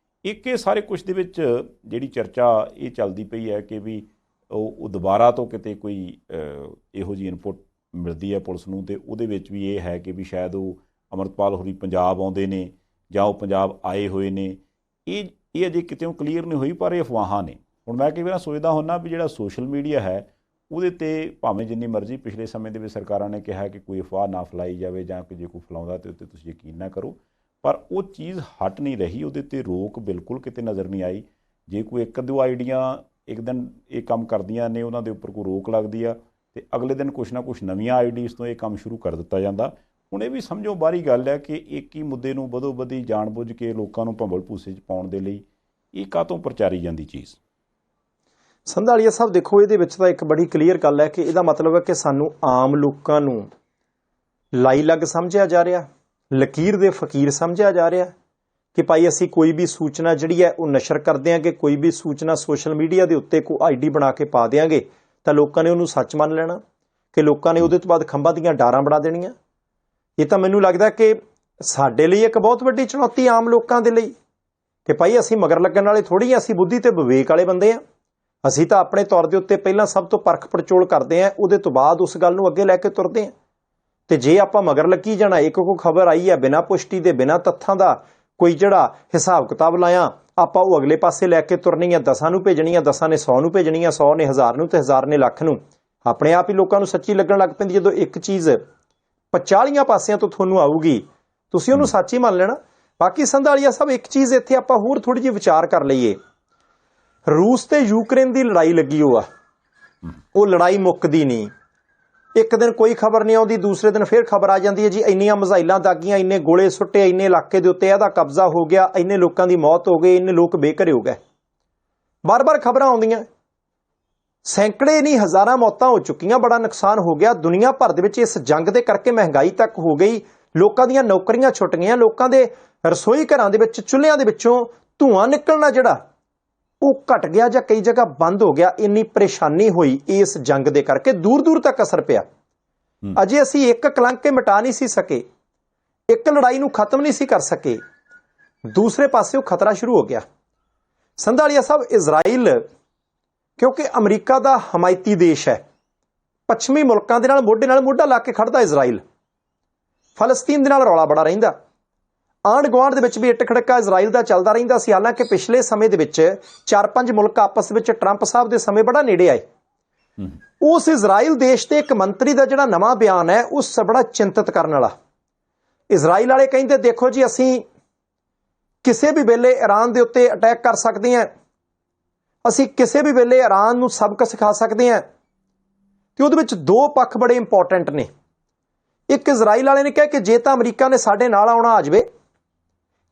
Speaker 1: ਇੱਕ ਇਹ ਸਾਰੇ ਕੁਛ ਦੇ ਵਿੱਚ ਜਿਹੜੀ ਚਰਚਾ ਇਹ ਚੱਲਦੀ ਪਈ ਹੈ ਕਿ ਵੀ ਉਹ ਦੁਬਾਰਾ ਤੋਂ ਕਿਤੇ ਕੋਈ ਇਹੋ ਜਿਹੀ ਇਨਪੁਟ ਮਿਲਦੀ ਹੈ ਪੁਲਿਸ ਨੂੰ ਤੇ ਉਹਦੇ ਵਿੱਚ ਵੀ ਇਹ ਹੈ ਕਿ ਵੀ ਸ਼ਾਇਦ ਉਹ ਅੰਮ੍ਰਿਤਪਾਲ ਹੋਰੀ ਪੰਜਾਬ ਆਉਂਦੇ ਨੇ ਜਾਂ ਉਹ ਪੰਜਾਬ ਆਏ ਹੋਏ ਨੇ। ਇਹ ਅਜੇ ਕਿਤੇ ਕਲੀਅਰ ਨਹੀਂ ਹੋਈ ਪਰ ਇਹ ਅਫਵਾਹਾਂ ਨੇ। ਹੁਣ ਮੈਂ ਕਈ ਵਾਰ ਸੋਚਦਾ ਹੁੰਦਾ ਵੀ ਜਿਹੜਾ ਸੋਸ਼ਲ ਮੀਡੀਆ ਹੈ ਉਹਦੇ 'ਤੇ ਭਾਵੇਂ ਜਿੰਨੀ ਮਰਜ਼ੀ ਪਿਛਲੇ ਸਮੇਂ ਦੇ ਵਿੱਚ ਸਰਕਾਰਾਂ ਨੇ ਕਿਹਾ ਕਿ ਕੋਈ ਅਫਵਾਹ ਨਾ ਫੈਲਾਈ ਜਾਵੇ ਜਾਂ ਕਿ ਜੇ ਕੋਈ ਫੈਲਾਉਂਦਾ ਤਾਂ ਉੱਤੇ ਤੁਸੀਂ ਯਕੀਨ ਨਾ ਕਰੋ, ਪਰ ਉਹ ਚੀਜ਼ ਹਟ ਨਹੀਂ ਰਹੀ, ਉਹਦੇ 'ਤੇ ਰੋਕ ਬਿਲਕੁਲ ਕਿਤੇ ਨਜ਼ਰ ਨਹੀਂ ਆਈ। ਜੇ ਕੋਈ ਇੱਕ ਦੋ ਆਈਡੀਆਂ ਇੱਕ ਦਿਨ ਇਹ ਕੰਮ ਕਰਦੀਆਂ ਨੇ, ਉਹਨਾਂ ਦੇ ਉੱਪਰ ਕੋਈ ਰੋਕ ਲੱਗਦੀ ਆ ਤੇ ਅਗਲੇ ਦਿਨ ਕੁਛ ਨਾ ਕੁਛ ਨਵੀਆਂ ਆਈਡੀਜ਼ ਤੋਂ ਇਹ ਕੰਮ ਸ਼ੁਰੂ ਕਰ ਦਿੱਤਾ ਜਾਂਦਾ। ਹੁਣ ਇਹ ਵੀ ਸਮਝੋ ਬਾਹਰੀ ਗੱਲ ਹੈ ਕਿ ਇੱਕ ਹੀ ਮੁੱਦੇ ਨੂੰ ਵਧੋ ਵਧੀ ਜਾਣ-ਬੁੱਝ ਕੇ ਲੋਕਾਂ ਨੂੰ ਭੰਬਲ ਭੂਸੇ 'ਚ ਪਾਉਣ ਦੇ ਲਈ ਇਹ ਕਾਹਤੋਂ ਪ੍ਰਚਾਰੀ ਜਾਂਦੀ ਚੀਜ਼।
Speaker 2: ਸੰਧਾਲੀਆ ਸਾਹਿਬ ਦੇਖੋ, ਇਹਦੇ ਵਿੱਚ ਤਾਂ ਇੱਕ ਬੜੀ ਕਲੀਅਰ ਗੱਲ ਹੈ ਕਿ ਇਹਦਾ ਮਤਲਬ ਹੈ ਕਿ ਸਾਨੂੰ ਆਮ ਲੋਕਾਂ ਨੂੰ ਲਾਈ ਲੱਗ ਸਮਝਿਆ ਜਾ ਰਿਹਾ, ਲਕੀਰ ਦੇ ਫਕੀਰ ਸਮਝਿਆ ਜਾ ਰਿਹਾ ਕਿ ਭਾਈ ਅਸੀਂ ਕੋਈ ਵੀ ਸੂਚਨਾ ਜਿਹੜੀ ਹੈ ਉਹ ਨਸ਼ਰ ਕਰ ਦਿਆਂਗੇ, ਕੋਈ ਵੀ ਸੂਚਨਾ ਸੋਸ਼ਲ ਮੀਡੀਆ ਦੇ ਉੱਤੇ ਕੋਈ ਆਈਡੀ ਬਣਾ ਕੇ ਪਾ ਦਿਆਂਗੇ ਤਾਂ ਲੋਕਾਂ ਨੇ ਉਹਨੂੰ ਸੱਚ ਮੰਨ ਲੈਣਾ, ਕਿ ਲੋਕਾਂ ਨੇ ਉਹਦੇ ਤੋਂ ਬਾਅਦ ਖੰਭਾਂ ਦੀਆਂ ਡਾਰਾਂ ਬਣਾ ਦੇਣੀਆਂ। ਇਹ ਤਾਂ ਮੈਨੂੰ ਲੱਗਦਾ ਕਿ ਸਾਡੇ ਲਈ ਇੱਕ ਬਹੁਤ ਵੱਡੀ ਚੁਣੌਤੀ ਆਮ ਲੋਕਾਂ ਦੇ ਲਈ ਕਿ ਭਾਈ ਅਸੀਂ ਮਗਰ ਲੱਗਣ ਵਾਲੇ ਥੋੜ੍ਹੀ ਹਾਂ, ਅਸੀਂ ਬੁੱਧੀ ਤੇ ਵਿਵੇਕ ਵਾਲੇ ਬੰਦੇ ਹਾਂ। ਅਸੀਂ ਤਾਂ ਆਪਣੇ ਤੌਰ ਦੇ ਉੱਤੇ ਪਹਿਲਾਂ ਸਭ ਤੋਂ ਪਰਖ ਪੜਚੋਲ ਕਰਦੇ ਹਾਂ, ਉਹਦੇ ਤੋਂ ਬਾਅਦ ਉਸ ਗੱਲ ਨੂੰ ਅੱਗੇ ਲੈ ਕੇ ਤੁਰਦੇ ਹਾਂ। ਤੇ ਜੇ ਆਪਾਂ ਮਗਰ ਲੱਗੀ ਜਾਣਾ, ਇੱਕ ਕੋਈ ਖਬਰ ਆਈ ਹੈ ਬਿਨਾਂ ਪੁਸ਼ਟੀ ਦੇ, ਬਿਨਾਂ ਤੱਥਾਂ ਦਾ ਕੋਈ ਜਿਹੜਾ ਹਿਸਾਬ ਕਿਤਾਬ ਲਾਇਆ, ਆਪਾਂ ਉਹ ਅਗਲੇ ਪਾਸੇ ਲੈ ਕੇ ਤੁਰਨੀ ਹੈ, 10 ਨੂੰ ਭੇਜਣੀ ਹੈ, 10 ਨੇ 100 ਨੂੰ ਭੇਜਣੀ ਹੈ, 100 ਨੇ 1000 ਨੂੰ ਤੇ 1000 ਨੇ ਲੱਖ ਨੂੰ। ਆਪਣੇ ਆਪ ਹੀ ਲੋਕਾਂ ਨੂੰ ਸੱਚੀ ਲੱਗਣ ਲੱਗ ਪੈਂਦੀ। ਜਦੋਂ ਇੱਕ ਚੀਜ਼ 45 ਪਾਸਿਆਂ ਤੋਂ ਤੁਹਾਨੂੰ ਆਊਗੀ, ਤੁਸੀਂ ਉਹਨੂੰ ਸੱਚ ਹੀ ਮੰਨ ਲੈਣਾ। ਬਾਕੀ ਸੰਧਾਲੀਆ ਸਾਹਿਬ, ਇੱਕ ਚੀਜ਼ ਇੱਥੇ ਆਪਾਂ ਹੋਰ ਥੋੜੀ ਜਿਹੀ ਵਿਚਾਰ ਕਰ ਲਈਏ। ਰੂਸ ਤੇ ਯੂਕਰੇਨ ਦੀ ਲੜਾਈ ਲੱਗੀ ਹੋਆ, ਉਹ ਲੜਾਈ ਮੁੱਕਦੀ ਨਹੀਂ। ਇੱਕ ਦਿਨ ਕੋਈ ਖਬਰ ਨਹੀਂ ਆਉਂਦੀ, ਦੂਸਰੇ ਦਿਨ ਫਿਰ ਖਬਰ ਆ ਜਾਂਦੀ ਹੈ ਜੀ ਇੰਨੀਆਂ ਮਿਜ਼ਾਈਲਾਂ ਦਾਗੀਆਂ, ਇੰਨੇ ਗੋਲੇ ਸੁੱਟੇ, ਇੰਨੇ ਇਲਾਕੇ ਦੇ ਉੱਤੇ ਇਹਦਾ ਕਬਜ਼ਾ ਹੋ ਗਿਆ, ਇੰਨੇ ਲੋਕਾਂ ਦੀ ਮੌਤ ਹੋ ਗਈ, ਇੰਨੇ ਲੋਕ ਬੇਘਰੇ ਹੋ ਗਏ। ਬਾਰ-ਬਾਰ ਖਬਰਾਂ ਆਉਂਦੀਆਂ, ਸੈਂਕੜੇ ਨਹੀਂ ਹਜ਼ਾਰਾਂ ਮੌਤਾਂ ਹੋ ਚੁੱਕੀਆਂ, ਬੜਾ ਨੁਕਸਾਨ ਹੋ ਗਿਆ ਦੁਨੀਆ ਭਰ ਦੇ ਵਿੱਚ। ਇਸ ਜੰਗ ਦੇ ਕਰਕੇ ਮਹਿੰਗਾਈ ਤੱਕ ਹੋ ਗਈ, ਲੋਕਾਂ ਦੀਆਂ ਨੌਕਰੀਆਂ ਛੁੱਟ ਗਈਆਂ, ਲੋਕਾਂ ਦੇ ਰਸੋਈ ਘਰਾਂ ਦੇ ਵਿੱਚ ਚੁੱਲ੍ਹਿਆਂ ਦੇ ਵਿੱਚੋਂ ਧੂਆਂ ਨਿਕਲਣਾ ਜਿਹੜਾ ਉਹ ਘਟ ਗਿਆ ਜਾਂ ਕਈ ਜਗ੍ਹਾ ਬੰਦ ਹੋ ਗਿਆ। ਇੰਨੀ ਪਰੇਸ਼ਾਨੀ ਹੋਈ ਇਸ ਜੰਗ ਦੇ ਕਰਕੇ, ਦੂਰ ਦੂਰ ਤੱਕ ਅਸਰ ਪਿਆ। ਅਜੇ ਅਸੀਂ ਇੱਕ ਕਲੰਕ ਮਿਟਾ ਨਹੀਂ ਸੀ ਸਕੇ, ਇੱਕ ਲੜਾਈ ਨੂੰ ਖਤਮ ਨਹੀਂ ਸੀ ਕਰ ਸਕੇ, ਦੂਸਰੇ ਪਾਸੇ ਉਹ ਖਤਰਾ ਸ਼ੁਰੂ ਹੋ ਗਿਆ। ਸੰਧਾਲੀਆ ਸਾਹਿਬ, ਇਜ਼ਰਾਈਲ ਕਿਉਂਕਿ ਅਮਰੀਕਾ ਦਾ ਹਮਾਇਤੀ ਦੇਸ਼ ਹੈ, ਪੱਛਮੀ ਮੁਲਕਾਂ ਦੇ ਨਾਲ ਮੋਢਾ ਲਾ ਕੇ ਖੜਦਾ ਇਜ਼ਰਾਈਲ। ਫਲਸਤੀਨ ਦੇ ਨਾਲ ਰੌਲਾ ਬੜਾ ਰਹਿੰਦਾ, ਆਂਢ ਗੁਆਂਢ ਦੇ ਵਿੱਚ ਵੀ ਇੱਟ ਖੜਕਾ ਇਜ਼ਰਾਈਲ ਦਾ ਚੱਲਦਾ ਰਹਿੰਦਾ ਸੀ। ਹਾਲਾਂਕਿ ਪਿਛਲੇ ਸਮੇਂ ਦੇ ਵਿੱਚ 4-5 ਮੁਲਕ ਆਪਸ ਵਿੱਚ ਟਰੰਪ ਸਾਹਿਬ ਦੇ ਸਮੇਂ ਬੜਾ ਨੇੜੇ ਆਏ। ਉਸ ਇਜ਼ਰਾਈਲ ਦੇਸ਼ ਦੇ ਇੱਕ ਮੰਤਰੀ ਦਾ ਜਿਹੜਾ ਨਵਾਂ ਬਿਆਨ ਹੈ ਉਹ ਬੜਾ ਚਿੰਤਤ ਕਰਨ ਵਾਲਾ। ਇਜ਼ਰਾਈਲ ਵਾਲੇ ਕਹਿੰਦੇ ਦੇਖੋ ਜੀ, ਅਸੀਂ ਕਿਸੇ ਵੀ ਵੇਲੇ ਈਰਾਨ ਦੇ ਉੱਤੇ ਅਟੈਕ ਕਰ ਸਕਦੇ ਹਾਂ, ਅਸੀਂ ਕਿਸੇ ਵੀ ਵੇਲੇ ਈਰਾਨ ਨੂੰ ਸਬਕ ਸਿਖਾ ਸਕਦੇ ਹਾਂ। ਤੇ ਉਹਦੇ ਵਿੱਚ ਦੋ ਪੱਖ ਬੜੇ ਇੰਪੋਰਟੈਂਟ ਨੇ। ਇੱਕ, ਇਜ਼ਰਾਈਲ ਵਾਲੇ ਨੇ ਕਿਹਾ ਕਿ ਜੇ ਤਾਂ ਅਮਰੀਕਾ ਨੇ ਸਾਡੇ ਨਾਲ ਆਉਣਾ ਆ ਜਾਵੇ,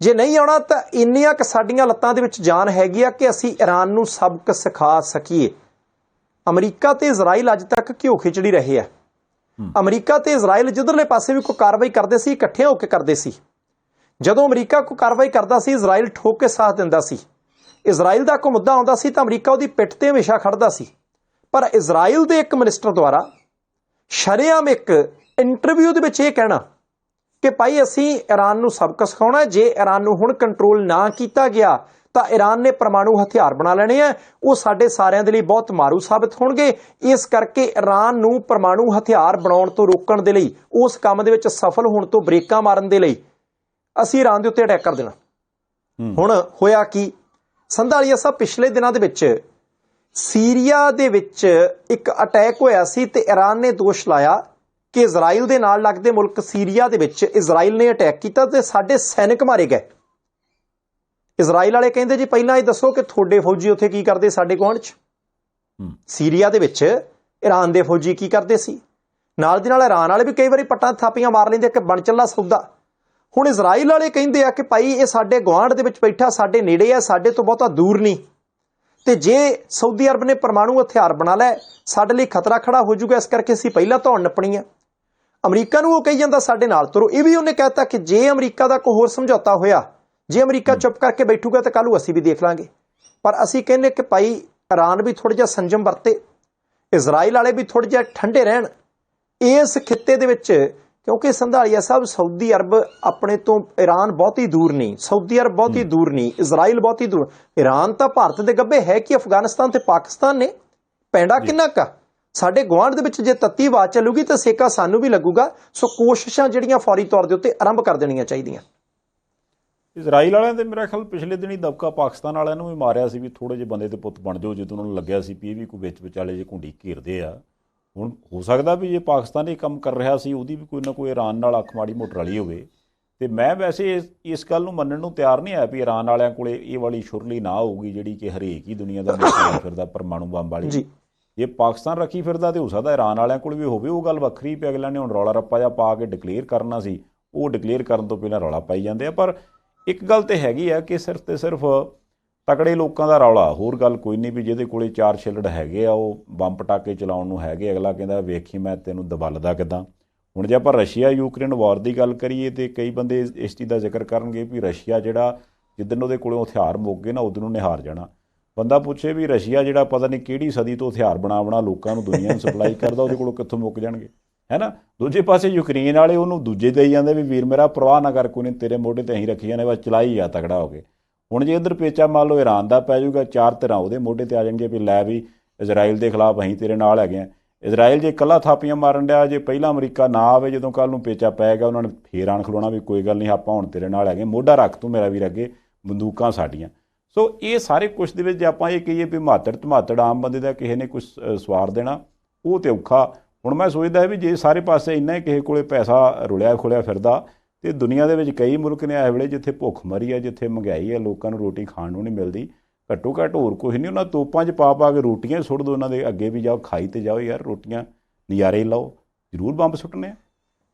Speaker 2: ਜੇ ਨਹੀਂ ਆਉਣਾ ਤਾਂ ਇੰਨੀਆਂ ਕੁ ਸਾਡੀਆਂ ਲੱਤਾਂ ਦੇ ਵਿੱਚ ਜਾਨ ਹੈਗੀ ਆ ਕਿ ਅਸੀਂ ਈਰਾਨ ਨੂੰ ਸਬਕ ਸਿਖਾ ਸਕੀਏ। ਅਮਰੀਕਾ ਤੇ ਇਜ਼ਰਾਈਲ ਅੱਜ ਤੱਕ ਘਿਓ ਖਿਚੜੀ ਰਹੇ ਆ। ਅਮਰੀਕਾ ਤੇ ਇਜ਼ਰਾਈਲ ਜਿੱਧਰਲੇ ਪਾਸੇ ਵੀ ਕੋਈ ਕਾਰਵਾਈ ਕਰਦੇ ਸੀ, ਇਕੱਠੇ ਹੋ ਕੇ ਕਰਦੇ ਸੀ। ਜਦੋਂ ਅਮਰੀਕਾ ਕੋਈ ਕਾਰਵਾਈ ਕਰਦਾ ਸੀ, ਇਜ਼ਰਾਈਲ ਠੋਕ ਕੇ ਸਾਥ ਦਿੰਦਾ ਸੀ। ਇਜ਼ਰਾਈਲ ਦਾ ਕੋਈ ਮੁੱਦਾ ਆਉਂਦਾ ਸੀ ਤਾਂ ਅਮਰੀਕਾ ਉਹਦੀ ਪਿੱਠ ਤੇ ਹਮੇਸ਼ਾ ਖੜਦਾ ਸੀ। ਪਰ ਇਜ਼ਰਾਈਲ ਦੇ ਇੱਕ ਮਿਨਿਸਟਰ ਦੁਆਰਾ ਸ਼ਰੇਆਮ ਇੱਕ ਇੰਟਰਵਿਊ ਦੇ ਵਿੱਚ ਇਹ ਕਹਿਣਾ ਕਿ ਭਾਈ ਅਸੀਂ ਈਰਾਨ ਨੂੰ ਸਬਕ ਸਿਖਾਉਣਾ, ਜੇ ਈਰਾਨ ਨੂੰ ਹੁਣ ਕੰਟਰੋਲ ਨਾ ਕੀਤਾ ਗਿਆ ਤਾਂ ਈਰਾਨ ਨੇ ਪਰਮਾਣੂ ਹਥਿਆਰ ਬਣਾ ਲੈਣੇ ਆ, ਉਹ ਸਾਡੇ ਸਾਰਿਆਂ ਦੇ ਲਈ ਬਹੁਤ ਮਾਰੂ ਸਾਬਤ ਹੋਣਗੇ। ਇਸ ਕਰਕੇ ਈਰਾਨ ਨੂੰ ਪਰਮਾਣੂ ਹਥਿਆਰ ਬਣਾਉਣ ਤੋਂ ਰੋਕਣ ਦੇ ਲਈ, ਉਸ ਕੰਮ ਦੇ ਵਿੱਚ ਸਫਲ ਹੋਣ ਤੋਂ ਬ੍ਰੇਕਾਂ ਮਾਰਨ ਦੇ ਲਈ ਅਸੀਂ ਈਰਾਨ ਦੇ ਉੱਤੇ ਅਟੈਕ ਕਰ ਦੇਣਾ। ਹੁਣ ਹੋਇਆ ਕੀ ਸੰਧਾਲੀਆ ਸਾਹਿਬ, ਪਿਛਲੇ ਦਿਨਾਂ ਦੇ ਵਿੱਚ ਸੀਰੀਆ ਦੇ ਵਿੱਚ ਇੱਕ ਅਟੈਕ ਹੋਇਆ ਸੀ ਤੇ ਈਰਾਨ ਨੇ ਦੋਸ਼ ਲਾਇਆ ਕਿ ਇਜ਼ਰਾਈਲ ਦੇ ਨਾਲ ਲੱਗਦੇ ਮੁਲਕ ਸੀਰੀਆ ਦੇ ਵਿੱਚ ਇਜ਼ਰਾਈਲ ਨੇ ਅਟੈਕ ਕੀਤਾ ਤੇ ਸਾਡੇ ਸੈਨਿਕ ਮਾਰੇ ਗਏ। ਇਜ਼ਰਾਈਲ ਵਾਲੇ ਕਹਿੰਦੇ ਜੀ ਪਹਿਲਾਂ ਇਹ ਦੱਸੋ ਕਿ ਤੁਹਾਡੇ ਫੌਜੀ ਉੱਥੇ ਕੀ ਕਰਦੇ ਸਾਡੇ ਗੁਆਂਢ 'ਚ? ਸੀਰੀਆ ਦੇ ਵਿੱਚ ਈਰਾਨ ਦੇ ਫੌਜੀ ਕੀ ਕਰਦੇ ਸੀ? ਨਾਲ ਦੀ ਨਾਲ ਈਰਾਨ ਵਾਲੇ ਵੀ ਕਈ ਵਾਰੀ ਪੱਟਾਂ ਥਾਪੀਆਂ ਮਾਰ ਲੈਂਦੇ ਕਿ ਬਣ ਚੱਲਾ ਸੌਦਾ। ਹੁਣ ਇਜ਼ਰਾਈਲ ਵਾਲੇ ਕਹਿੰਦੇ ਆ ਕਿ ਭਾਈ ਇਹ ਸਾਡੇ ਗੁਆਂਢ ਦੇ ਵਿੱਚ ਬੈਠਾ, ਸਾਡੇ ਨੇੜੇ ਆ, ਸਾਡੇ ਤੋਂ ਬਹੁਤਾ ਦੂਰ ਨਹੀਂ, ਤੇ ਜੇ ਸਾਊਦੀ ਅਰਬ ਨੇ ਪਰਮਾਣੂ ਹਥਿਆਰ ਬਣਾ ਲੈ ਸਾਡੇ ਲਈ ਖਤਰਾ ਖੜਾ ਹੋ ਜਾਊਗਾ, ਇਸ ਕਰਕੇ ਅਸੀਂ ਪਹਿਲਾਂ ਧੌਣ ਨੱਪਣੀ ਆ। ਅਮਰੀਕਾ ਨੂੰ ਉਹ ਕਹੀ ਜਾਂਦਾ ਸਾਡੇ ਨਾਲ ਤੁਰੋ। ਇਹ ਵੀ ਉਹਨੇ ਕਹਿਤਾ ਕਿ ਜੇ ਅਮਰੀਕਾ ਦਾ ਕੋਈ ਹੋਰ ਸਮਝੌਤਾ ਹੋਇਆ, ਜੇ ਅਮਰੀਕਾ ਚੁੱਪ ਕਰਕੇ ਬੈਠੂਗਾ ਤਾਂ ਕੱਲ੍ਹ ਨੂੰ ਅਸੀਂ ਵੀ ਦੇਖ ਲਾਂਗੇ। ਪਰ ਅਸੀਂ ਕਹਿੰਦੇ ਕਿ ਭਾਈ ਈਰਾਨ ਵੀ ਥੋੜ੍ਹਾ ਜਿਹਾ ਸੰਜਮ ਵਰਤੇ, ਇਜ਼ਰਾਈਲ ਵਾਲੇ ਵੀ ਥੋੜ੍ਹੇ ਜਿਹਾ ਠੰਡੇ ਰਹਿਣ ਇਸ ਖਿੱਤੇ ਦੇ ਵਿੱਚ, ਕਿਉਂਕਿ ਸੰਧਾਲੀਆ ਸਾਹਿਬ ਸਾਊਦੀ ਅਰਬ ਆਪਣੇ ਤੋਂ, ਈਰਾਨ ਬਹੁਤੀ ਦੂਰ ਨਹੀਂ, ਸਾਊਦੀ ਅਰਬ ਬਹੁਤੀ ਦੂਰ ਨਹੀਂ, ਇਜ਼ਰਾਈਲ ਬਹੁਤੀ ਦੂਰ। ਈਰਾਨ ਤਾਂ ਭਾਰਤ ਦੇ ਗੱਭੇ ਹੈ ਕਿ ਅਫਗਾਨਿਸਤਾਨ ਤੇ ਪਾਕਿਸਤਾਨ ਨੇ, ਪੈਂਡਾ ਕਿੰਨਾ ਕਾ ਸਾਡੇ ਗੁਆਂਢ ਦੇ ਵਿੱਚ। ਜੇ ਤੱਤੀ ਆਵਾਜ਼ ਚੱਲੂਗੀ ਤਾਂ ਸੇਕਾ ਸਾਨੂੰ ਵੀ ਲੱਗੂਗਾ। ਸੋ ਕੋਸ਼ਿਸ਼ਾਂ ਜਿਹੜੀਆਂ ਫੌਰੀ ਤੌਰ ਦੇ ਉੱਤੇ ਆਰੰਭ ਕਰ ਦੇਣੀਆਂ ਚਾਹੀਦੀਆਂ।
Speaker 1: ਇਜ਼ਰਾਈਲ ਵਾਲਿਆਂ ਦੇ ਮੇਰਾ ਖਿਆਲ ਪਿਛਲੇ ਦਿਨੀ ਦਬਕਾ ਪਾਕਿਸਤਾਨ ਵਾਲਿਆਂ ਨੂੰ ਵੀ ਮਾਰਿਆ ਸੀ ਵੀ ਥੋੜ੍ਹੇ ਜਿਹੇ ਬੰਦੇ ਤੇ ਪੁੱਤ ਬਣ ਜਾਓ, ਜਦੋਂ ਉਹਨਾਂ ਨੂੰ ਲੱਗਿਆ ਸੀ ਵੀ ਇਹ ਵੀ ਕੋਈ ਵਿੱਚ ਵਿਚਾਲੇ ਜੇ ਘੁੰਡੀ ਘੇਰਦੇ ਆ। ਹੁਣ ਹੋ ਸਕਦਾ ਵੀ ਜੇ ਪਾਕਿਸਤਾਨ ਇਹ ਕੰਮ ਕਰ ਰਿਹਾ ਸੀ ਉਹਦੀ ਵੀ ਕੋਈ ਨਾ ਕੋਈ ਈਰਾਨ ਨਾਲ ਅੱਖ ਮਾੜੀ ਮੋਟ ਰਲੀ ਹੋਵੇ ਤੇ ਮੈਂ ਵੈਸੇ ਇਸ ਗੱਲ ਨੂੰ ਮੰਨਣ ਨੂੰ ਤਿਆਰ ਨਹੀਂ ਹੈ ਵੀ ਈਰਾਨ ਵਾਲਿਆਂ ਕੋਲੇ ਇਹ ਵਾਲੀ ਸ਼ੁਰਲੀ ਨਾ ਹੋਊਗੀ ਜਿਹੜੀ ਕਿ ਹਰੇਕ ਹੀ ਦੁਨੀਆ ਦਾ ਮੁੱਖ ਫਿਰਦਾ ਪਰਮਾਣੂ ਬੰਬ ਵਾਲੀ।
Speaker 2: ਜੀ
Speaker 1: ਜੇ ਪਾਕਿਸਤਾਨ ਰੱਖੀ ਫਿਰਦਾ ਤੇ ਹੋ ਸਕਦਾ ਈਰਾਨ ਵਾਲਿਆਂ ਕੋਲ ਵੀ ਹੋਵੇ, ਉਹ ਗੱਲ ਵੱਖਰੀ ਪਈ। ਅਗਲਿਆਂ ਨੇ ਹੁਣ ਰੌਲਾ ਰੱਪਾ ਜਿਹਾ ਪਾ ਕੇ ਡਿਕਲੇਅਰ ਕਰਨਾ ਸੀ, ਉਹ ਡਿਕਲੇਅਰ ਕਰਨ ਤੋਂ ਪਹਿਲਾਂ ਰੌਲਾ ਪਾਈ ਜਾਂਦੇ ਆ। ਪਰ ਇੱਕ ਗੱਲ ਤੇ ਹੈਗੀ ਆ ਕਿ ਸਿਰਫ ਤੇ ਸਿਰਫ ਤਕੜੇ ਲੋਕਾਂ ਦਾ ਰੌਲਾ, ਹੋਰ ਗੱਲ ਕੋਈ ਨਹੀਂ। ਵੀ ਜਿਹਦੇ ਕੋਲੇ 4 ਛਿੱਲੜ ਹੈਗੇ ਆ, ਉਹ ਬੰਬ ਪਟਾਕੇ ਚਲਾਉਣ ਨੂੰ ਹੈਗੇ, ਅਗਲਾ ਕਹਿੰਦਾ ਵੇਖੀ ਮੈਂ ਤੈਨੂੰ ਦਬਲਦਾ ਕਿੱਦਾਂ। ਹੁਣ ਜੇ ਆਪਾਂ ਰਸ਼ੀਆ ਯੂਕਰੇਨ ਵਾਰ ਦੀ ਗੱਲ ਕਰੀਏ ਤੇ ਕਈ ਬੰਦੇ ਇਸ ਚੀਜ਼ ਦਾ ਜ਼ਿਕਰ ਕਰਨਗੇ ਵੀ ਰਸ਼ੀਆ ਜਿਹੜਾ ਜਿੱਦਣ ਉਹਦੇ ਕੋਲੋਂ ਹਥਿਆਰ ਮੁੱਕ ਗਏ ਨਾ ਉਦੋਂ ਨੂੰ ਨਿਹਾਰ ਜਾਣਾ। ਬੰਦਾ ਪੁੱਛੇ ਵੀ ਰਸ਼ੀਆ ਜਿਹੜਾ ਪਤਾ ਨਹੀਂ ਕਿਹੜੀ ਸਦੀ ਤੋਂ ਹਥਿਆਰ ਬਣਾ ਲੋਕਾਂ ਨੂੰ ਦੁਨੀਆ ਨੂੰ ਸਪਲਾਈ ਕਰਦਾ, ਉਹਦੇ ਕੋਲੋਂ ਕਿੱਥੋਂ ਮੁੱਕ ਜਾਣਗੇ, ਹੈ ਨਾ। ਦੂਜੇ ਪਾਸੇ ਯੂਕਰੇਨ ਵਾਲੇ ਉਹਨੂੰ ਦੂਜੇ ਦੇਈ ਜਾਂਦੇ ਵੀ ਵੀਰ ਮੇਰਾ ਪਰਵਾਹ ਨਾ ਕਰ, ਕੋਈ ਨਹੀਂ ਤੇਰੇ ਮੋਢੇ ਤੇ ਅਸੀਂ ਰੱਖੀ ਜਾਂਦੇ, ਬਸ ਚਲਾਈ ਆ ਤਗੜਾ ਹੋ ਕੇ। ਹੁਣ ਜੇ ਇੱਧਰ ਪੇਚਾ ਮੰਨ ਲਓ ਈਰਾਨ ਦਾ ਪੈ ਜਾਊਗਾ, 4 ਧਿਰਾਂ ਉਹਦੇ ਮੋਢੇ ਤੇ ਆ ਜਾਣਗੇ ਵੀ ਲੈ ਵੀ ਇਜ਼ਰਾਈਲ ਦੇ ਖਿਲਾਫ ਅਸੀਂ ਤੇਰੇ ਨਾਲ ਹੈਗੇ ਹਾਂ। ਇਜ਼ਰਾਈਲ ਜੇ ਇਕੱਲਾ ਥਾਪੀਆਂ ਮਾਰਨ ਡਿਆ, ਜੇ ਪਹਿਲਾਂ ਅਮਰੀਕਾ ਨਾ ਆਵੇ, ਜਦੋਂ ਕੱਲ੍ਹ ਨੂੰ ਪੇਚਾ ਪੈ ਗਿਆ ਉਹਨਾਂ ਨੇ ਫੇਰ ਆਣ ਖਲੋਣਾ ਵੀ ਕੋਈ ਗੱਲ ਨਹੀਂ ਆਪਾਂ ਹੁਣ ਤੇਰੇ ਨਾਲ ਹੈਗੇ, ਮੋਢਾ ਰੱਖ ਤੂੰ ਮੇਰਾ ਵੀਰ ਅੱਗੇ, ਬੰਦੂਕਾਂ ਸਾਡੀਆਂ। ਸੋ ਇਹ ਸਾਰੇ ਕੁਛ ਦੇ ਵਿੱਚ ਜੇ ਆਪਾਂ ਇਹ ਕਹੀਏ ਵੀ ਧਮਾਤੜ ਆਮ ਬੰਦੇ ਦਾ ਕਿਸੇ ਨੇ ਕੁਛ ਸਵਾਰ ਦੇਣਾ, ਉਹ ਤੇ ਔਖਾ। ਹੁਣ ਮੈਂ ਸੋਚਦਾ ਵੀ ਜੇ ਸਾਰੇ ਪਾਸੇ ਇੰਨਾ ਹੀ ਕਿਸੇ ਕੋਲੇ ਪੈਸਾ ਰੁਲਿਆ ਖੁਲਿਆ ਫਿਰਦਾ, ਤੇ ਦੁਨੀਆ ਦੇ ਵਿੱਚ ਕਈ ਮੁਲਕ ਨੇ ਇਸ ਵੇਲੇ ਜਿੱਥੇ ਭੁੱਖਮਰੀ ਹੈ, ਜਿੱਥੇ ਮਹਿੰਗਾਈ ਹੈ, ਲੋਕਾਂ ਨੂੰ ਰੋਟੀ ਖਾਣ ਨੂੰ ਨਹੀਂ ਮਿਲਦੀ, ਘੱਟੋ ਘੱਟ ਹੋਰ ਕੁਛ ਨਹੀਂ, ਉਹਨਾਂ ਤੋਪਾਂ 'ਚ ਪਾ ਕੇ ਰੋਟੀਆਂ ਸੁੱਟ ਦਿਓ, ਉਹਨਾਂ ਦੇ ਅੱਗੇ ਵੀ ਜਾਓ, ਖਾਈ ਤੇ ਜਾਓ ਯਾਰ, ਰੋਟੀਆਂ ਨਜ਼ਾਰੇ ਲਓ, ਜ਼ਰੂਰ ਬੰਬ ਸੁੱਟਣੇ ਆ।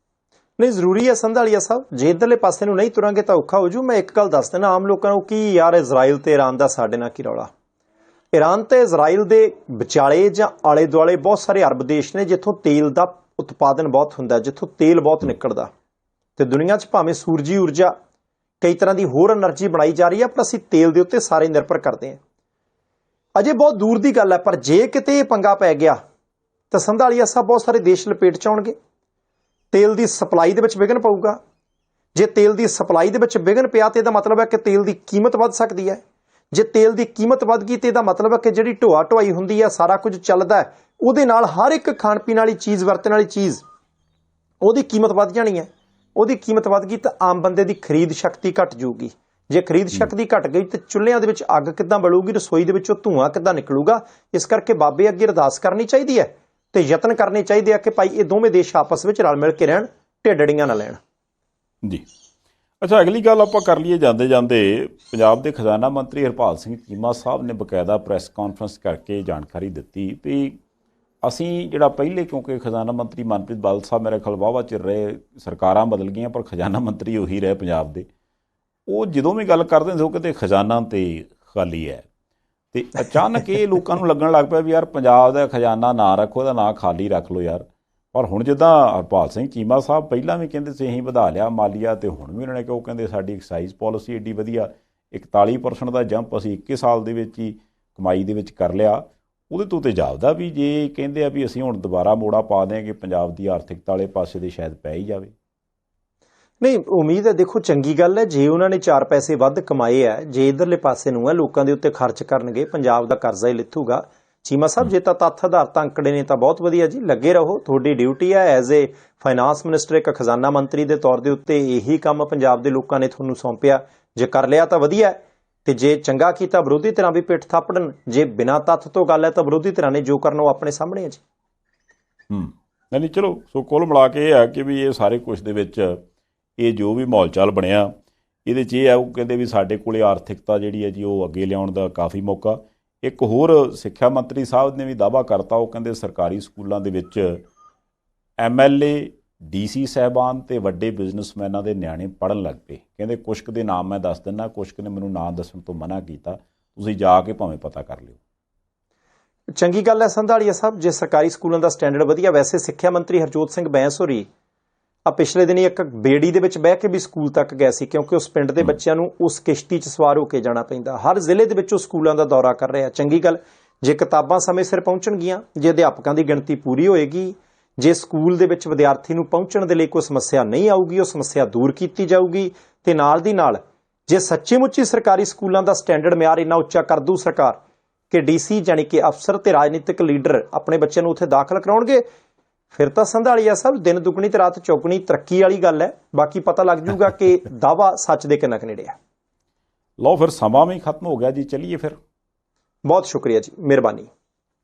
Speaker 2: ਨਹੀਂ, ਜ਼ਰੂਰੀ ਹੈ ਸੰਧਾਲੀਆ ਸਾਹਿਬ, ਜੇ ਇੱਧਰਲੇ ਪਾਸੇ ਨੂੰ ਨਹੀਂ ਤੁਰਾਂਗੇ ਤਾਂ ਔਖਾ ਹੋ ਜੂ। ਮੈਂ ਇੱਕ ਗੱਲ ਦੱਸ ਦੇਣਾ ਆਮ ਲੋਕਾਂ ਨੂੰ ਕਿ ਯਾਰ ਇਜ਼ਰਾਈਲ ਤੇ ਈਰਾਨ ਦਾ ਸਾਡੇ ਨਾਲ ਕੀ ਰੌਲਾ। ਈਰਾਨ ਤੇ ਇਜ਼ਰਾਈਲ ਦੇ ਵਿਚਾਲੇ ਜਾਂ ਆਲੇ ਦੁਆਲੇ ਬਹੁਤ ਸਾਰੇ ਅਰਬ ਦੇਸ਼ ਨੇ ਜਿੱਥੋਂ ਤੇਲ ਦਾ ਉਤਪਾਦਨ ਬਹੁਤ ਹੁੰਦਾ, ਜਿੱਥੋਂ ਤੇਲ ਬਹੁਤ ਨਿਕਲਦਾ, ਤੇ ਦੁਨੀਆ 'ਚ ਭਾਵੇਂ ਸੂਰਜੀ ਊਰਜਾ ਕਈ ਤਰ੍ਹਾਂ ਦੀ ਹੋਰ એનર્ਜੀ ਬਣਾਈ ਜਾ ਰਹੀ ਹੈ, ਪਰ ਅਸੀਂ ਤੇਲ ਦੇ ਉੱਤੇ ਸਾਰੇ ਨਿਰਭਰ ਕਰਦੇ ਹਾਂ। ਅਜੇ ਬਹੁਤ ਦੂਰ ਦੀ ਗੱਲ ਹੈ, ਪਰ ਜੇ ਕਿਤੇ ਇਹ ਪੰਗਾ ਪੈ ਗਿਆ ਤਾਂ ਸੰਧਾਲੀਆ ਸਾਹਿਬ ਬਹੁਤ ਸਾਰੇ ਦੇਸ਼ ਲਪੇਟ 'ਚ ਆਉਣਗੇ। ਤੇਲ ਦੀ ਸਪਲਾਈ ਦੇ ਵਿੱਚ ਵਿਘਨ ਪਊਗਾ। ਜੇ ਤੇਲ ਦੀ ਸਪਲਾਈ ਦੇ ਵਿੱਚ ਵਿਘਨ ਪਿਆ ਤੇ ਇਹਦਾ ਮਤਲਬ ਹੈ ਕਿ ਤੇਲ ਦੀ ਕੀਮਤ ਵੱਧ ਸਕਦੀ ਹੈ। ਜੇ ਤੇਲ ਦੀ ਕੀਮਤ ਵੱਧ ਗਈ ਤੇ ਇਹਦਾ ਮਤਲਬ ਹੈ ਕਿ ਜਿਹੜੀ ਢੋਆ ਢੁਆਈ ਹੁੰਦੀ ਹੈ, ਸਾਰਾ ਕੁਝ ਚੱਲਦਾ, ਉਹਦੇ ਨਾਲ ਹਰ ਇੱਕ ਖਾਣ ਪੀਣ ਵਾਲੀ ਚੀਜ਼, ਵਰਤਣ ਵਾਲੀ ਚੀਜ਼, ਉਹਦੀ ਕੀਮਤ ਵੱਧ ਜਾਣੀ ਹੈ। ਉਹਦੀ ਕੀਮਤ ਵੱਧ ਗਈ ਤਾਂ ਆਮ ਬੰਦੇ ਦੀ ਖਰੀਦ ਸ਼ਕਤੀ ਘਟ ਜਾਊਗੀ। ਜੇ ਖਰੀਦ ਸ਼ਕਤੀ ਘਟ ਗਈ ਤੇ ਚੁੱਲ੍ਹਿਆਂ ਦੇ ਵਿੱਚ ਅੱਗ ਕਿੱਦਾਂ ਬਲੂਗੀ, ਰਸੋਈ ਦੇ ਵਿੱਚੋਂ ਧੂੰਆਂ ਕਿੱਦਾਂ ਨਿਕਲੂਗਾ। ਇਸ ਕਰਕੇ ਬਾਬੇ ਅੱਗੇ ਅਰਦਾਸ ਕਰਨੀ ਚਾਹੀਦੀ ਹੈ ਤੇ ਯਤਨ ਕਰਨੇ ਚਾਹੀਦੇ ਆ ਕਿ ਭਾਈ ਇਹ ਦੋਵੇਂ ਦੇਸ਼ ਆਪਸ ਵਿੱਚ ਰਲ ਮਿਲ ਕੇ ਰਹਿਣ, ਢਿੱਡੜੀਆਂ ਨਾ ਲੈਣ। ਜੀ
Speaker 1: ਅੱਛਾ, ਅਗਲੀ ਗੱਲ ਆਪਾਂ ਕਰ ਲਈਏ ਜਾਂਦੇ ਜਾਂਦੇ। ਪੰਜਾਬ ਦੇ ਖਜ਼ਾਨਾ ਮੰਤਰੀ ਹਰਪਾਲ ਸਿੰਘ ਚੀਮਾ ਸਾਹਿਬ ਨੇ ਬਕਾਇਦਾ ਪ੍ਰੈਸ ਕਾਨਫਰੰਸ ਕਰਕੇ ਜਾਣਕਾਰੀ ਦਿੱਤੀ ਵੀ ਅਸੀਂ ਜਿਹੜਾ ਪਹਿਲੇ, ਕਿਉਂਕਿ ਖਜ਼ਾਨਾ ਮੰਤਰੀ ਮਨਪ੍ਰੀਤ ਬਾਦਲ ਸਾਹਿਬ ਮੇਰੇ ਖਿਆਲ ਵਾਹਵਾ ਚਿਰ ਰਹੇ, ਸਰਕਾਰਾਂ ਬਦਲ ਗਈਆਂ ਪਰ ਖਜ਼ਾਨਾ ਮੰਤਰੀ ਉਹੀ ਰਹੇ ਪੰਜਾਬ ਦੇ, ਉਹ ਜਦੋਂ ਵੀ ਗੱਲ ਕਰਦੇ ਸੀ ਉਹ ਕਿਤੇ ਖਜ਼ਾਨਾ ਤੇ ਖਾਲੀ ਹੈ। ਤੇ ਅਚਾਨਕ ਇਹ ਲੋਕਾਂ ਨੂੰ ਲੱਗਣ ਲੱਗ ਪਿਆ ਵੀ ਯਾਰ ਪੰਜਾਬ ਦਾ ਖਜ਼ਾਨਾ ਨਾ ਰੱਖੋ, ਇਹਦਾ ਨਾਂ ਖਾਲੀ ਰੱਖ ਲਓ ਯਾਰ। ਪਰ ਹੁਣ ਜਿੱਦਾਂ ਹਰਪਾਲ ਸਿੰਘ ਚੀਮਾ ਸਾਹਿਬ ਪਹਿਲਾਂ ਵੀ ਕਹਿੰਦੇ ਸੀ ਅਸੀਂ ਵਧਾ ਲਿਆ ਮਾਲੀਆ, ਤੇ ਹੁਣ ਵੀ ਉਹਨਾਂ ਨੇ ਉਹ ਕਹਿੰਦੇ ਸਾਡੀ ਐਕਸਾਈਜ਼ ਪਾਲਿਸੀ ਐਡੀ ਵਧੀਆ, 41% ਦਾ ਜੰਪ ਅਸੀਂ 21 ਸਾਲ ਦੇ ਵਿੱਚ ਹੀ ਕਮਾਈ ਦੇ ਵਿੱਚ ਕਰ ਲਿਆ। ਉਹਦੇ ਤੋਂ ਤੇ ਜਾਪਦਾ ਵੀ ਜੇ ਕਹਿੰਦੇ ਆ ਵੀ ਅਸੀਂ ਹੁਣ ਦੁਬਾਰਾ ਮੋੜਾ ਪਾ ਦਿਆਂਗੇ ਪੰਜਾਬ ਦੀ ਆਰਥਿਕਤਾ ਵਾਲੇ ਪਾਸੇ ਦੇ, ਸ਼ਾਇਦ ਪੈ ਹੀ ਜਾਵੇ।
Speaker 2: ਨਹੀਂ, ਉਮੀਦ ਹੈ, ਦੇਖੋ ਚੰਗੀ ਗੱਲ ਹੈ ਜੇ ਉਹਨਾਂ ਨੇ 4 ਪੈਸੇ ਵੱਧ ਕਮਾਏ ਹੈ, ਜੇ ਇਧਰਲੇ ਪਾਸੇ ਨੂੰ ਹੈ ਲੋਕਾਂ ਦੇ ਉੱਤੇ ਖਰਚ ਕਰਨਗੇ, ਪੰਜਾਬ ਦਾ ਕਰਜ਼ਾ ਹੀ ਲਿੱਥੂਗਾ। ਚੀਮਾ ਸਾਹਿਬ ਜੇ ਤਾਂ ਤੱਥ ਆਧਾਰਿਤ ਅੰਕੜੇ ਨੇ ਤਾਂ ਬਹੁਤ ਵਧੀਆ ਜੀ, ਲੱਗੇ ਰਹੋ, ਤੁਹਾਡੀ ਡਿਊਟੀ ਹੈ ਐਜ਼ ਏ ਫਾਈਨਾਂਸ ਮਿਨਿਸਟਰ, ਇੱਕ ਖਜ਼ਾਨਾ ਮੰਤਰੀ ਦੇ ਤੌਰ ਦੇ ਉੱਤੇ ਇਹੀ ਕੰਮ ਪੰਜਾਬ ਦੇ ਲੋਕਾਂ ਨੇ ਤੁਹਾਨੂੰ ਸੌਂਪਿਆ। ਜੇ ਕਰ ਲਿਆ ਤਾਂ ਵਧੀਆ, ਤੇ ਜੇ ਚੰਗਾ ਕੀਤਾ ਵਿਰੋਧੀ ਧਿਰਾਂ ਵੀ ਪਿੱਠ ਥਾਪੜਨ। ਜੇ ਬਿਨਾਂ ਤੱਥ ਤੋਂ ਗੱਲ ਹੈ ਤਾਂ ਵਿਰੋਧੀ ਧਿਰਾਂ ਨੇ ਜੋ ਕਰਨਾ ਉਹ ਆਪਣੇ ਸਾਹਮਣੇ ਹੈ ਜੀ।
Speaker 1: ਨਹੀਂ ਚਲੋ, ਸੋ ਕੁੱਲ ਮਿਲਾ ਕੇ ਇਹ ਹੈ ਕਿ ਵੀ ਇਹ ਸਾਰੇ ਕੁਛ ਦੇ ਵਿੱਚ ਇਹ ਜੋ ਵੀ ਮਾਹੌਲ ਚਾਲ ਬਣਿਆ, ਇਹਦੇ 'ਚ ਇਹ ਹੈ ਉਹ ਕਹਿੰਦੇ ਵੀ ਸਾਡੇ ਕੋਲੇ ਆਰਥਿਕਤਾ ਜਿਹੜੀ ਹੈ ਜੀ ਉਹ ਅੱਗੇ ਲਿਆਉਣ ਦਾ ਕਾਫੀ ਮੌਕਾ। ਇੱਕ ਹੋਰ ਸਿੱਖਿਆ ਮੰਤਰੀ ਸਾਹਿਬ ਨੇ ਵੀ ਦਾਅਵਾ ਕਰਤਾ, ਉਹ ਕਹਿੰਦੇ ਸਰਕਾਰੀ ਸਕੂਲਾਂ ਦੇ ਵਿੱਚ MLA DC ਸਾਹਿਬਾਨ ਤੇ ਵੱਡੇ ਬਿਜ਼ਨਸਮੈਨਾਂ ਦੇ ਨਿਆਣੇ ਪੜ੍ਹਨ ਲੱਗ ਪਏ। ਕਹਿੰਦੇ ਕੁਛ ਕੁ ਦੇ ਨਾਮ ਮੈਂ ਦੱਸ ਦਿੰਦਾ, ਕੁਛ ਕੁ ਨੇ ਮੈਨੂੰ ਨਾਂ ਦੱਸਣ ਤੋਂ ਮਨਾ ਕੀਤਾ, ਤੁਸੀਂ ਜਾ ਕੇ ਭਾਵੇਂ ਪਤਾ ਕਰ ਲਿਓ।
Speaker 2: ਚੰਗੀ ਗੱਲ ਹੈ ਸੰਧਾਲੀਆ ਸਾਹਿਬ, ਜੇ ਸਰਕਾਰੀ ਸਕੂਲਾਂ ਦਾ ਸਟੈਂਡਰਡ ਵਧੀਆ। ਵੈਸੇ ਸਿੱਖਿਆ ਮੰਤਰੀ ਹਰਜੋਤ ਸਿੰਘ ਬੈਂਸ ਹੋਰੀ ਪਿਛਲੇ ਦਿਨੀ ਇੱਕ ਬੇੜੀ ਦੇ ਵਿੱਚ ਬਹਿ ਕੇ ਵੀ ਸਕੂਲ ਤੱਕ ਗਏ ਸੀ, ਕਿਉਂਕਿ ਉਸ ਪਿੰਡ ਦੇ ਬੱਚਿਆਂ ਨੂੰ ਉਸ ਕਿਸ਼ਤੀ 'ਚ ਸਵਾਰ ਹੋ ਕੇ ਜਾਣਾ ਪੈਂਦਾ। ਹਰ ਜ਼ਿਲ੍ਹੇ ਦੇ ਵਿੱਚ ਉਹ ਸਕੂਲਾਂ ਦਾ ਦੌਰਾ ਕਰ ਰਿਹਾ। ਚੰਗੀ ਗੱਲ, ਜੇ ਕਿਤਾਬਾਂ ਸਮੇਂ ਸਿਰ ਪਹੁੰਚਣਗੀਆਂ, ਜੇ ਅਧਿਆਪਕਾਂ ਦੀ ਗਿਣਤੀ ਪੂਰੀ ਹੋਏਗੀ, ਜੇ ਸਕੂਲ ਦੇ ਵਿੱਚ ਵਿਦਿਆਰਥੀ ਨੂੰ ਪਹੁੰਚਣ ਦੇ ਲਈ ਕੋਈ ਸਮੱਸਿਆ ਨਹੀਂ ਆਊਗੀ, ਉਹ ਸਮੱਸਿਆ ਦੂਰ ਕੀਤੀ ਜਾਊਗੀ। ਤੇ ਨਾਲ ਦੀ ਨਾਲ ਜੇ ਸੱਚੀ ਮੁੱਚੀ ਸਰਕਾਰੀ ਸਕੂਲਾਂ ਦਾ ਸਟੈਂਡਰਡ ਮਿਆਰ ਇੰਨਾ ਉੱਚਾ ਕਰ ਦੂ ਸਰਕਾਰ ਕਿ DC ਜਾਣੀ ਕਿ ਅਫਸਰ ਤੇ ਰਾਜਨੀਤਿਕ ਲੀਡਰ ਆਪਣੇ ਬੱਚਿਆਂ ਨੂੰ ਉੱਥੇ ਦਾਖਲ ਕਰਾਉਣਗੇ, ਫਿਰ ਤਾਂ ਸੰਧਾਲੀਆ ਸਾਹਿਬ ਦਿਨ ਦੁੱਗਣੀ ਤੇ ਰਾਤ ਚੌਗਣੀ ਤਰੱਕੀ ਵਾਲੀ ਗੱਲ ਹੈ। ਬਾਕੀ ਪਤਾ ਲੱਗ ਜੂਗਾ ਕਿ ਦਾਅਵਾ ਸੱਚ ਦੇ ਕਿੰਨਾ ਕੁ ਨੇੜੇ ਹੈ।
Speaker 1: ਲਓ ਫਿਰ ਸਮਾਂ ਵੀ ਖਤਮ ਹੋ ਗਿਆ ਜੀ, ਚੱਲੀਏ ਫਿਰ।
Speaker 2: ਬਹੁਤ ਸ਼ੁਕਰੀਆ ਜੀ, ਮਿਹਰਬਾਨੀ।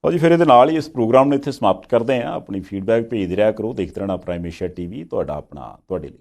Speaker 1: ਜੀ ਫਿਰ ਇਹਦੇ ਨਾਲ ਹੀ ਇਸ ਪ੍ਰੋਗਰਾਮ ਨੂੰ ਇੱਥੇ ਸਮਾਪਤ ਕਰਦੇ ਹਾਂ। ਆਪਣੀ ਫੀਡਬੈਕ ਭੇਜਦੇ ਰਿਹਾ ਕਰੋ, ਦੇਖਦੇ ਰਹਿਣਾ ਪ੍ਰਾਈਮ ਏਸ਼ੀਆ TV, ਤੁਹਾਡਾ ਆਪਣਾ, ਤੁਹਾਡੇ ਲਈ।